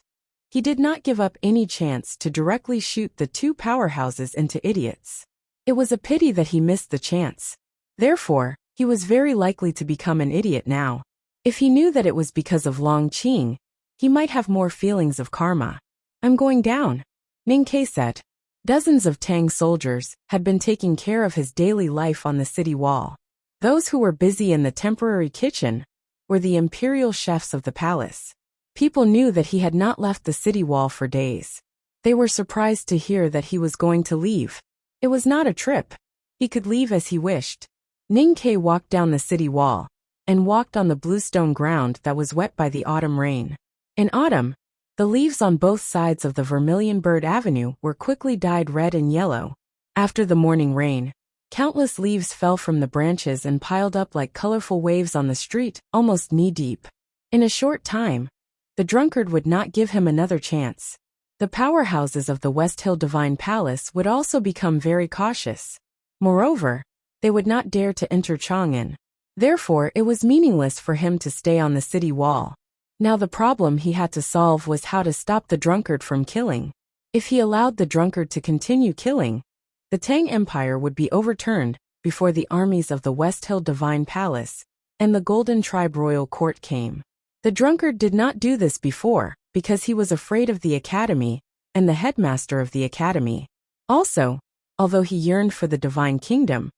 he did not give up any chance to directly shoot the two powerhouses into idiots. It was a pity that he missed the chance. Therefore, he was very likely to become an idiot now. If he knew that it was because of Long Qing, he might have more feelings of karma. "I'm going down," Ning Kai said. Dozens of Tang soldiers had been taking care of his daily life on the city wall. Those who were busy in the temporary kitchen were the imperial chefs of the palace. People knew that he had not left the city wall for days. They were surprised to hear that he was going to leave. It was not a trip. He could leave as he wished. Ning Kai walked down the city wall and walked on the bluestone ground that was wet by the autumn rain. In autumn, the leaves on both sides of the Vermilion Bird Avenue were quickly dyed red and yellow. After the morning rain, countless leaves fell from the branches and piled up like colorful waves on the street, almost knee-deep. In a short time, the drunkard would not give him another chance. The powerhouses of the West Hill Divine Palace would also become very cautious. Moreover, they would not dare to enter Chang'an. Therefore, it was meaningless for him to stay on the city wall. Now the problem he had to solve was how to stop the drunkard from killing. If he allowed the drunkard to continue killing, the Tang Empire would be overturned before the armies of the West Hill Divine Palace and the Golden Tribe Royal Court came. The drunkard did not do this before because he was afraid of the academy and the headmaster of the academy. Also, although he yearned for the divine kingdom,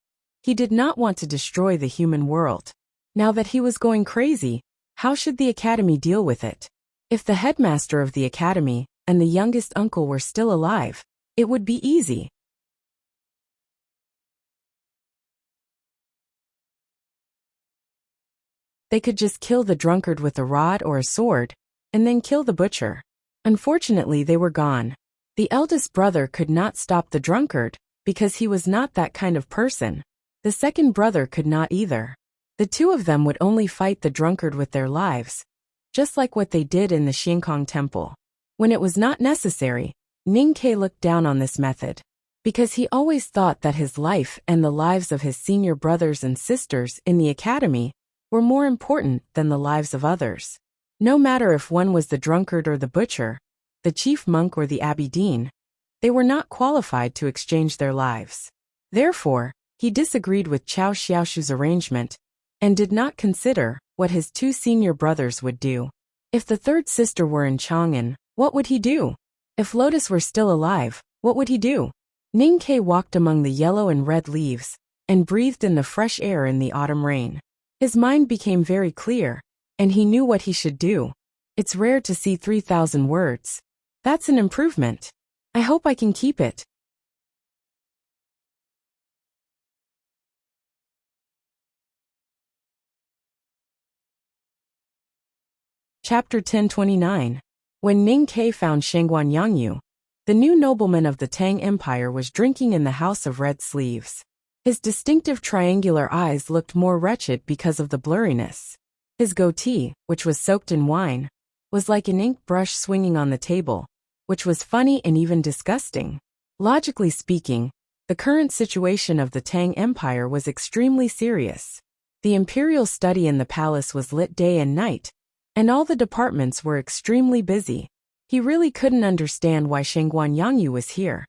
he did not want to destroy the human world. Now that he was going crazy, how should the academy deal with it? If the headmaster of the academy and the youngest uncle were still alive, it would be easy. They could just kill the drunkard with a rod or a sword, and then kill the butcher. Unfortunately, they were gone. The eldest brother could not stop the drunkard, because he was not that kind of person. The second brother could not either. The two of them would only fight the drunkard with their lives, just like what they did in the Xinkong temple. When it was not necessary, Ning Kai looked down on this method, because he always thought that his life and the lives of his senior brothers and sisters in the academy were more important than the lives of others. No matter if one was the drunkard or the butcher, the chief monk or the abbey dean, they were not qualified to exchange their lives. Therefore, he disagreed with Chao Xiaoshu's arrangement and did not consider what his two senior brothers would do. If the third sister were in Chang'an, what would he do? If Lotus were still alive, what would he do? Ning Kai walked among the yellow and red leaves and breathed in the fresh air in the autumn rain. His mind became very clear, and he knew what he should do. It's rare to see 3,000 words. That's an improvement. I hope I can keep it. Chapter 1029. When Ning Kai found Shengguan Yangyu, the new nobleman of the Tang Empire was drinking in the House of Red Sleeves. His distinctive triangular eyes looked more wretched because of the blurriness. His goatee, which was soaked in wine, was like an ink brush swinging on the table, which was funny and even disgusting. Logically speaking, the current situation of the Tang Empire was extremely serious. The imperial study in the palace was lit day and night, and all the departments were extremely busy. He really couldn't understand why Shengguan Yangyu was here,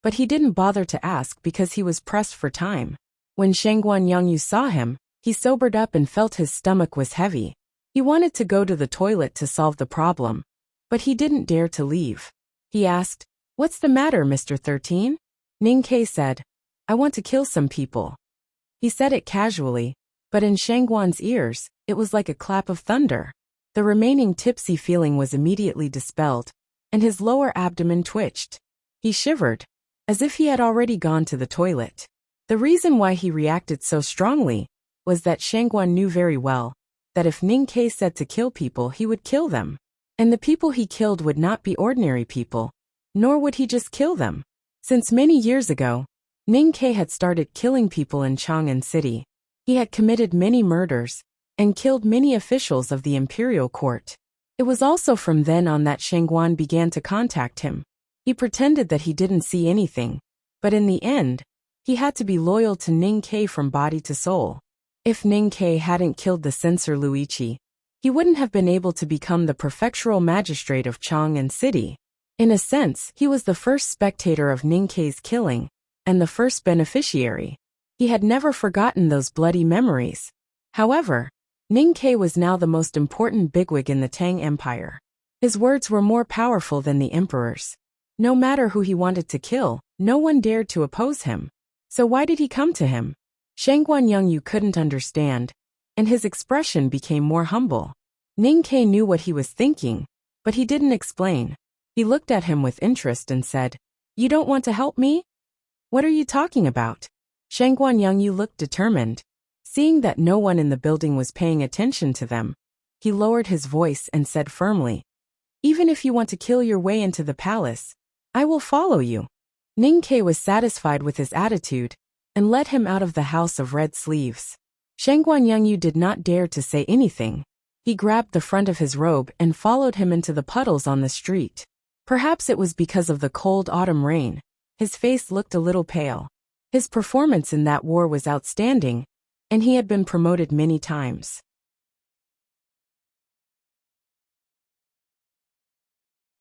but he didn't bother to ask because he was pressed for time. When Shengguan Yangyu saw him, he sobered up and felt his stomach was heavy. He wanted to go to the toilet to solve the problem, but he didn't dare to leave. He asked, "What's the matter, Mr. 13? Ning Kai said, "I want to kill some people." He said it casually, but in Shengguan's ears, it was like a clap of thunder. The remaining tipsy feeling was immediately dispelled, and his lower abdomen twitched. He shivered, as if he had already gone to the toilet. The reason why he reacted so strongly was that Shengguan knew very well that if Ning Kai said to kill people, he would kill them. And the people he killed would not be ordinary people, nor would he just kill them. Since many years ago, Ning Kai had started killing people in Chang'an City. He had committed many murders and killed many officials of the imperial court. It was also from then on that Shangguan began to contact him. He pretended that he didn't see anything, but in the end, he had to be loyal to Ning Ke from body to soul. If Ning Ke hadn't killed the censor Luichi, he wouldn't have been able to become the prefectural magistrate of Chang'an City. In a sense, he was the first spectator of Ning Ke's killing, and the first beneficiary. He had never forgotten those bloody memories. However, Ning Ke was now the most important bigwig in the Tang Empire. His words were more powerful than the emperor's. No matter who he wanted to kill, no one dared to oppose him. So why did he come to him? Shangguan Yongyu couldn't understand, and his expression became more humble. Ning Ke knew what he was thinking, but he didn't explain. He looked at him with interest and said, "You don't want to help me? What are you talking about?" Shangguan Yongyu looked determined. Seeing that no one in the building was paying attention to them, he lowered his voice and said firmly, "Even if you want to kill your way into the palace, I will follow you." Ning Ke was satisfied with his attitude and led him out of the house of red sleeves. Shangguan Yongyu did not dare to say anything. He grabbed the front of his robe and followed him into the puddles on the street. Perhaps it was because of the cold autumn rain. His face looked a little pale. His performance in that war was outstanding, and he had been promoted many times.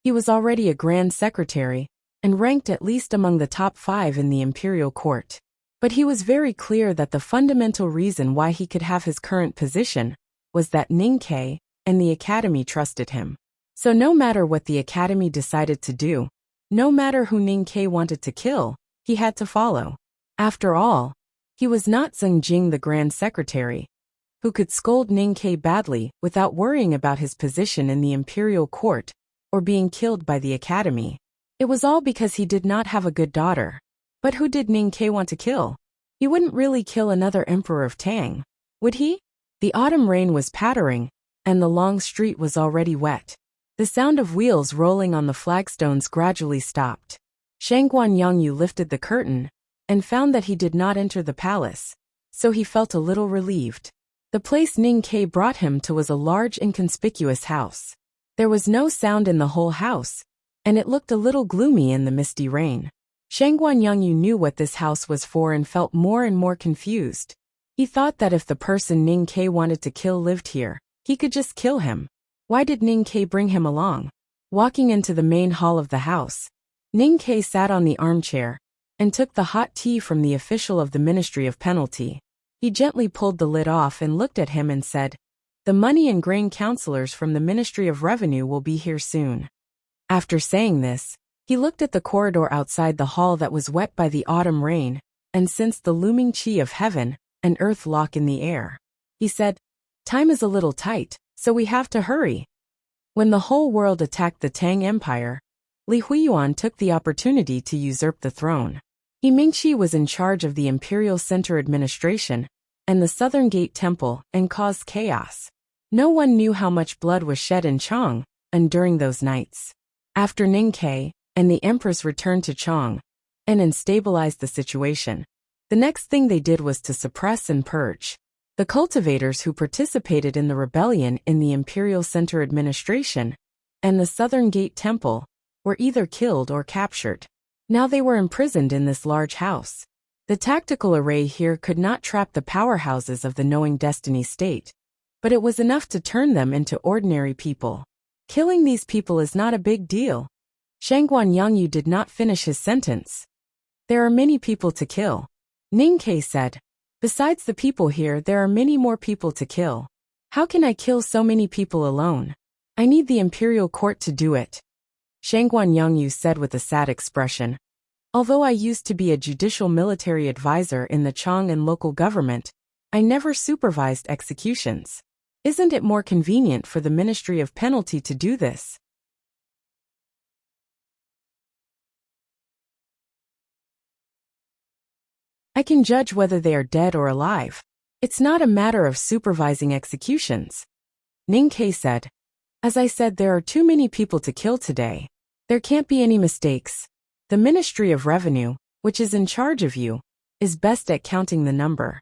He was already a grand secretary, and ranked at least among the top 5 in the imperial court. But he was very clear that the fundamental reason why he could have his current position was that Ning Ke and the academy trusted him. So no matter what the academy decided to do, no matter who Ning Ke wanted to kill, he had to follow. After all, he was not Zheng Jing the Grand Secretary, who could scold Ning Ke badly without worrying about his position in the imperial court or being killed by the academy. It was all because he did not have a good daughter. But who did Ning Ke want to kill? He wouldn't really kill another emperor of Tang, would he? The autumn rain was pattering, and the long street was already wet. The sound of wheels rolling on the flagstones gradually stopped. Shangguan Yongyu lifted the curtain and found that he did not enter the palace, so he felt a little relieved. The place Ning Ke brought him to was a large inconspicuous house. There was no sound in the whole house, and it looked a little gloomy in the misty rain. Shangguan Yongyu knew what this house was for and felt more and more confused. He thought that if the person Ning Ke wanted to kill lived here, he could just kill him. Why did Ning Ke bring him along? Walking into the main hall of the house, Ning Ke sat on the armchair and took the hot tea from the official of the Ministry of Penalty. He gently pulled the lid off and looked at him and said, "The money and grain counselors from the Ministry of Revenue will be here soon." After saying this, he looked at the corridor outside the hall that was wet by the autumn rain and sensed the looming chi of heaven and earth lock in the air. He said, "Time is a little tight, so we have to hurry." When the whole world attacked the Tang Empire, Li Huiyuan took the opportunity to usurp the throne. He Mingxi was in charge of the Imperial Center Administration and the Southern Gate Temple and caused chaos. No one knew how much blood was shed in Chang, and during those nights. After Ning Ke and the Empress returned to Chang and stabilized the situation, the next thing they did was to suppress and purge. The cultivators who participated in the rebellion in the Imperial Center Administration and the Southern Gate Temple were either killed or captured. Now they were imprisoned in this large house. The tactical array here could not trap the powerhouses of the Knowing Destiny state, but it was enough to turn them into ordinary people. Killing these people is not a big deal. Shangguan Yongyu did not finish his sentence. "There are many people to kill," Ning Ke said. "Besides the people here, there are many more people to kill. How can I kill so many people alone? I need the imperial court to do it," Shangguan Yongyu said with a sad expression. "Although I used to be a judicial military advisor in the Chang'an local government, I never supervised executions. Isn't it more convenient for the Ministry of Penalty to do this? I can judge whether they are dead or alive. It's not a matter of supervising executions," Ning Ke said. "As I said, there are too many people to kill today. There can't be any mistakes. The Ministry of Revenue, which is in charge of you, is best at counting the number."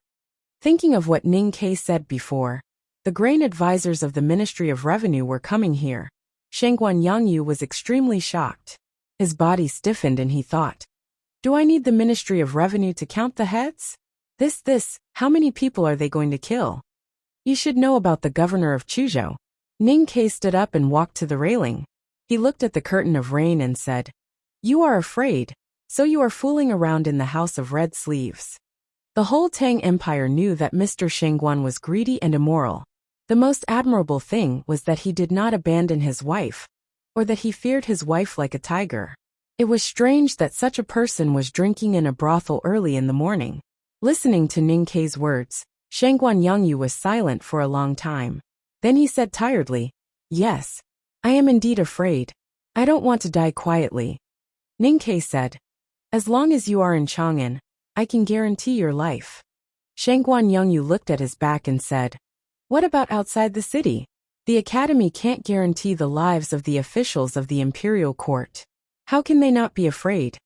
Thinking of what Ning Ke said before, The grain advisors of the Ministry of Revenue were coming here. Shangguan Yangyu was extremely shocked. His body stiffened and he thought, do I need the Ministry of Revenue to count the heads? How many people are they going to kill? You should know about the governor of Chuzhou. Ning Ke stood up and walked to the railing. He looked at the curtain of rain and said, you are afraid, so you are fooling around in the House of Red Sleeves. The whole Tang Empire knew that Mr. Shangguan was greedy and immoral. The most admirable thing was that he did not abandon his wife, or that he feared his wife like a tiger. It was strange that such a person was drinking in a brothel early in the morning. Listening to Ning Ke's words, Shangguan Yangyu was silent for a long time. Then he said tiredly, yes, I am indeed afraid. I don't want to die quietly. Ning Ke said, as long as you are in Chang'an, I can guarantee your life. Shangguan Yangyu looked at his back and said, what about outside the city? The academy can't guarantee the lives of the officials of the imperial court. How can they not be afraid?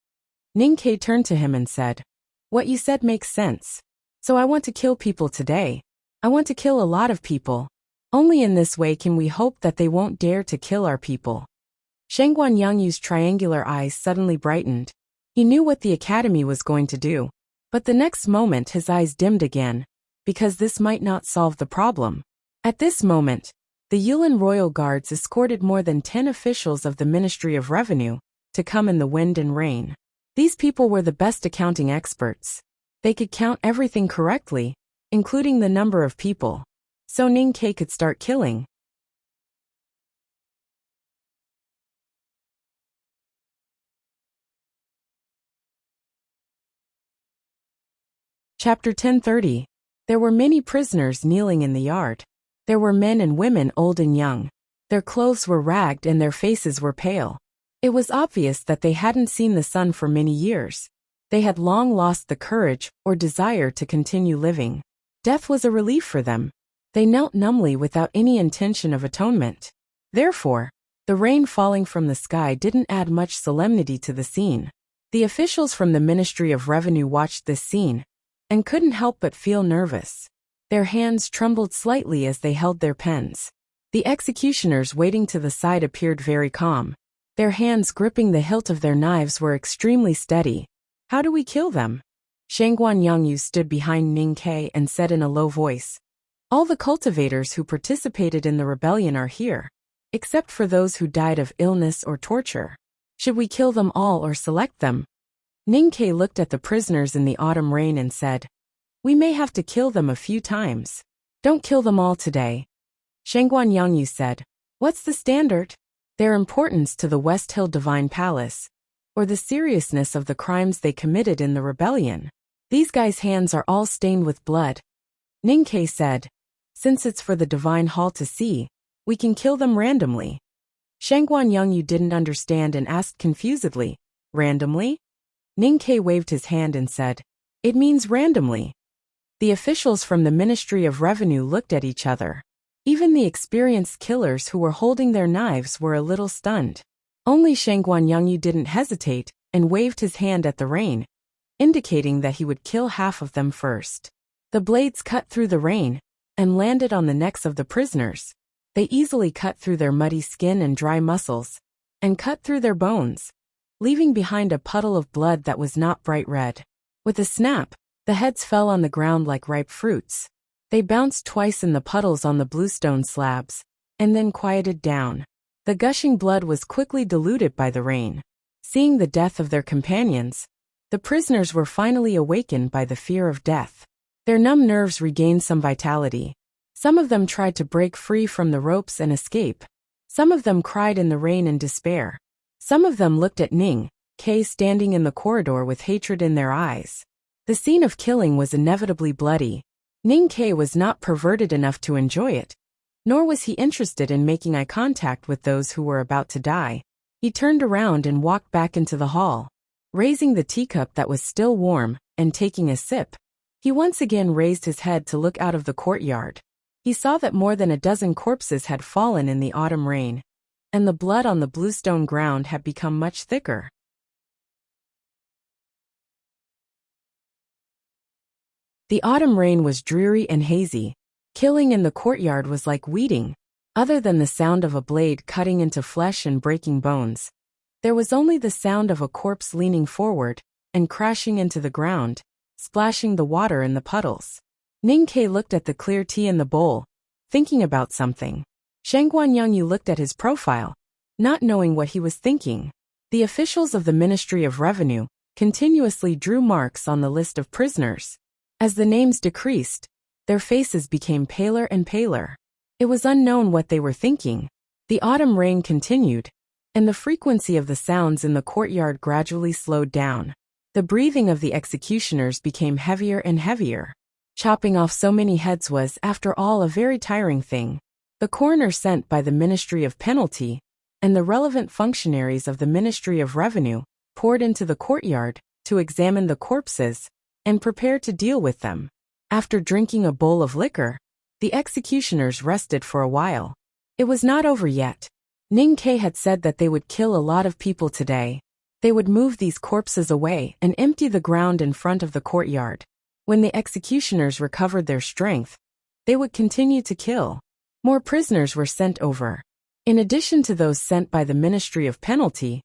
Ning Ke turned to him and said, what you said makes sense. So I want to kill people today. I want to kill a lot of people. Only in this way can we hope that they won't dare to kill our people. Shangguan Yangyu's triangular eyes suddenly brightened. He knew what the academy was going to do. But the next moment his eyes dimmed again, because this might not solve the problem. At this moment, the Yulin Royal Guards escorted more than 10 officials of the Ministry of Revenue to come in the wind and rain. These people were the best accounting experts. They could count everything correctly, including the number of people. So Ning Ke could start killing. Chapter 1030. There were many prisoners kneeling in the yard. There were men and women old and young. Their clothes were ragged and their faces were pale. It was obvious that they hadn't seen the sun for many years. They had long lost the courage or desire to continue living. Death was a relief for them. They knelt numbly without any intention of atonement. Therefore, the rain falling from the sky didn't add much solemnity to the scene. The officials from the Ministry of Revenue watched this scene and couldn't help but feel nervous. Their hands trembled slightly as they held their pens. The executioners waiting to the side appeared very calm. Their hands gripping the hilt of their knives were extremely steady. How do we kill them? Shangguan Yangyu stood behind Ning Ke and said in a low voice, all the cultivators who participated in the rebellion are here, except for those who died of illness or torture. Should we kill them all or select them? Ning Ke looked at the prisoners in the autumn rain and said, we may have to kill them a few times. Don't kill them all today. Shangguan Yangyu said, what's the standard? Their importance to the West Hill Divine Palace, or the seriousness of the crimes they committed in the rebellion. These guys' hands are all stained with blood. Ning Ke said, since it's for the Divine Hall to see, we can kill them randomly. Shangguan Yangyu didn't understand and asked confusedly, randomly? Ning Ke waved his hand and said, it means randomly. The officials from the Ministry of Revenue looked at each other. Even the experienced killers who were holding their knives were a little stunned. Only Shangguan Yangyu didn't hesitate and waved his hand at the rain, indicating that he would kill half of them first. The blades cut through the rain and landed on the necks of the prisoners. They easily cut through their muddy skin and dry muscles, and cut through their bones, leaving behind a puddle of blood that was not bright red. With a snap, the heads fell on the ground like ripe fruits. They bounced twice in the puddles on the bluestone slabs, and then quieted down. The gushing blood was quickly diluted by the rain. Seeing the death of their companions, the prisoners were finally awakened by the fear of death. Their numb nerves regained some vitality. Some of them tried to break free from the ropes and escape. Some of them cried in the rain in despair. Some of them looked at Ning Ke standing in the corridor with hatred in their eyes. The scene of killing was inevitably bloody. Ning Ke was not perverted enough to enjoy it, nor was he interested in making eye contact with those who were about to die. He turned around and walked back into the hall. Raising the teacup that was still warm and taking a sip, he once again raised his head to look out of the courtyard. He saw that more than a dozen corpses had fallen in the autumn rain, and the blood on the bluestone ground had become much thicker. The autumn rain was dreary and hazy. Killing in the courtyard was like weeding. Other than the sound of a blade cutting into flesh and breaking bones, there was only the sound of a corpse leaning forward and crashing into the ground, splashing the water in the puddles. Ning-Kei looked at the clear tea in the bowl, thinking about something. Sheng Guanyangyu looked at his profile, not knowing what he was thinking. The officials of the Ministry of Revenue continuously drew marks on the list of prisoners. As the names decreased, their faces became paler and paler. It was unknown what they were thinking. The autumn rain continued, and the frequency of the sounds in the courtyard gradually slowed down. The breathing of the executioners became heavier and heavier. Chopping off so many heads was, after all, a very tiring thing. The coroner sent by the Ministry of Penalty and the relevant functionaries of the Ministry of Revenue poured into the courtyard to examine the corpses and prepare to deal with them. After drinking a bowl of liquor, the executioners rested for a while. It was not over yet. Ning-Kei had said that they would kill a lot of people today. They would move these corpses away and empty the ground in front of the courtyard. When the executioners recovered their strength, they would continue to kill. More prisoners were sent over. In addition to those sent by the Ministry of Penalty,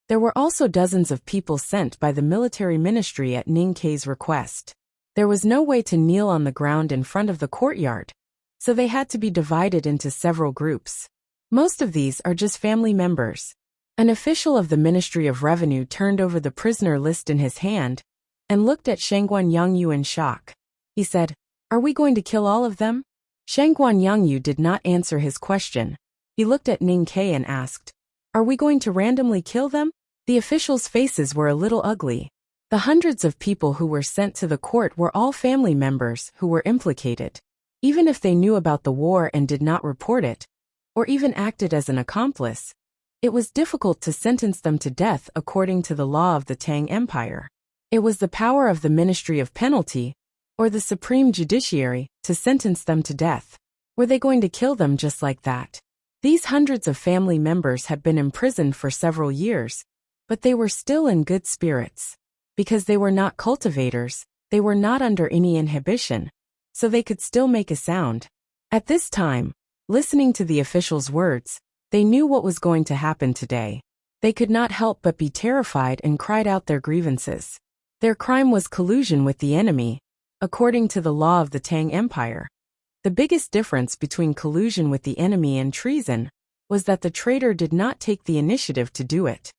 there were also dozens of people sent by the military ministry at Ning-Kei's request. There was no way to kneel on the ground in front of the courtyard, so they had to be divided into several groups. Most of these are just family members. An official of the Ministry of Revenue turned over the prisoner list in his hand and looked at Sheng Guanyangyu in shock. He said, "Are we going to kill all of them?" Sheng Guanyangyu did not answer his question. He looked at Ning-Kei and asked, "Are we going to randomly kill them?" The officials' faces were a little ugly. The hundreds of people who were sent to the court were all family members who were implicated. Even if they knew about the war and did not report it, or even acted as an accomplice, it was difficult to sentence them to death according to the law of the Tang Empire. It was the power of the Ministry of Penalty, or the Supreme Judiciary, to sentence them to death. Were they going to kill them just like that? These hundreds of family members had been imprisoned for several years, but they were still in good spirits. Because they were not cultivators, they were not under any inhibition, so they could still make a sound. At this time, listening to the officials' words, they knew what was going to happen today. They could not help but be terrified and cried out their grievances. Their crime was collusion with the enemy, according to the law of the Tang Empire. The biggest difference between collusion with the enemy and treason was that the traitor did not take the initiative to do it.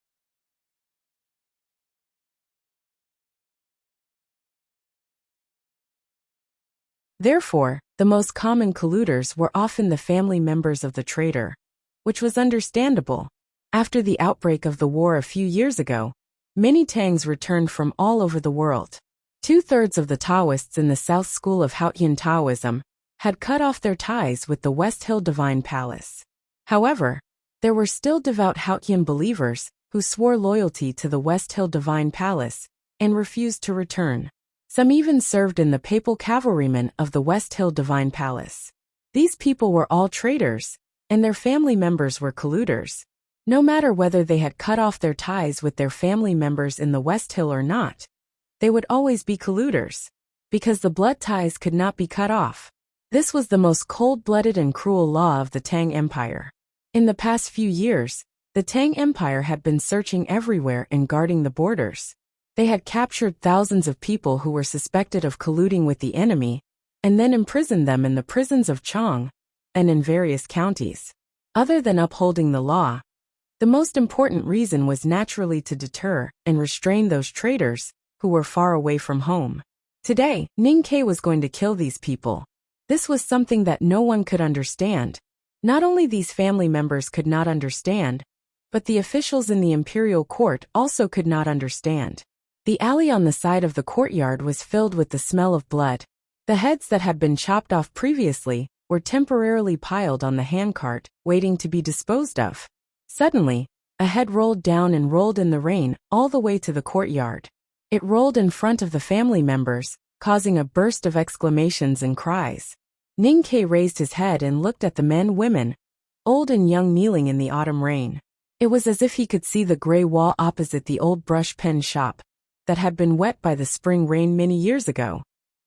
Therefore, the most common colluders were often the family members of the traitor, which was understandable. After the outbreak of the war a few years ago, many Tangs returned from all over the world. 2/3 of the Taoists in the South School of Haotian Taoism had cut off their ties with the West Hill Divine Palace. However, there were still devout Haotian believers who swore loyalty to the West Hill Divine Palace and refused to return. Some even served in the papal cavalrymen of the West Hill Divine Palace. These people were all traitors, and their family members were colluders. No matter whether they had cut off their ties with their family members in the West Hill or not, they would always be colluders, because the blood ties could not be cut off. This was the most cold-blooded and cruel law of the Tang Empire. In the past few years, the Tang Empire had been searching everywhere and guarding the borders. They had captured thousands of people who were suspected of colluding with the enemy, and then imprisoned them in the prisons of Chang and in various counties. Other than upholding the law, the most important reason was naturally to deter and restrain those traitors who were far away from home. Today, Ning-Kei was going to kill these people. This was something that no one could understand. Not only these family members could not understand, but the officials in the imperial court also could not understand. The alley on the side of the courtyard was filled with the smell of blood. The heads that had been chopped off previously were temporarily piled on the handcart, waiting to be disposed of. Suddenly, a head rolled down and rolled in the rain all the way to the courtyard. It rolled in front of the family members, causing a burst of exclamations and cries. Ning-Kei raised his head and looked at the men, women, old and young, kneeling in the autumn rain. It was as if he could see the gray wall opposite the old brush pen shop that had been wet by the spring rain many years ago,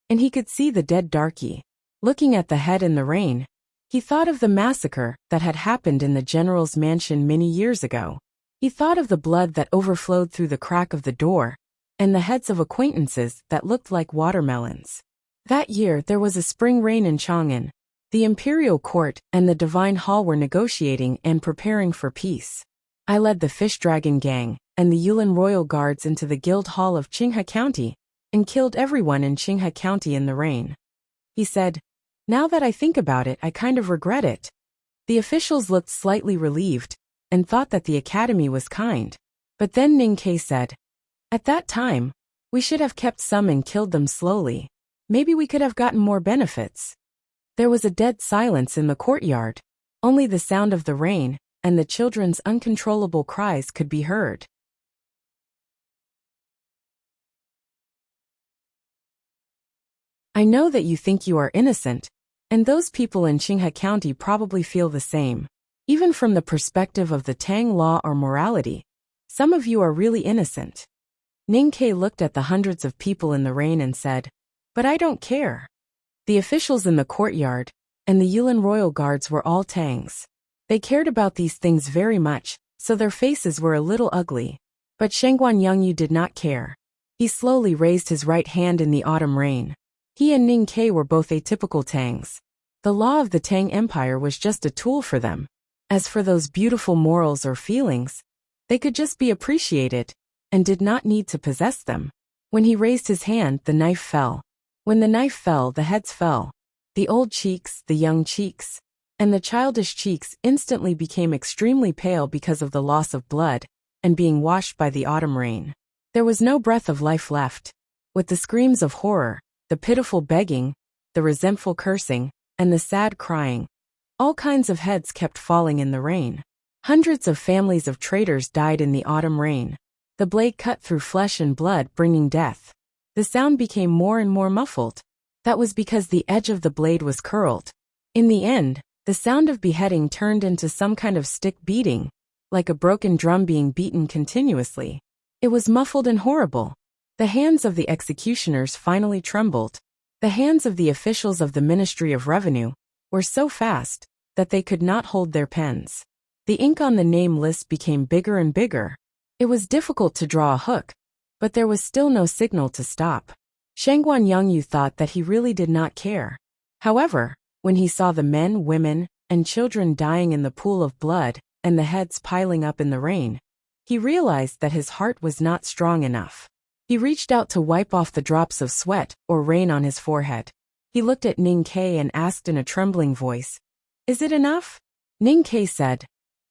and he could see the dead darky Looking at the head in the rain, he thought of the massacre that had happened in the general's mansion many years ago. He thought of the blood that overflowed through the crack of the door, and the heads of acquaintances that looked like watermelons. That year there was a spring rain in Chang'an. The imperial court and the divine hall were negotiating and preparing for peace. I led the fish dragon gang and the Yulin royal guards into the guild hall of Qinghe County and killed everyone in Qinghe County in the rain. He said, "Now that I think about it, I kind of regret it." The officials looked slightly relieved and thought that the academy was kind. But then Ning Ke said, "At that time, we should have kept some and killed them slowly. Maybe we could have gotten more benefits." There was a dead silence in the courtyard. Only the sound of the rain and the children's uncontrollable cries could be heard. I know that you think you are innocent, and those people in Qinghe County probably feel the same. Even from the perspective of the Tang law or morality, some of you are really innocent. Ning Ke looked at the hundreds of people in the rain and said, "But I don't care." The officials in the courtyard and the Yulin royal guards were all Tangs. They cared about these things very much, so their faces were a little ugly. But Shengguan Yangyu did not care. He slowly raised his right hand in the autumn rain. He and Ning Ke were both atypical Tangs. The law of the Tang Empire was just a tool for them. As for those beautiful morals or feelings, they could just be appreciated and did not need to possess them. When he raised his hand, the knife fell. When the knife fell, the heads fell. The old cheeks, the young cheeks, and the childish cheeks instantly became extremely pale because of the loss of blood and being washed by the autumn rain. There was no breath of life left. With the screams of horror, the pitiful begging, the resentful cursing, and the sad crying, all kinds of heads kept falling in the rain. Hundreds of families of traitors died in the autumn rain. The blade cut through flesh and blood, bringing death. The sound became more and more muffled. That was because the edge of the blade was curled. In the end, the sound of beheading turned into some kind of stick beating, like a broken drum being beaten continuously. It was muffled and horrible. The hands of the executioners finally trembled. The hands of the officials of the Ministry of Revenue were so fast that they could not hold their pens. The ink on the name list became bigger and bigger. It was difficult to draw a hook, but there was still no signal to stop. Shengguan Yangyu thought that he really did not care. However, when he saw the men, women, and children dying in the pool of blood and the heads piling up in the rain, he realized that his heart was not strong enough. He reached out to wipe off the drops of sweat or rain on his forehead. He looked at Ning Ke and asked in a trembling voice, "Is it enough?" Ning Ke said,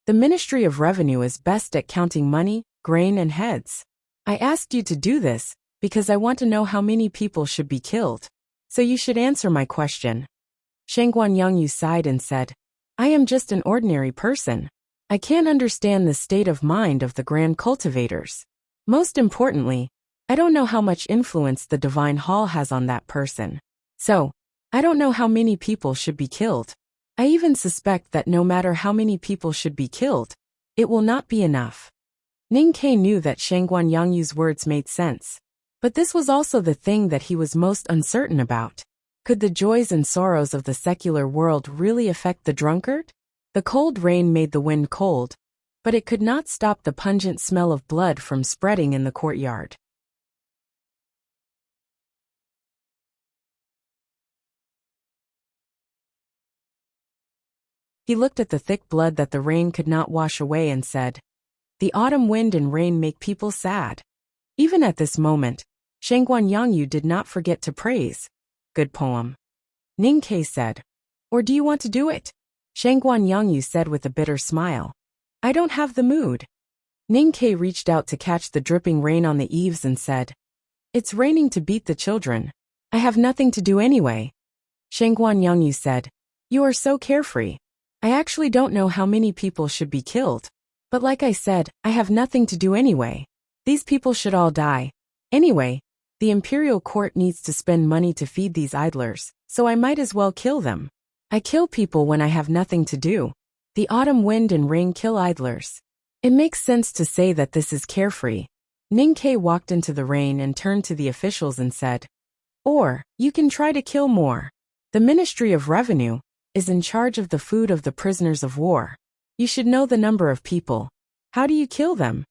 "The Ministry of Revenue is best at counting money, grain, and heads. I asked you to do this because I want to know how many people should be killed. So you should answer my question." Shengguan Yangyu sighed and said, "I am just an ordinary person. I can't understand the state of mind of the grand cultivators. Most importantly, I don't know how much influence the divine hall has on that person. So, I don't know how many people should be killed. I even suspect that no matter how many people should be killed, it will not be enough." Ning Ke knew that Shengguan Yangyu's words made sense. But this was also the thing that he was most uncertain about. Could the joys and sorrows of the secular world really affect the drunkard? The cold rain made the wind cold, but it could not stop the pungent smell of blood from spreading in the courtyard. He looked at the thick blood that the rain could not wash away and said, "The autumn wind and rain make people sad." Even at this moment, Shengguan Yangyu did not forget to praise. "Good poem." Ning Ke said, "Or do you want to do it?" Shengguan Yangyu said with a bitter smile, "I don't have the mood." Ning Ke reached out to catch the dripping rain on the eaves and said, "It's raining to beat the children. I have nothing to do anyway." Shengguan Yangyu said, "You are so carefree. I actually don't know how many people should be killed. But like I said, I have nothing to do anyway. These people should all die. Anyway, the imperial court needs to spend money to feed these idlers, so I might as well kill them. I kill people when I have nothing to do. The autumn wind and rain kill idlers. It makes sense to say that this is carefree." Ning Ke walked into the rain and turned to the officials and said, "Or, you can try to kill more." The Ministry of Revenue is in charge of the food of the prisoners of war. You should know the number of people. How do you kill them?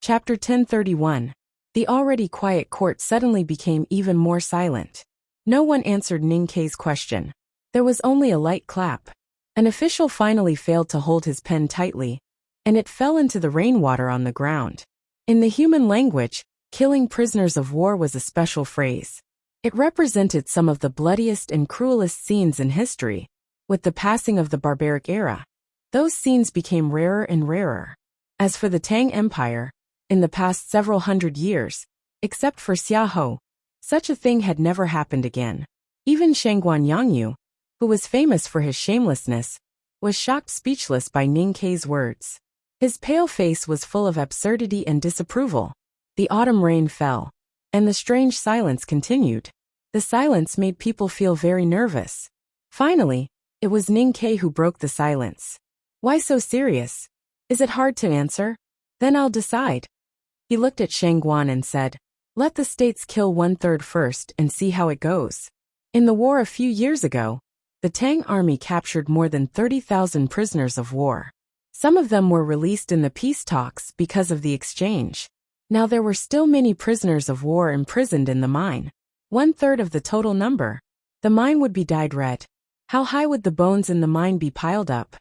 Chapter 1031. The already quiet court suddenly became even more silent. No one answered Ninkei's question. There was only a light clap. An official finally failed to hold his pen tightly, and it fell into the rainwater on the ground. In the human language, killing prisoners of war was a special phrase. It represented some of the bloodiest and cruelest scenes in history. With the passing of the barbaric era, those scenes became rarer and rarer. As for the Tang Empire, in the past several hundred years, except for Xiaohou, such a thing had never happened again. Even Shangguan Yangyu, who was famous for his shamelessness, was shocked speechless by Ninkei's words. His pale face was full of absurdity and disapproval. The autumn rain fell, and the strange silence continued. The silence made people feel very nervous. Finally, it was Ninkei who broke the silence. Why so serious? Is it hard to answer? Then I'll decide. He looked at Shangguan and said, "Let the states kill 1/3 first and see how it goes." In the war a few years ago, the Tang army captured more than 30,000 prisoners of war. Some of them were released in the peace talks because of the exchange. Now there were still many prisoners of war imprisoned in the mine. 1/3 of the total number. The mine would be dyed red. How high would the bones in the mine be piled up?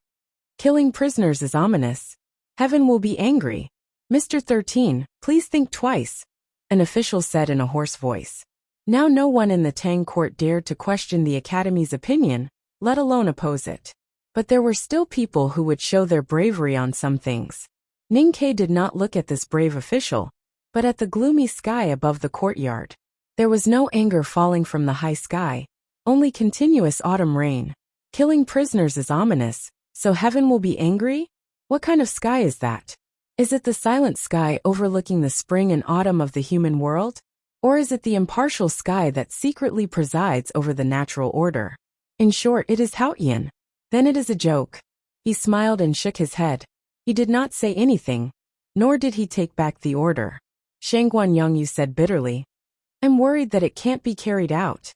Killing prisoners is ominous. Heaven will be angry. Mr. 13, please think twice, an official said in a hoarse voice. Now no one in the Tang court dared to question the Academy's opinion, let alone oppose it. But there were still people who would show their bravery on some things. Ninkei did not look at this brave official, but at the gloomy sky above the courtyard. There was no anger falling from the high sky, only continuous autumn rain. Killing prisoners is ominous, so heaven will be angry? What kind of sky is that? Is it the silent sky overlooking the spring and autumn of the human world? Or is it the impartial sky that secretly presides over the natural order? In short, it is Haotian. Then it is a joke. He smiled and shook his head. He did not say anything, nor did he take back the order. Shangguan Yangyu said bitterly, "I'm worried that it can't be carried out."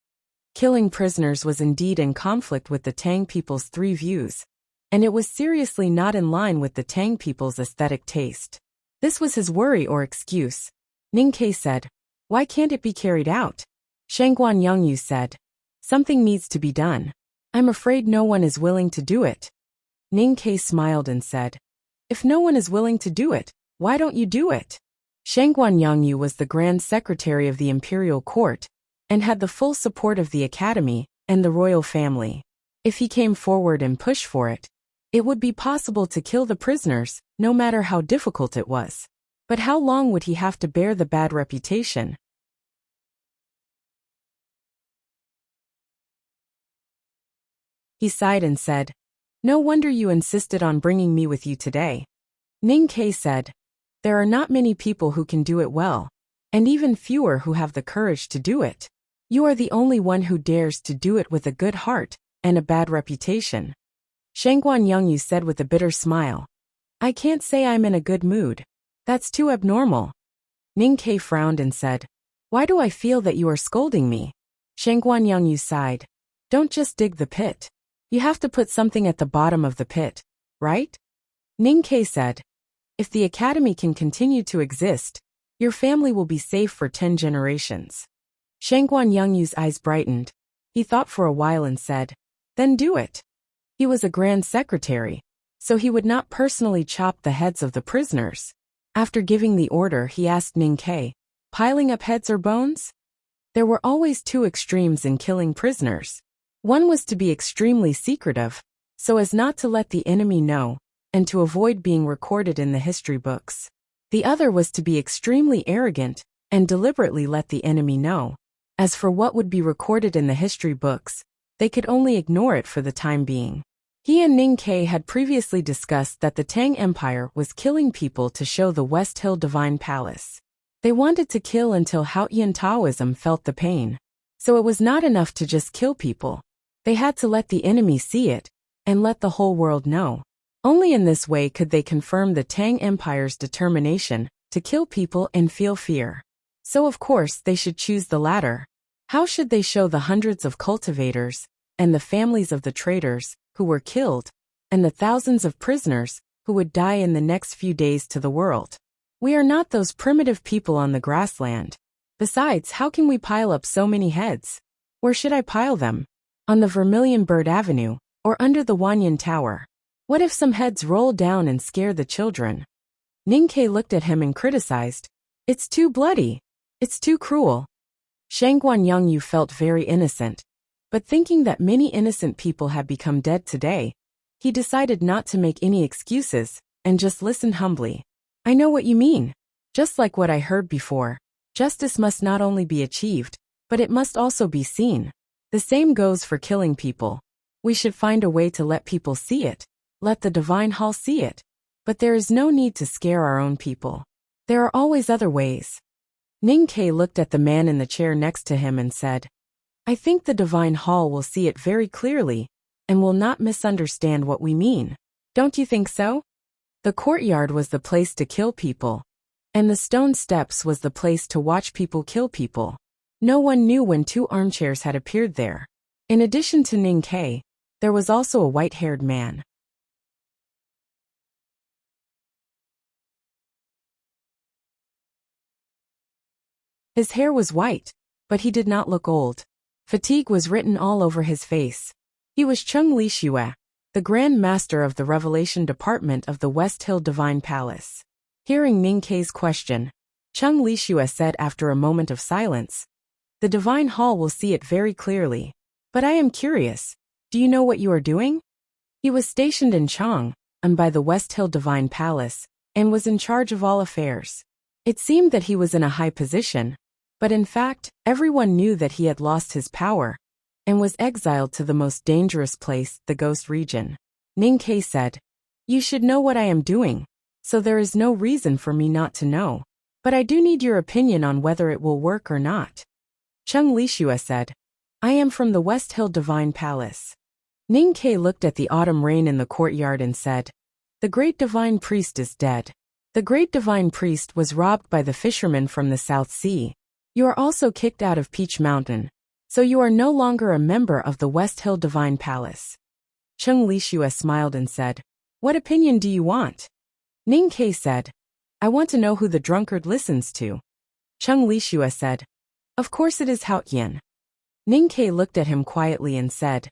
Killing prisoners was indeed in conflict with the Tang people's three views, and it was seriously not in line with the Tang people's aesthetic taste. This was his worry or excuse. Ninkei said, "Why can't it be carried out?" Shangguan Yangyu said, "Something needs to be done. I'm afraid no one is willing to do it." Ninkei smiled and said, "If no one is willing to do it, why don't you do it?" Shangguan Yangyu was the Grand Secretary of the Imperial Court, and had the full support of the Academy and the royal family. If he came forward and pushed for it, it would be possible to kill the prisoners, no matter how difficult it was. But how long would he have to bear the bad reputation? He sighed and said, "No wonder you insisted on bringing me with you today." Ninkei said, "There are not many people who can do it well, and even fewer who have the courage to do it. You are the only one who dares to do it with a good heart and a bad reputation." Shangguan Yangyu said with a bitter smile, "I can't say I'm in a good mood. That's too abnormal." Ninkei frowned and said, "Why do I feel that you are scolding me?" Shangguan Yangyu sighed, "Don't just dig the pit. You have to put something at the bottom of the pit, right?" Ninkei said, "If the Academy can continue to exist, your family will be safe for 10 generations. Shangguan Yangyu's eyes brightened. He thought for a while and said, "Then do it." He was a Grand Secretary, so he would not personally chop the heads of the prisoners. After giving the order, he asked Ninkei, "Piling up heads or bones?" There were always two extremes in killing prisoners. One was to be extremely secretive, so as not to let the enemy know, and to avoid being recorded in the history books. The other was to be extremely arrogant, and deliberately let the enemy know. As for what would be recorded in the history books, they could only ignore it for the time being. He and Ninkei had previously discussed that the Tang Empire was killing people to show the West Hill Divine Palace. They wanted to kill until Haotian Taoism felt the pain. So it was not enough to just kill people. They had to let the enemy see it, and let the whole world know. Only in this way could they confirm the Tang Empire's determination to kill people and feel fear. So of course they should choose the latter. How should they show the hundreds of cultivators, and the families of the traitors, who were killed, and the thousands of prisoners, who would die in the next few days to the world? We are not those primitive people on the grassland. Besides, how can we pile up so many heads? Where should I pile them? On the Vermilion Bird Avenue, or under the Wanyan Tower? What if some heads roll down and scare the children? Ninkei looked at him and criticized. It's too bloody. It's too cruel. Shangguan Yongyu felt very innocent, but thinking that many innocent people had become dead today, he decided not to make any excuses and just listened humbly. I know what you mean. Just like what I heard before, justice must not only be achieved, but it must also be seen. The same goes for killing people. We should find a way to let people see it. Let the Divine Hall see it. But there is no need to scare our own people. There are always other ways. Ninkei looked at the man in the chair next to him and said, I think the Divine Hall will see it very clearly, and will not misunderstand what we mean. Don't you think so? The courtyard was the place to kill people, and the stone steps was the place to watch people kill people. No one knew when two armchairs had appeared there. In addition to Ninkei, there was also a white-haired man. His hair was white, but he did not look old. Fatigue was written all over his face. He was Chung Lishue, the Grand Master of the Revelation Department of the West Hill Divine Palace. Hearing Ninkei's question, Chung Lishue said after a moment of silence, The Divine Hall will see it very clearly. But I am curious, do you know what you are doing? He was stationed in Chang, and by the West Hill Divine Palace, and was in charge of all affairs. It seemed that he was in a high position, but in fact, everyone knew that he had lost his power, and was exiled to the most dangerous place, the Ghost Region. Ninkei said, You should know what I am doing, so there is no reason for me not to know. But I do need your opinion on whether it will work or not. Chung Lishue said, I am from the West Hill Divine Palace. Ninkei looked at the autumn rain in the courtyard and said, The great divine priest is dead. The great divine priest was robbed by the fishermen from the South Sea. You are also kicked out of Peach Mountain, so you are no longer a member of the West Hill Divine Palace. Chung Lishue smiled and said, What opinion do you want? Ninkei said, I want to know who the drunkard listens to. Chung Lishue said, Of course it is Haotian. Ninkei looked at him quietly and said,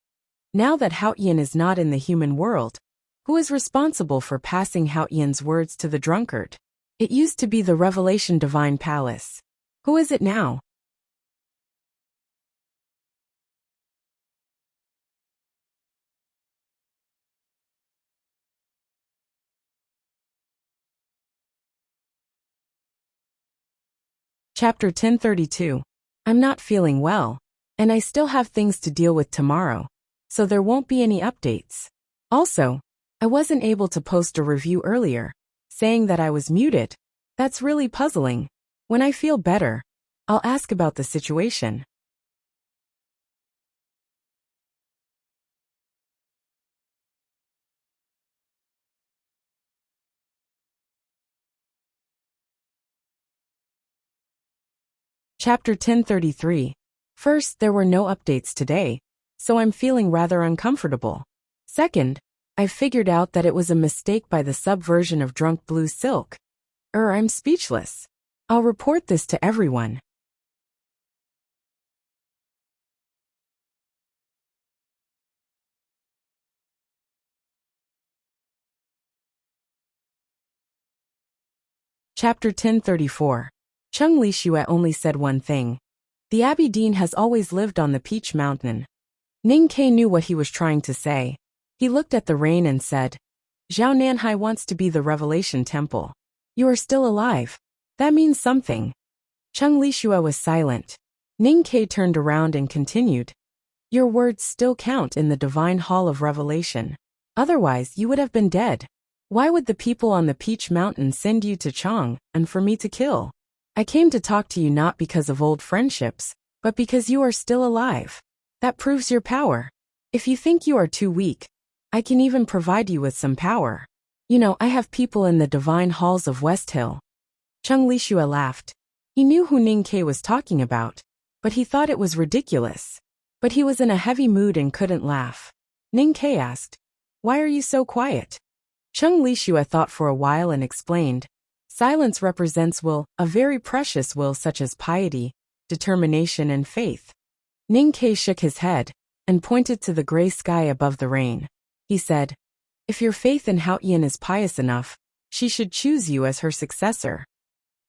Now that Haotian is not in the human world, who is responsible for passing Haotian's words to the drunkard? It used to be the Revelation Divine Palace. Who is it now? Chapter 1032. I'm not feeling well, and I still have things to deal with tomorrow, so there won't be any updates. Also, I wasn't able to post a review earlier, saying that I was muted. That's really puzzling. When I feel better, I'll ask about the situation. Chapter 1033. First, there were no updates today, so I'm feeling rather uncomfortable. Second, I figured out that it was a mistake by the subversion of Drunk Blue Silk. I'm speechless. I'll report this to everyone. Chapter 1034. Chung Lishue only said one thing. The Abbey Dean has always lived on the Peach Mountain. Ninkei knew what he was trying to say. He looked at the rain and said, Zhao Nanhai wants to be the Revelation Temple. You are still alive. That means something. Chung Lishue was silent. Ninkei turned around and continued. Your words still count in the Divine Hall of Revelation. Otherwise, you would have been dead. Why would the people on the Peach Mountain send you to Chang and for me to kill? I came to talk to you not because of old friendships, but because you are still alive. That proves your power. If you think you are too weak, I can even provide you with some power. I have people in the divine halls of West Hill. Chung Lishua laughed. He knew who Ning Ke was talking about, but he thought it was ridiculous. But he was in a heavy mood and couldn't laugh. Ning Ke asked, "Why are you so quiet?" Chung Lishua thought for a while and explained, "Silence represents will, a very precious will such as piety, determination and faith." Ning Ke shook his head and pointed to the gray sky above the rain. He said, "If your faith in Haotian is pious enough, she should choose you as her successor."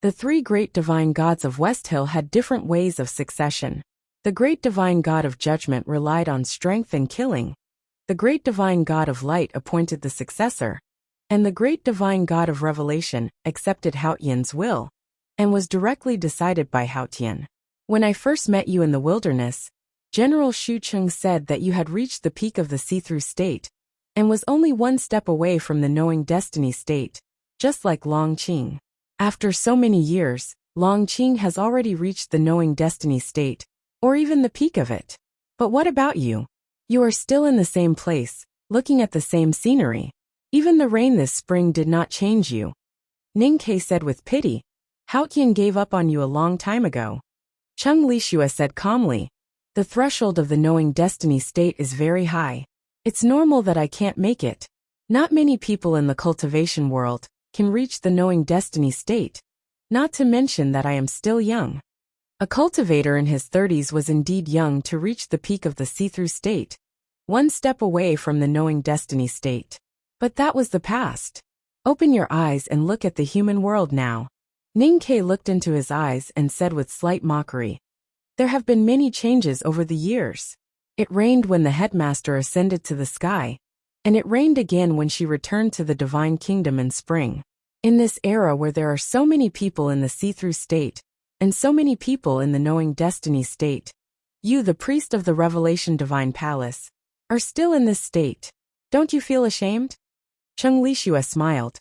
The three great divine gods of West Hill had different ways of succession. The great divine god of judgment relied on strength and killing. The great divine god of light appointed the successor, and the great divine god of revelation accepted Haotian's will, and was directly decided by Haotian. When I first met you in the wilderness, General Shu Chung said that you had reached the peak of the see-through state, and was only one step away from the knowing destiny state, just like Long Qing. After so many years, Long Qing has already reached the knowing destiny state, or even the peak of it. But what about you? You are still in the same place, looking at the same scenery. Even the rain this spring did not change you. Ning Ke said with pity, "Haotian gave up on you a long time ago." Chung Lishua said calmly, "The threshold of the knowing destiny state is very high. It's normal that I can't make it. Not many people in the cultivation world can reach the knowing destiny state, not to mention that I am still young." A cultivator in his 30s was indeed young to reach the peak of the see-through state, one step away from the knowing destiny state. But that was the past. Open your eyes and look at the human world now. Ning Ke looked into his eyes and said with slight mockery, "There have been many changes over the years. It rained when the headmaster ascended to the sky, and it rained again when she returned to the divine kingdom in spring. In this era where there are so many people in the see-through state, and so many people in the knowing destiny state, you, the priest of the revelation divine palace, are still in this state. Don't you feel ashamed?" Chung Lishua smiled.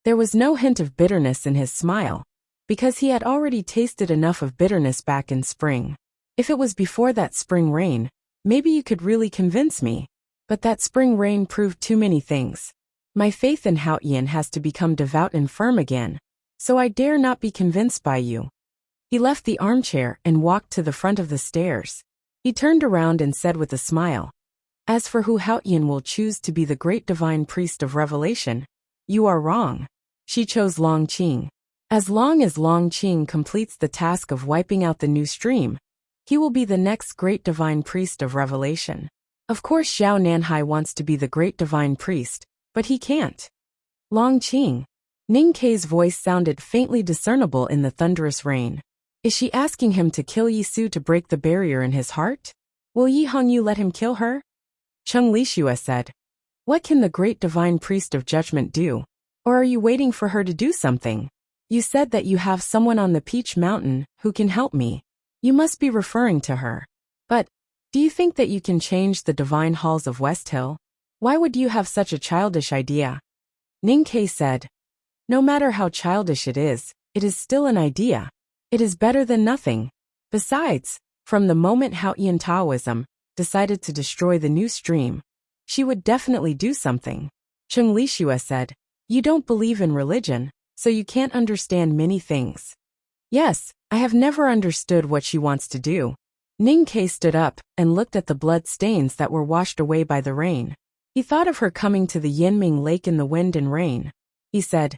There was no hint of bitterness in his smile, because he had already tasted enough of bitterness back in spring. "If it was before that spring rain, maybe you could really convince me. But that spring rain proved too many things. My faith in Haotian has to become devout and firm again, so I dare not be convinced by you." He left the armchair and walked to the front of the stairs. He turned around and said with a smile, "As for who Haotian will choose to be the great divine priest of revelation, you are wrong. She chose Long Qing. As long as Long Qing completes the task of wiping out the new stream, he will be the next great divine priest of revelation. Of course Xiao Nanhai wants to be the great divine priest, but he can't." Long Qing. Ning Ke's voice sounded faintly discernible in the thunderous rain. "Is she asking him to kill Yi Su to break the barrier in his heart? Will Yi Hongyu let him kill her?" Chung Lishua said, "What can the great divine priest of judgment do? Or are you waiting for her to do something? You said that you have someone on the Peach Mountain who can help me. You must be referring to her. But, do you think that you can change the divine halls of West Hill? Why would you have such a childish idea?" Ning Ke said, "No matter how childish it is still an idea. It is better than nothing. Besides, from the moment Haotian Taoism decided to destroy the new stream, she would definitely do something." Chung Lishua said, "You don't believe in religion, so you can't understand many things." "Yes, I have never understood what she wants to do." Ning Ke stood up and looked at the blood stains that were washed away by the rain. He thought of her coming to the Yinming Lake in the wind and rain. He said,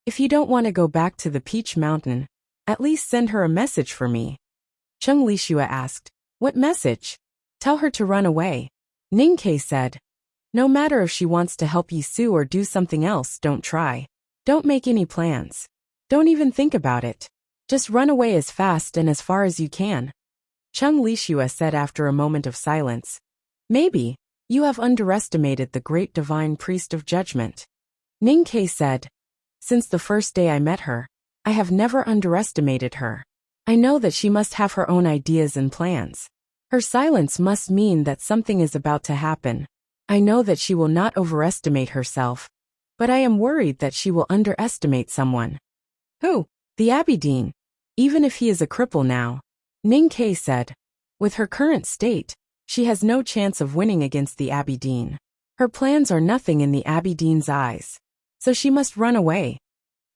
"If you don't want to go back to the Peach Mountain, at least send her a message for me." Chung Lishua asked, "What message?" "Tell her to run away." Ning Ke said, "No matter if she wants to help Yi Su or do something else, don't try. Don't make any plans. Don't even think about it. Just run away as fast and as far as you can." Chung Lishua said after a moment of silence, "Maybe you have underestimated the great divine priest of judgment." Ning Ke said, "Since the first day I met her, I have never underestimated her. I know that she must have her own ideas and plans. Her silence must mean that something is about to happen. I know that she will not overestimate herself, but I am worried that she will underestimate someone." "Who?" "The Abidine. Even if he is a cripple now." Ning Ke said, "With her current state, She has no chance of winning against the Abbey Dean. Her plans are nothing in the Abbey Dean's eyes. So she must run away.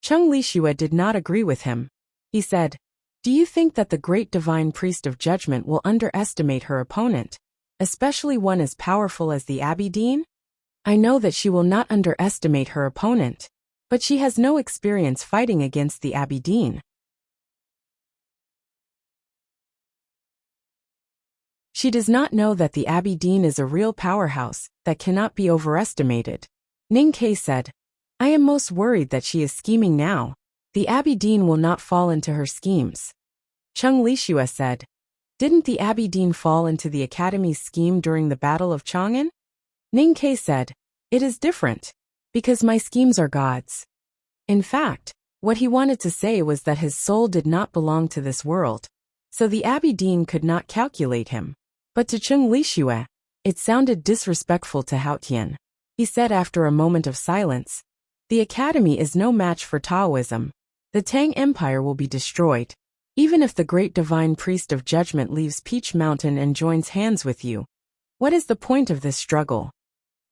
Chung Lishue did not agree with him. He said, "Do you think that the great divine priest of judgment will underestimate her opponent, especially one as powerful as the Abbey Dean? I know that she will not underestimate her opponent, but she has no experience fighting against the Abbey Dean. She does not know that the Abbey Dean is a real powerhouse that cannot be overestimated." Ning Ke said, "I am most worried that she is scheming now. The Abbey Dean will not fall into her schemes." Chung Lishue said, "Didn't the Abbey Dean fall into the Academy's scheme during the Battle of Chang'an?" Ning Ke said, "It is different, because my schemes are God's." In fact, what he wanted to say was that his soul did not belong to this world, so the Abbey Dean could not calculate him. But to Chung Lishue, it sounded disrespectful to Hao Tian. He said after a moment of silence, "The Academy is no match for Taoism. The Tang Empire will be destroyed. Even if the great divine priest of judgment leaves Peach Mountain and joins hands with you, what is the point of this struggle?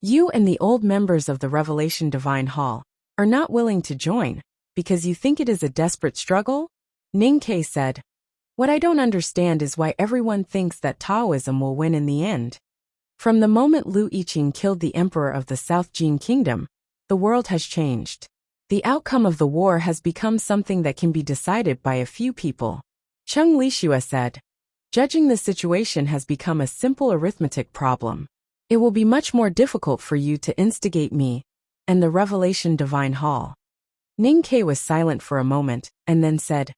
You and the old members of the Revelation Divine Hall are not willing to join, because you think it is a desperate struggle?" Ning Ke said, "What I don't understand is why everyone thinks that Taoism will win in the end. From the moment Lu Yiqing killed the emperor of the South Jin Kingdom, the world has changed. The outcome of the war has become something that can be decided by a few people." Chung Lishue said, "Judging the situation has become a simple arithmetic problem. It will be much more difficult for you to instigate me and the Revelation Divine Hall." Ning Ke was silent for a moment, and then said,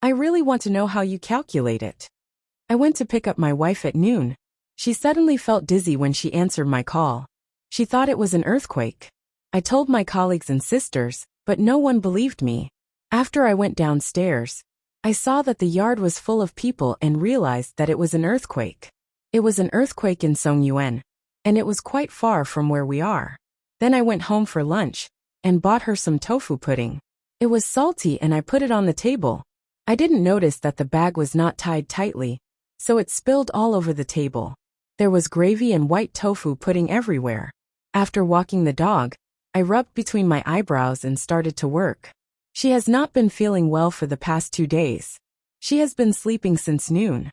"I really want to know how you calculate it. I went to pick up my wife at noon. She suddenly felt dizzy when she answered my call. She thought it was an earthquake. I told my colleagues and sisters, but no one believed me. After I went downstairs, I saw that the yard was full of people and realized that it was an earthquake. It was an earthquake in Songyuan, and it was quite far from where we are. Then I went home for lunch and bought her some tofu pudding. It was salty and I put it on the table. I didn't notice that the bag was not tied tightly, so it spilled all over the table. There was gravy and white tofu pudding everywhere. After walking the dog, I rubbed between my eyebrows and started to work. She has not been feeling well for the past 2 days. She has been sleeping since noon."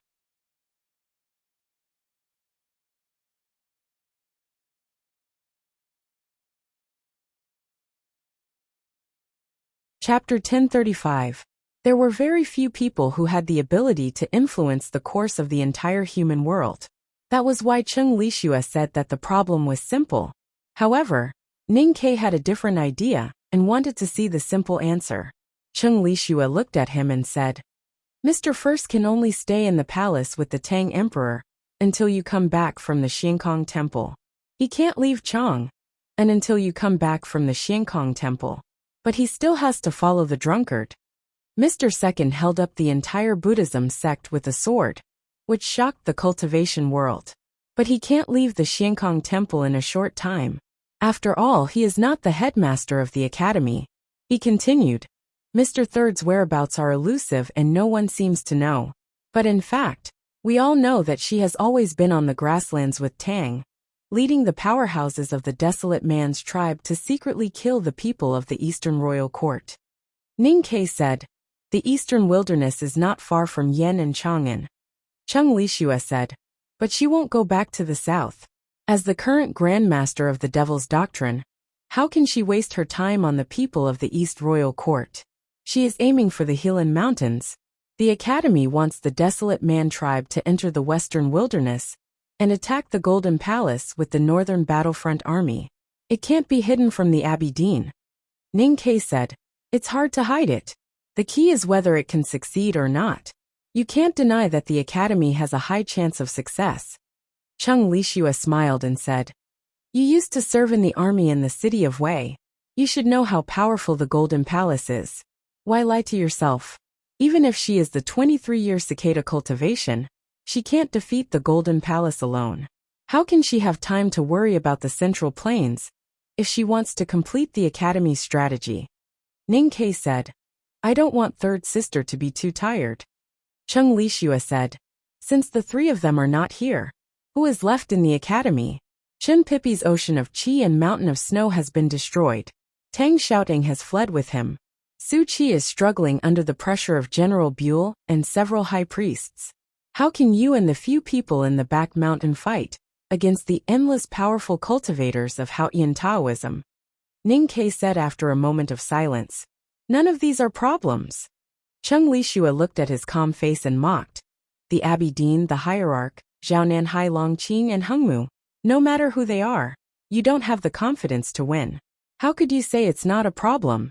Chapter 1035. There were very few people who had the ability to influence the course of the entire human world. That was why Chung Lishue said that the problem was simple. However, Ning Ke had a different idea and wanted to see the simple answer. Chung Lishue looked at him and said, "Mr. First can only stay in the palace with the Tang Emperor until you come back from the Xiankong Temple. He can't leave Chang, and until you come back from the Xiankong Temple. But he still has to follow the drunkard." Mr. Second held up the entire Buddhism sect with a sword, which shocked the cultivation world. "But he can't leave the Xiankong Temple in a short time. After all, he is not the headmaster of the academy." He continued, "Mr. Third's whereabouts are elusive and no one seems to know. But in fact, we all know that she has always been on the grasslands with Tang, leading the powerhouses of the desolate man's tribe to secretly kill the people of the Eastern Royal Court." Ning Ke said, "The Eastern Wilderness is not far from Yen and Chang'an." Chung Lishue said, "But she won't go back to the south. As the current Grandmaster of the Devil's Doctrine, how can she waste her time on the people of the East Royal Court? She is aiming for the Helan Mountains. The Academy wants the Desolate Man tribe to enter the Western Wilderness and attack the Golden Palace with the Northern Battlefront Army. It can't be hidden from the Abbey Dean." Ning Ke said, "It's hard to hide it. The key is whether it can succeed or not. You can't deny that the Academy has a high chance of success." Chung Lishue smiled and said, "You used to serve in the army in the city of Wei. You should know how powerful the Golden Palace is. Why lie to yourself? Even if she is the 23-year cicada cultivation, she can't defeat the Golden Palace alone. How can she have time to worry about the Central Plains if she wants to complete the Academy's strategy?" Ning Ke said, "I don't want Third Sister to be too tired." Chung Lishue said, "Since the 3 of them are not here, Who is left in the academy? Chun Pipi's ocean of qi and mountain of snow has been destroyed. Tang Xiaoting has fled with him. Su Qi is struggling under the pressure of General Buell and several high priests. How can you and the few people in the back mountain fight against the endless powerful cultivators of Haotian Taoism? Ning Ke said after a moment of silence. None of these are problems. Chung Lishua looked at his calm face and mocked. The Abbey Dean, the hierarch, Zhaonan Hai Longqing and Hengmu. No matter who they are, you don't have the confidence to win. How could you say it's not a problem?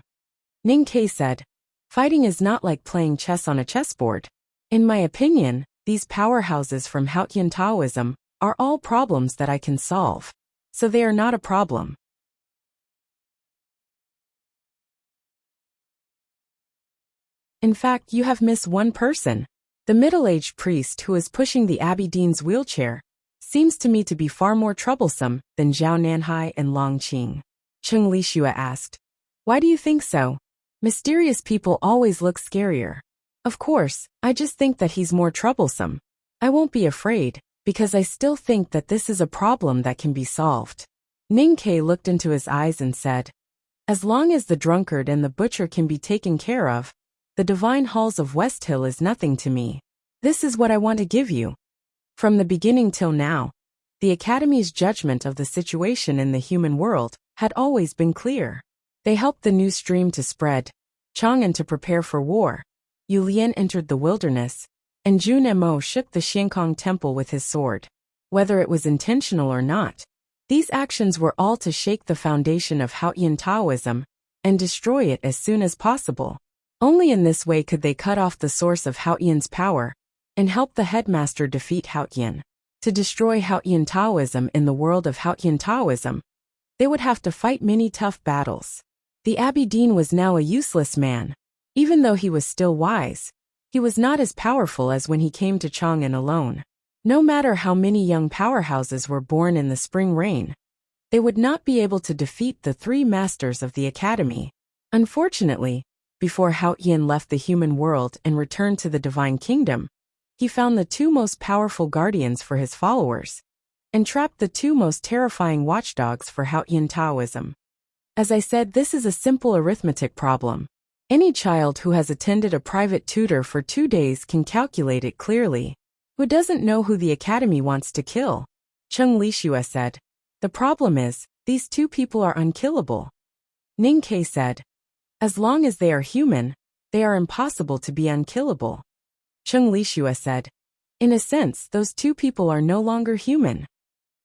Ning Ke said, fighting is not like playing chess on a chessboard. In my opinion, these powerhouses from Haotian Taoism are all problems that I can solve. So they are not a problem. In fact, you have missed one person. The middle-aged priest who is pushing the Abbey Dean's wheelchair seems to me to be far more troublesome than Zhao Nanhai and Long Qing. Chung Lishua asked. Why do you think so? Mysterious people always look scarier. Of course, I just think that he's more troublesome. I won't be afraid, because I still think that this is a problem that can be solved. Ning Ke looked into his eyes and said, as long as the drunkard and the butcher can be taken care of, the divine halls of West Hill is nothing to me. This is what I want to give you. From the beginning till now, the Academy's judgment of the situation in the human world had always been clear. They helped the new stream to spread, Chang'an to prepare for war, Yu Lian entered the wilderness, and Jun Mo shook the Xiankong temple with his sword. Whether it was intentional or not, these actions were all to shake the foundation of Haotian Taoism and destroy it as soon as possible. Only in this way could they cut off the source of Haotian's power and help the headmaster defeat Haotian. To destroy Haotian Taoism in the world of Haotian Taoism, they would have to fight many tough battles. The Abbey Dean was now a useless man. Even though he was still wise, he was not as powerful as when he came to Chang'an alone. No matter how many young powerhouses were born in the spring rain, they would not be able to defeat the three masters of the academy. Unfortunately, before Haotian left the human world and returned to the divine kingdom, he found the two most powerful guardians for his followers, and trapped the two most terrifying watchdogs for Haotian Taoism. As I said, this is a simple arithmetic problem. Any child who has attended a private tutor for 2 days can calculate it clearly. Who doesn't know who the academy wants to kill? Chung Lishua said. The problem is, these two people are unkillable. Ning Ke said. As long as they are human, they are impossible to be unkillable. Chung Lishua said. In a sense, those two people are no longer human.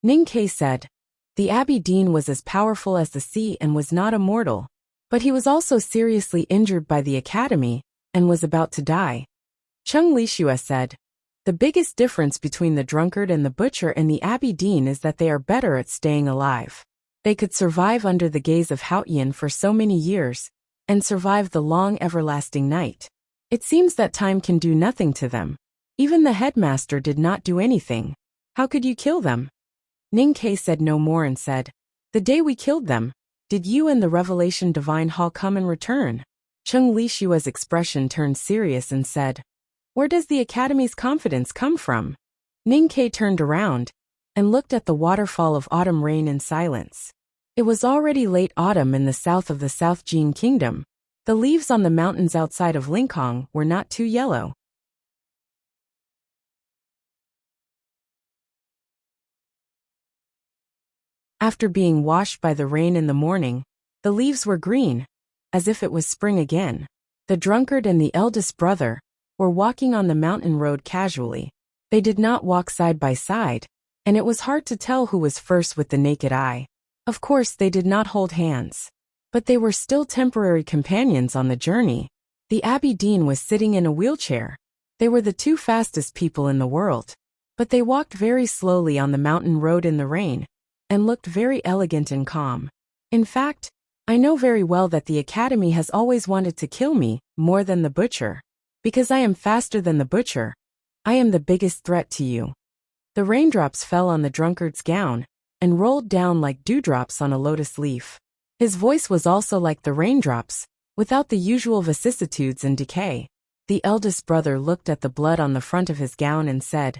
Ning Ke said. The Abbey Dean was as powerful as the sea and was not immortal. But he was also seriously injured by the academy and was about to die. Chung Lishua said. The biggest difference between the drunkard and the butcher and the Abbey Dean is that they are better at staying alive. They could survive under the gaze of Haotian for so many years and survive the long everlasting night. It seems that time can do nothing to them. Even the headmaster did not do anything. How could you kill them? Ning Ke said no more and said, the day we killed them, did you and the Revelation Divine Hall come and return? Chung Lishua's expression turned serious and said, where does the academy's confidence come from? Ning Ke turned around and looked at the waterfall of autumn rain in silence. It was already late autumn in the south of the South Jin Kingdom. The leaves on the mountains outside of Linkhong were not too yellow. After being washed by the rain in the morning, the leaves were green, as if it was spring again. The drunkard and the eldest brother were walking on the mountain road casually. They did not walk side by side, and it was hard to tell who was first with the naked eye. Of course, they did not hold hands. But they were still temporary companions on the journey. The Abbey Dean was sitting in a wheelchair. They were the two fastest people in the world. But they walked very slowly on the mountain road in the rain, and looked very elegant and calm. In fact, I know very well that the academy has always wanted to kill me more than the butcher. Because I am faster than the butcher, I am the biggest threat to you. The raindrops fell on the drunkard's gown and rolled down like dewdrops on a lotus leaf. His voice was also like the raindrops, without the usual vicissitudes and decay. The eldest brother looked at the blood on the front of his gown and said,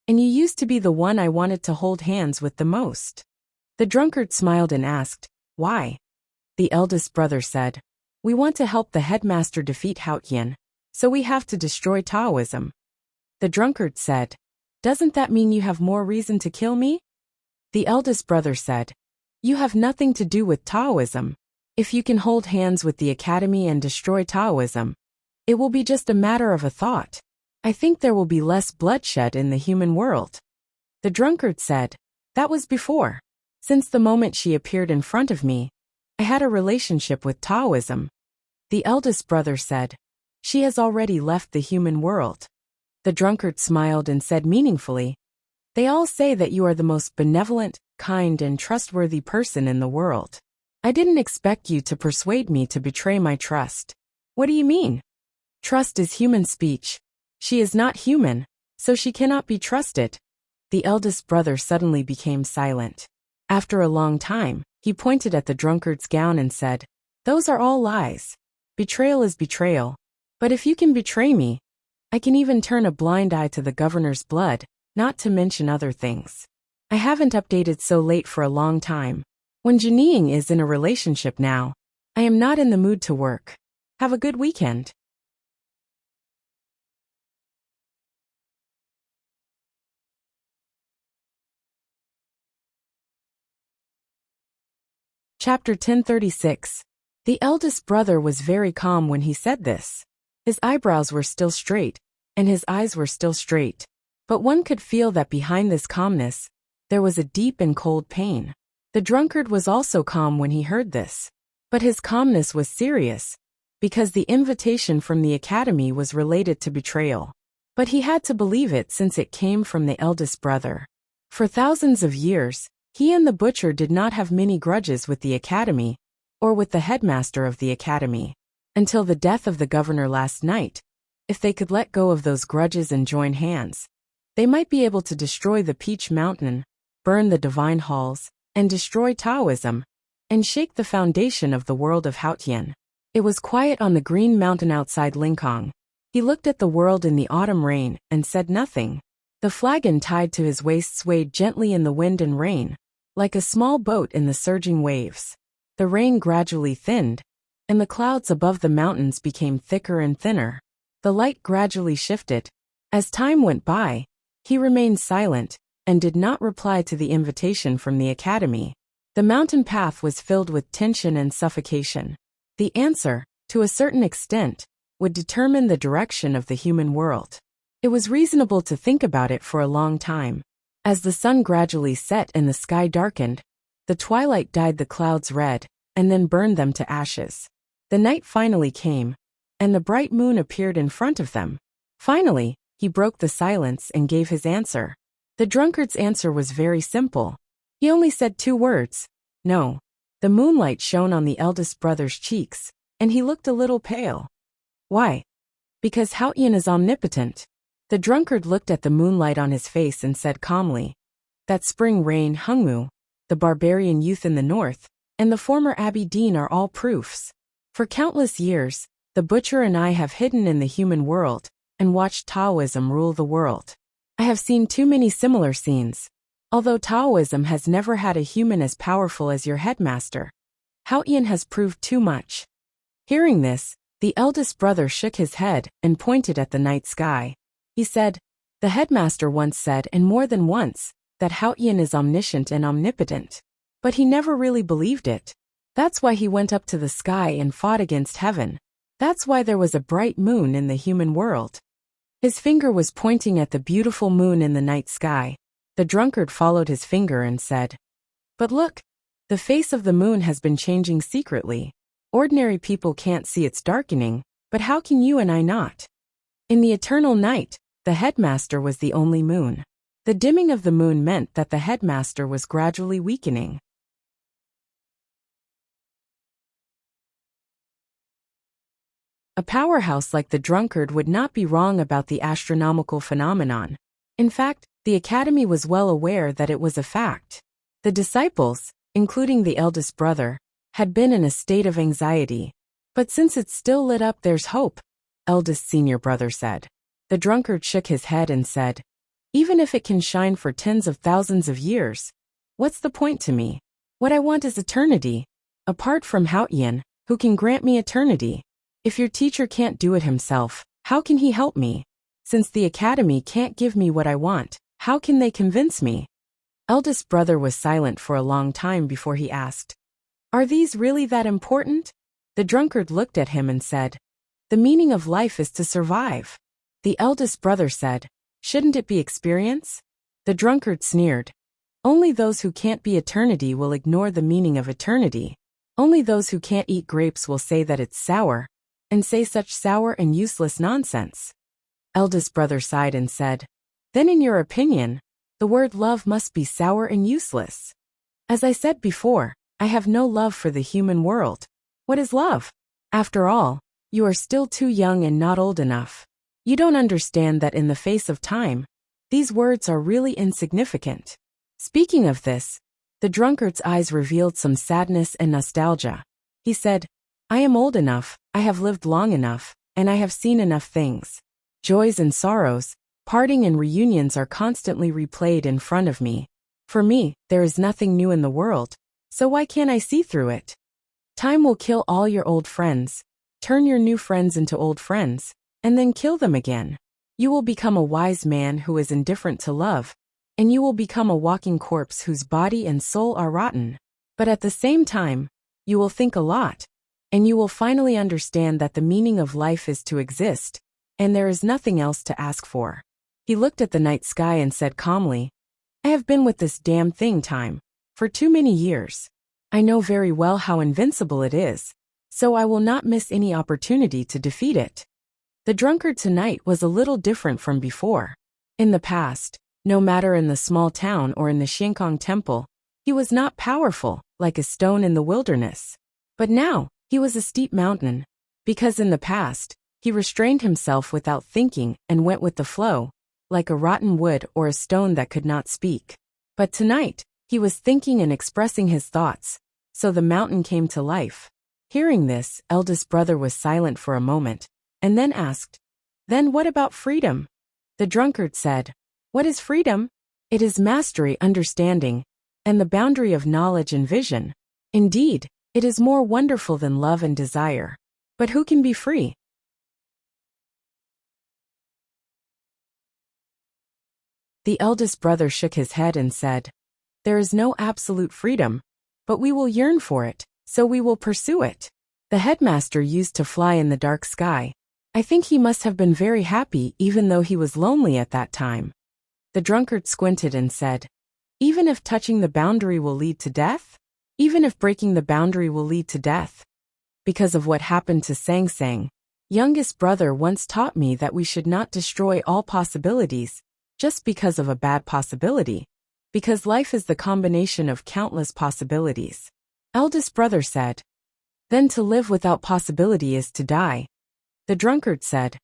And you used to be the one I wanted to hold hands with the most. The drunkard smiled and asked, "Why?" The eldest brother said, "We want to help the headmaster defeat Haotian, so we have to destroy Taoism." The drunkard said, "Doesn't that mean you have more reason to kill me?" The eldest brother said, "You have nothing to do with Taoism. If you can hold hands with the academy and destroy Taoism, it will be just a matter of a thought. I think there will be less bloodshed in the human world." The drunkard said, "That was before. Since the moment she appeared in front of me, I had a relationship with Taoism." The eldest brother said, "She has already left the human world." The drunkard smiled and said meaningfully, "They all say that you are the most benevolent, kind, and trustworthy person in the world. I didn't expect you to persuade me to betray my trust." "What do you mean?" "Trust is human speech. She is not human, so she cannot be trusted." The eldest brother suddenly became silent. After a long time, he pointed at the drunkard's gown and said, "Those are all lies. Betrayal is betrayal. But if you can betray me, I can even turn a blind eye to the governor's blood, not to mention other things. I haven't updated so late for a long time. When Janine is in a relationship now, I am not in the mood to work. Have a good weekend." Chapter 1036. The eldest brother was very calm when he said this. His eyebrows were still straight, and his eyes were still straight. But one could feel that behind this calmness, there was a deep and cold pain. The drunkard was also calm when he heard this. But his calmness was serious, because the invitation from the academy was related to betrayal. But he had to believe it since it came from the eldest brother. For thousands of years, he and the butcher did not have many grudges with the academy, or with the headmaster of the academy, until the death of the governor last night. If they could let go of those grudges and join hands, they might be able to destroy the Peach Mountain, burn the divine halls, and destroy Taoism, and shake the foundation of the world of Haotian. It was quiet on the green mountain outside Linkong. He looked at the world in the autumn rain and said nothing. The flagon tied to his waist swayed gently in the wind and rain, like a small boat in the surging waves. The rain gradually thinned, and the clouds above the mountains became thicker and thinner. The light gradually shifted. As time went by, he remained silent, and did not reply to the invitation from the academy. The mountain path was filled with tension and suffocation. The answer, to a certain extent, would determine the direction of the human world. It was reasonable to think about it for a long time. As the sun gradually set and the sky darkened, the twilight dyed the clouds red, and then burned them to ashes. The night finally came, and the bright moon appeared in front of them. Finally, he broke the silence and gave his answer. The drunkard's answer was very simple. He only said 2 words, "No." The moonlight shone on the eldest brother's cheeks, and he looked a little pale. "Why?" "Because Haotian is omnipotent." The drunkard looked at the moonlight on his face and said calmly, "That spring rain, Hungmu, the barbarian youth in the north, and the former Abbey Dean are all proofs. For countless years, the butcher and I have hidden in the human world, and watched Taoism rule the world. I have seen too many similar scenes. Although Taoism has never had a human as powerful as your headmaster, Haotian has proved too much." Hearing this, the eldest brother shook his head and pointed at the night sky. He said, "The headmaster once said, and more than once, that Haotian is omniscient and omnipotent. But he never really believed it. That's why he went up to the sky and fought against heaven. That's why there was a bright moon in the human world." His finger was pointing at the beautiful moon in the night sky. The drunkard followed his finger and said, "But look, the face of the moon has been changing secretly. Ordinary people can't see its darkening, but how can you and I not? In the eternal night, the headmaster was the only moon. The dimming of the moon meant that the headmaster was gradually weakening." A powerhouse like the drunkard would not be wrong about the astronomical phenomenon. In fact, the academy was well aware that it was a fact. The disciples, including the eldest brother, had been in a state of anxiety. "But since it's still lit up, there's hope," eldest senior brother said. The drunkard shook his head and said, Even if it can shine for tens of thousands of years, what's the point to me? What I want is eternity. Apart from Haotian, who can grant me eternity? If your teacher can't do it himself, how can he help me? Since the academy can't give me what I want, how can they convince me? Eldest brother was silent for a long time before he asked, "Are these really that important?" The drunkard looked at him and said, "The meaning of life is to survive." The eldest brother said, "Shouldn't it be experience?" The drunkard sneered, "Only those who can't be eternity will ignore the meaning of eternity. Only those who can't eat grapes will say that it's sour, and say such sour and useless nonsense." Eldest brother sighed and said, "Then in your opinion, the word love must be sour and useless. As I said before, I have no love for the human world. What is love? After all, you are still too young and not old enough. You don't understand that in the face of time, these words are really insignificant." Speaking of this, the drunkard's eyes revealed some sadness and nostalgia. He said, "I am old enough, I have lived long enough, and I have seen enough things. Joys and sorrows, parting and reunions are constantly replayed in front of me. For me, there is nothing new in the world, so why can't I see through it? Time will kill all your old friends, turn your new friends into old friends, and then kill them again. You will become a wise man who is indifferent to love, and you will become a walking corpse whose body and soul are rotten. But at the same time, you will think a lot, and you will finally understand that the meaning of life is to exist, and there is nothing else to ask for." He looked at the night sky and said calmly, "I have been with this damn thing time for too many years. I know very well how invincible it is, so I will not miss any opportunity to defeat it." The drunkard tonight was a little different from before. In the past, no matter in the small town or in the Shinkong temple, he was not powerful, like a stone in the wilderness. But now, he was a steep mountain, because in the past, he restrained himself without thinking and went with the flow, like a rotten wood or a stone that could not speak. But tonight, he was thinking and expressing his thoughts, so the mountain came to life. Hearing this, eldest brother was silent for a moment, and then asked, "Then what about freedom?" The drunkard said, "What is freedom? It is mastery, understanding, and the boundary of knowledge and vision. Indeed, it is more wonderful than love and desire. But who can be free?" The eldest brother shook his head and said, "There is no absolute freedom, but we will yearn for it, so we will pursue it." The headmaster used to fly in the dark sky. I think he must have been very happy even though he was lonely at that time. The drunkard squinted and said, "Even if touching the boundary will lead to death? Even if breaking the boundary will lead to death?" Because of what happened to Sang Sang, youngest brother once taught me that we should not destroy all possibilities just because of a bad possibility, because life is the combination of countless possibilities. Eldest brother said, "Then to live without possibility is to die." The drunkard said,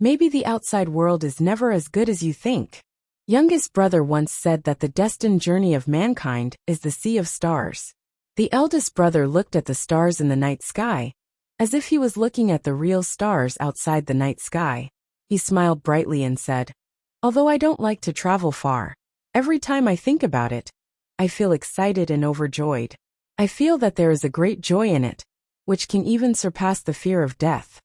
"Maybe the outside world is never as good as you think." Youngest brother once said that the destined journey of mankind is the sea of stars. The eldest brother looked at the stars in the night sky, as if he was looking at the real stars outside the night sky. He smiled brightly and said, "Although I don't like to travel far, every time I think about it, I feel excited and overjoyed. I feel that there is a great joy in it, which can even surpass the fear of death."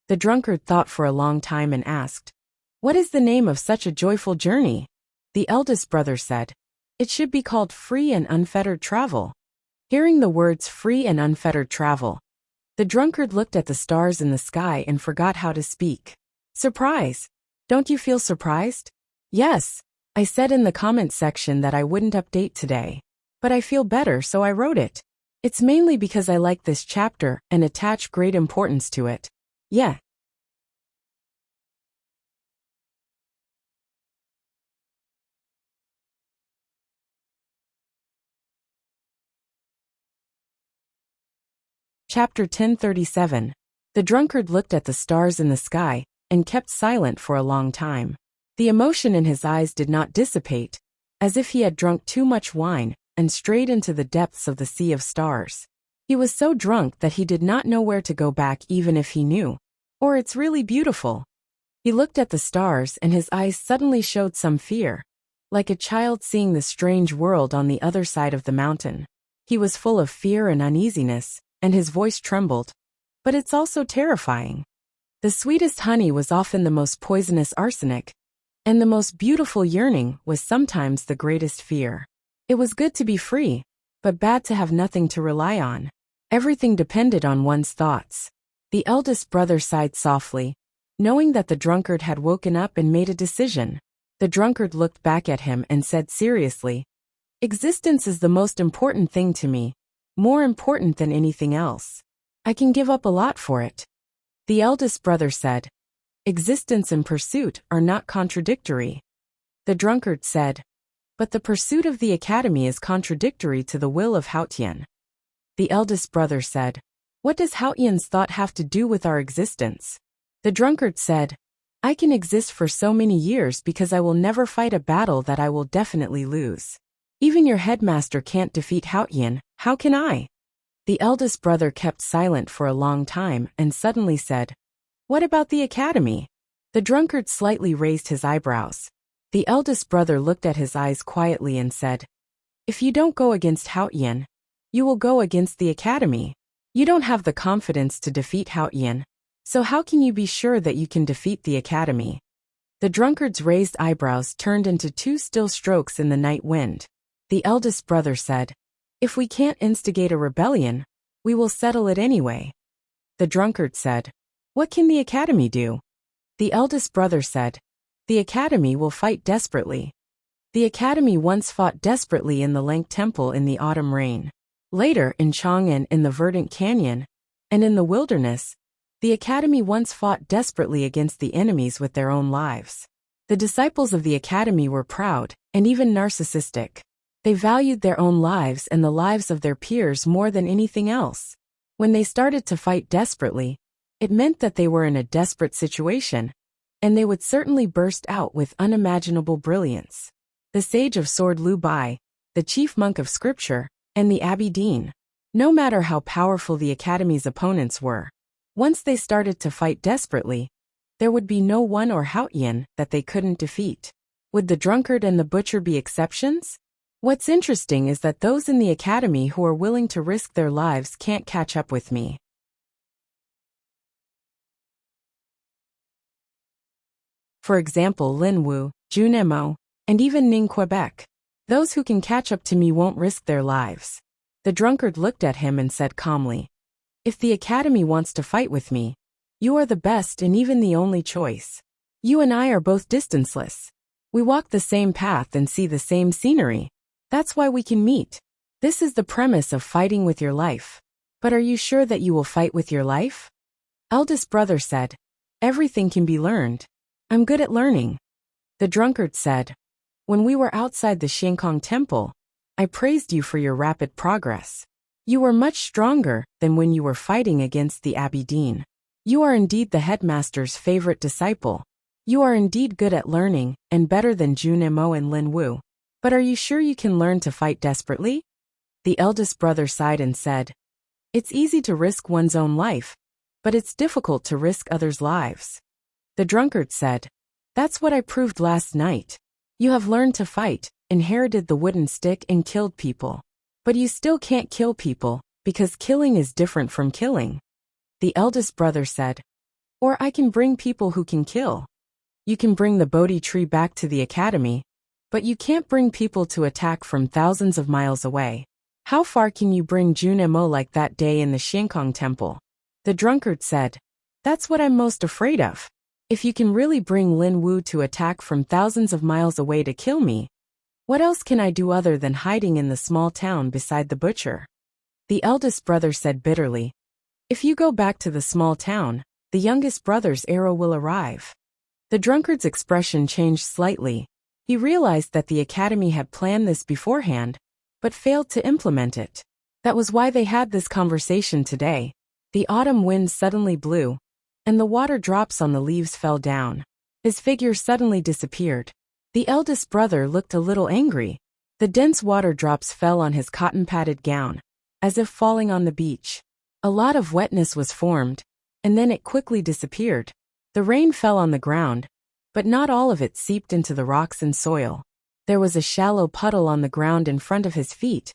The drunkard thought for a long time and asked, "What is the name of such a joyful journey?" The eldest brother said, "It should be called free and unfettered travel." Hearing the words free and unfettered travel, the drunkard looked at the stars in the sky and forgot how to speak. Surprise! Don't you feel surprised? Yes, I said in the comment section that I wouldn't update today. But I feel better, so I wrote it. It's mainly because I like this chapter and attach great importance to it. Yeah. Chapter 1037. The drunkard looked at the stars in the sky and kept silent for a long time. The emotion in his eyes did not dissipate, as if he had drunk too much wine and strayed into the depths of the sea of stars. He was so drunk that he did not know where to go back even if he knew. Or it's really beautiful. He looked at the stars and his eyes suddenly showed some fear, like a child seeing the strange world on the other side of the mountain. He was full of fear and uneasiness, and his voice trembled. But it's also terrifying. The sweetest honey was often the most poisonous arsenic, and the most beautiful yearning was sometimes the greatest fear. It was good to be free, but bad to have nothing to rely on. Everything depended on one's thoughts. The eldest brother sighed softly, knowing that the drunkard had woken up and made a decision. The drunkard looked back at him and said seriously, "Existence is the most important thing to me, more important than anything else. I can give up a lot for it." The eldest brother said, "Existence and pursuit are not contradictory." The drunkard said, "But the pursuit of the academy is contradictory to the will of Haotian." The eldest brother said, "What does Haotian's thought have to do with our existence?" The drunkard said, "I can exist for so many years because I will never fight a battle that I will definitely lose. Even your headmaster can't defeat Haotian, how can I?" The eldest brother kept silent for a long time and suddenly said, "What about the academy?" The drunkard slightly raised his eyebrows. The eldest brother looked at his eyes quietly and said, "If you don't go against Haotian, you will go against the academy. You don't have the confidence to defeat Haotian, so how can you be sure that you can defeat the academy?" The drunkard's raised eyebrows turned into two still strokes in the night wind. The eldest brother said, "If we can't instigate a rebellion, we will settle it anyway." The drunkard said, "What can the academy do?" The eldest brother said, "The academy will fight desperately." The academy once fought desperately in the Lank Temple in the autumn rain. Later in Chang'an in the verdant canyon, and in the wilderness, the academy once fought desperately against the enemies with their own lives. The disciples of the academy were proud, and even narcissistic. They valued their own lives and the lives of their peers more than anything else. When they started to fight desperately, it meant that they were in a desperate situation, and they would certainly burst out with unimaginable brilliance. The sage of sword Lu Bai, the chief monk of scripture, and the abbey dean. No matter how powerful the academy's opponents were, once they started to fight desperately, there would be no one or Haotian that they couldn't defeat. Would the drunkard and the butcher be exceptions? What's interesting is that those in the academy who are willing to risk their lives can't catch up with me. For example, Lin Wu, Jun Emo, and even Ning Quebec. Those who can catch up to me won't risk their lives. The drunkard looked at him and said calmly, "If the academy wants to fight with me, you are the best and even the only choice. You and I are both distanceless. We walk the same path and see the same scenery. That's why we can meet. This is the premise of fighting with your life. But are you sure that you will fight with your life?" Eldest brother said, "Everything can be learned. I'm good at learning." The drunkard said, "When we were outside the Xiankong temple, I praised you for your rapid progress. You were much stronger than when you were fighting against the abbey dean. You are indeed the headmaster's favorite disciple. You are indeed good at learning and better than Jun Emo and Lin Wu. But are you sure you can learn to fight desperately?" The eldest brother sighed and said, "It's easy to risk one's own life, but it's difficult to risk others' lives." The drunkard said, "That's what I proved last night. You have learned to fight, inherited the wooden stick and killed people. But you still can't kill people, because killing is different from killing." The eldest brother said, "Or I can bring people who can kill. You can bring the Bodhi tree back to the academy, but you can't bring people to attack from thousands of miles away. How far can you bring Jun Emo like that day in the Xiankong temple?" The drunkard said, "That's what I'm most afraid of. If you can really bring Lin Wu to attack from thousands of miles away to kill me, what else can I do other than hiding in the small town beside the butcher?" The eldest brother said bitterly, "If you go back to the small town, the youngest brother's arrow will arrive." The drunkard's expression changed slightly. He realized that the academy had planned this beforehand, but failed to implement it. That was why they had this conversation today. The autumn wind suddenly blew, and the water drops on the leaves fell down. His figure suddenly disappeared. The eldest brother looked a little angry. The dense water drops fell on his cotton-padded gown, as if falling on the beach. A lot of wetness was formed, and then it quickly disappeared. The rain fell on the ground, but not all of it seeped into the rocks and soil. There was a shallow puddle on the ground in front of his feet,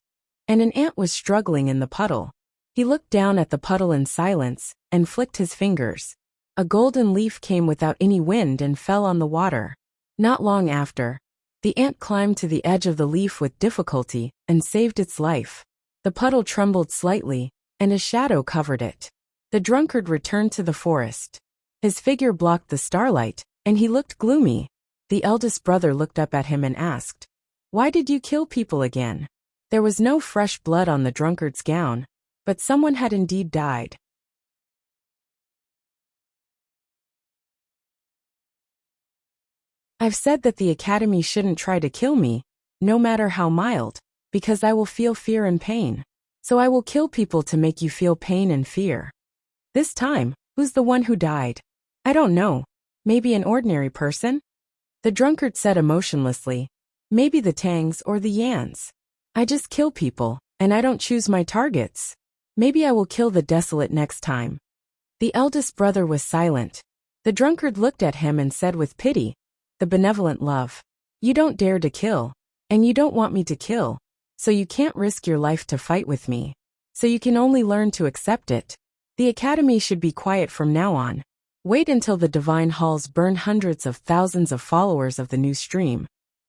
and an ant was struggling in the puddle. He looked down at the puddle in silence and flicked his fingers. A golden leaf came without any wind and fell on the water. Not long after, the ant climbed to the edge of the leaf with difficulty and saved its life. The puddle trembled slightly, and a shadow covered it. The drunkard returned to the forest. His figure blocked the starlight, and he looked gloomy. The eldest brother looked up at him and asked, "Why did you kill people again?" There was no fresh blood on the drunkard's gown, but someone had indeed died. I've said that the academy shouldn't try to kill me, no matter how mild, because I will feel fear and pain. So I will kill people to make you feel pain and fear. This time, who's the one who died? I don't know. Maybe an ordinary person? The drunkard said emotionlessly, maybe the Tangs or the Yans. I just kill people, and I don't choose my targets. Maybe I will kill the desolate next time. The eldest brother was silent. The drunkard looked at him and said with pity, the benevolent love, "You don't dare to kill, and you don't want me to kill, so you can't risk your life to fight with me. So you can only learn to accept it. The academy should be quiet from now on. Wait until the divine halls burn hundreds of thousands of followers of the new stream,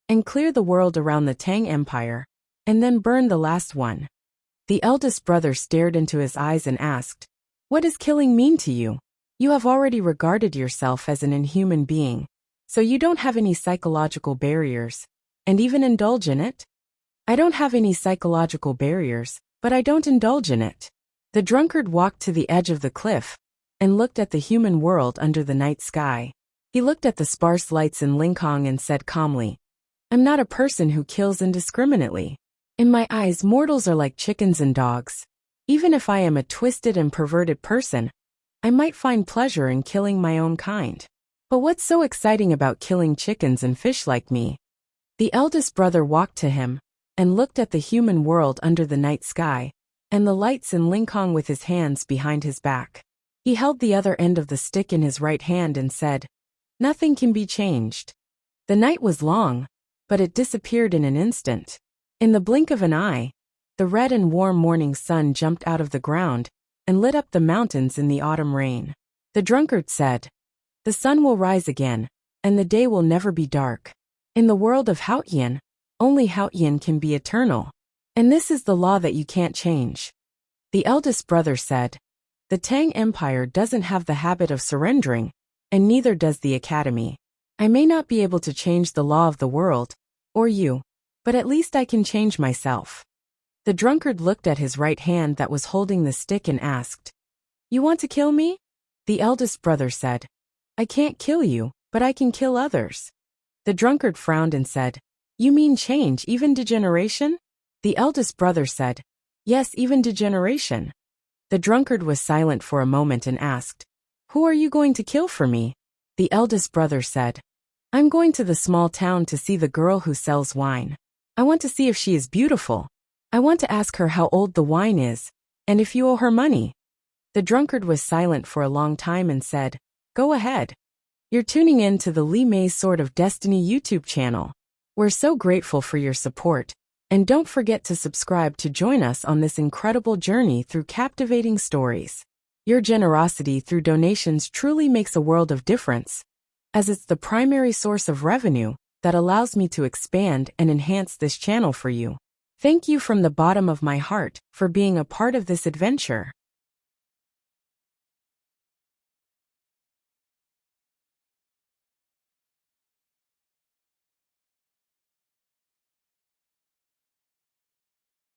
and clear the world around the Tang Empire, and then burn the last one." The eldest brother stared into his eyes and asked, "What does killing mean to you? You have already regarded yourself as an inhuman being, so you don't have any psychological barriers, and even indulge in it?" "I don't have any psychological barriers, but I don't indulge in it." The drunkard walked to the edge of the cliff and looked at the human world under the night sky. He looked at the sparse lights in Lincoln and said calmly, "I'm not a person who kills indiscriminately. In my eyes, mortals are like chickens and dogs. Even if I am a twisted and perverted person, I might find pleasure in killing my own kind. But what's so exciting about killing chickens and fish like me?" The eldest brother walked to him and looked at the human world under the night sky and the lights in Lincoln with his hands behind his back. He held the other end of the stick in his right hand and said, "Nothing can be changed." The night was long, but it disappeared in an instant. In the blink of an eye, the red and warm morning sun jumped out of the ground and lit up the mountains in the autumn rain. The drunkard said, "The sun will rise again, and the day will never be dark. In the world of Haotian, only Haotian can be eternal. And this is the law that you can't change." The eldest brother said, "The Tang Empire doesn't have the habit of surrendering, and neither does the academy. I may not be able to change the law of the world, or you, but at least I can change myself." The drunkard looked at his right hand that was holding the stick and asked, "You want to kill me?" The eldest brother said, "I can't kill you, but I can kill others." The drunkard frowned and said, "You mean change, even degeneration?" The eldest brother said, "Yes, even degeneration." The drunkard was silent for a moment and asked, "Who are you going to kill for me?" The eldest brother said, "I'm going to the small town to see the girl who sells wine. I want to see if she is beautiful. I want to ask her how old the wine is, and if you owe her money." The drunkard was silent for a long time and said, "Go ahead. You're tuning in to the Li Mei's Sword of Destiny YouTube channel. We're so grateful for your support, and don't forget to subscribe to join us on this incredible journey through captivating stories. Your generosity through donations truly makes a world of difference, as it's the primary source of revenue that allows me to expand and enhance this channel for you. Thank you from the bottom of my heart for being a part of this adventure.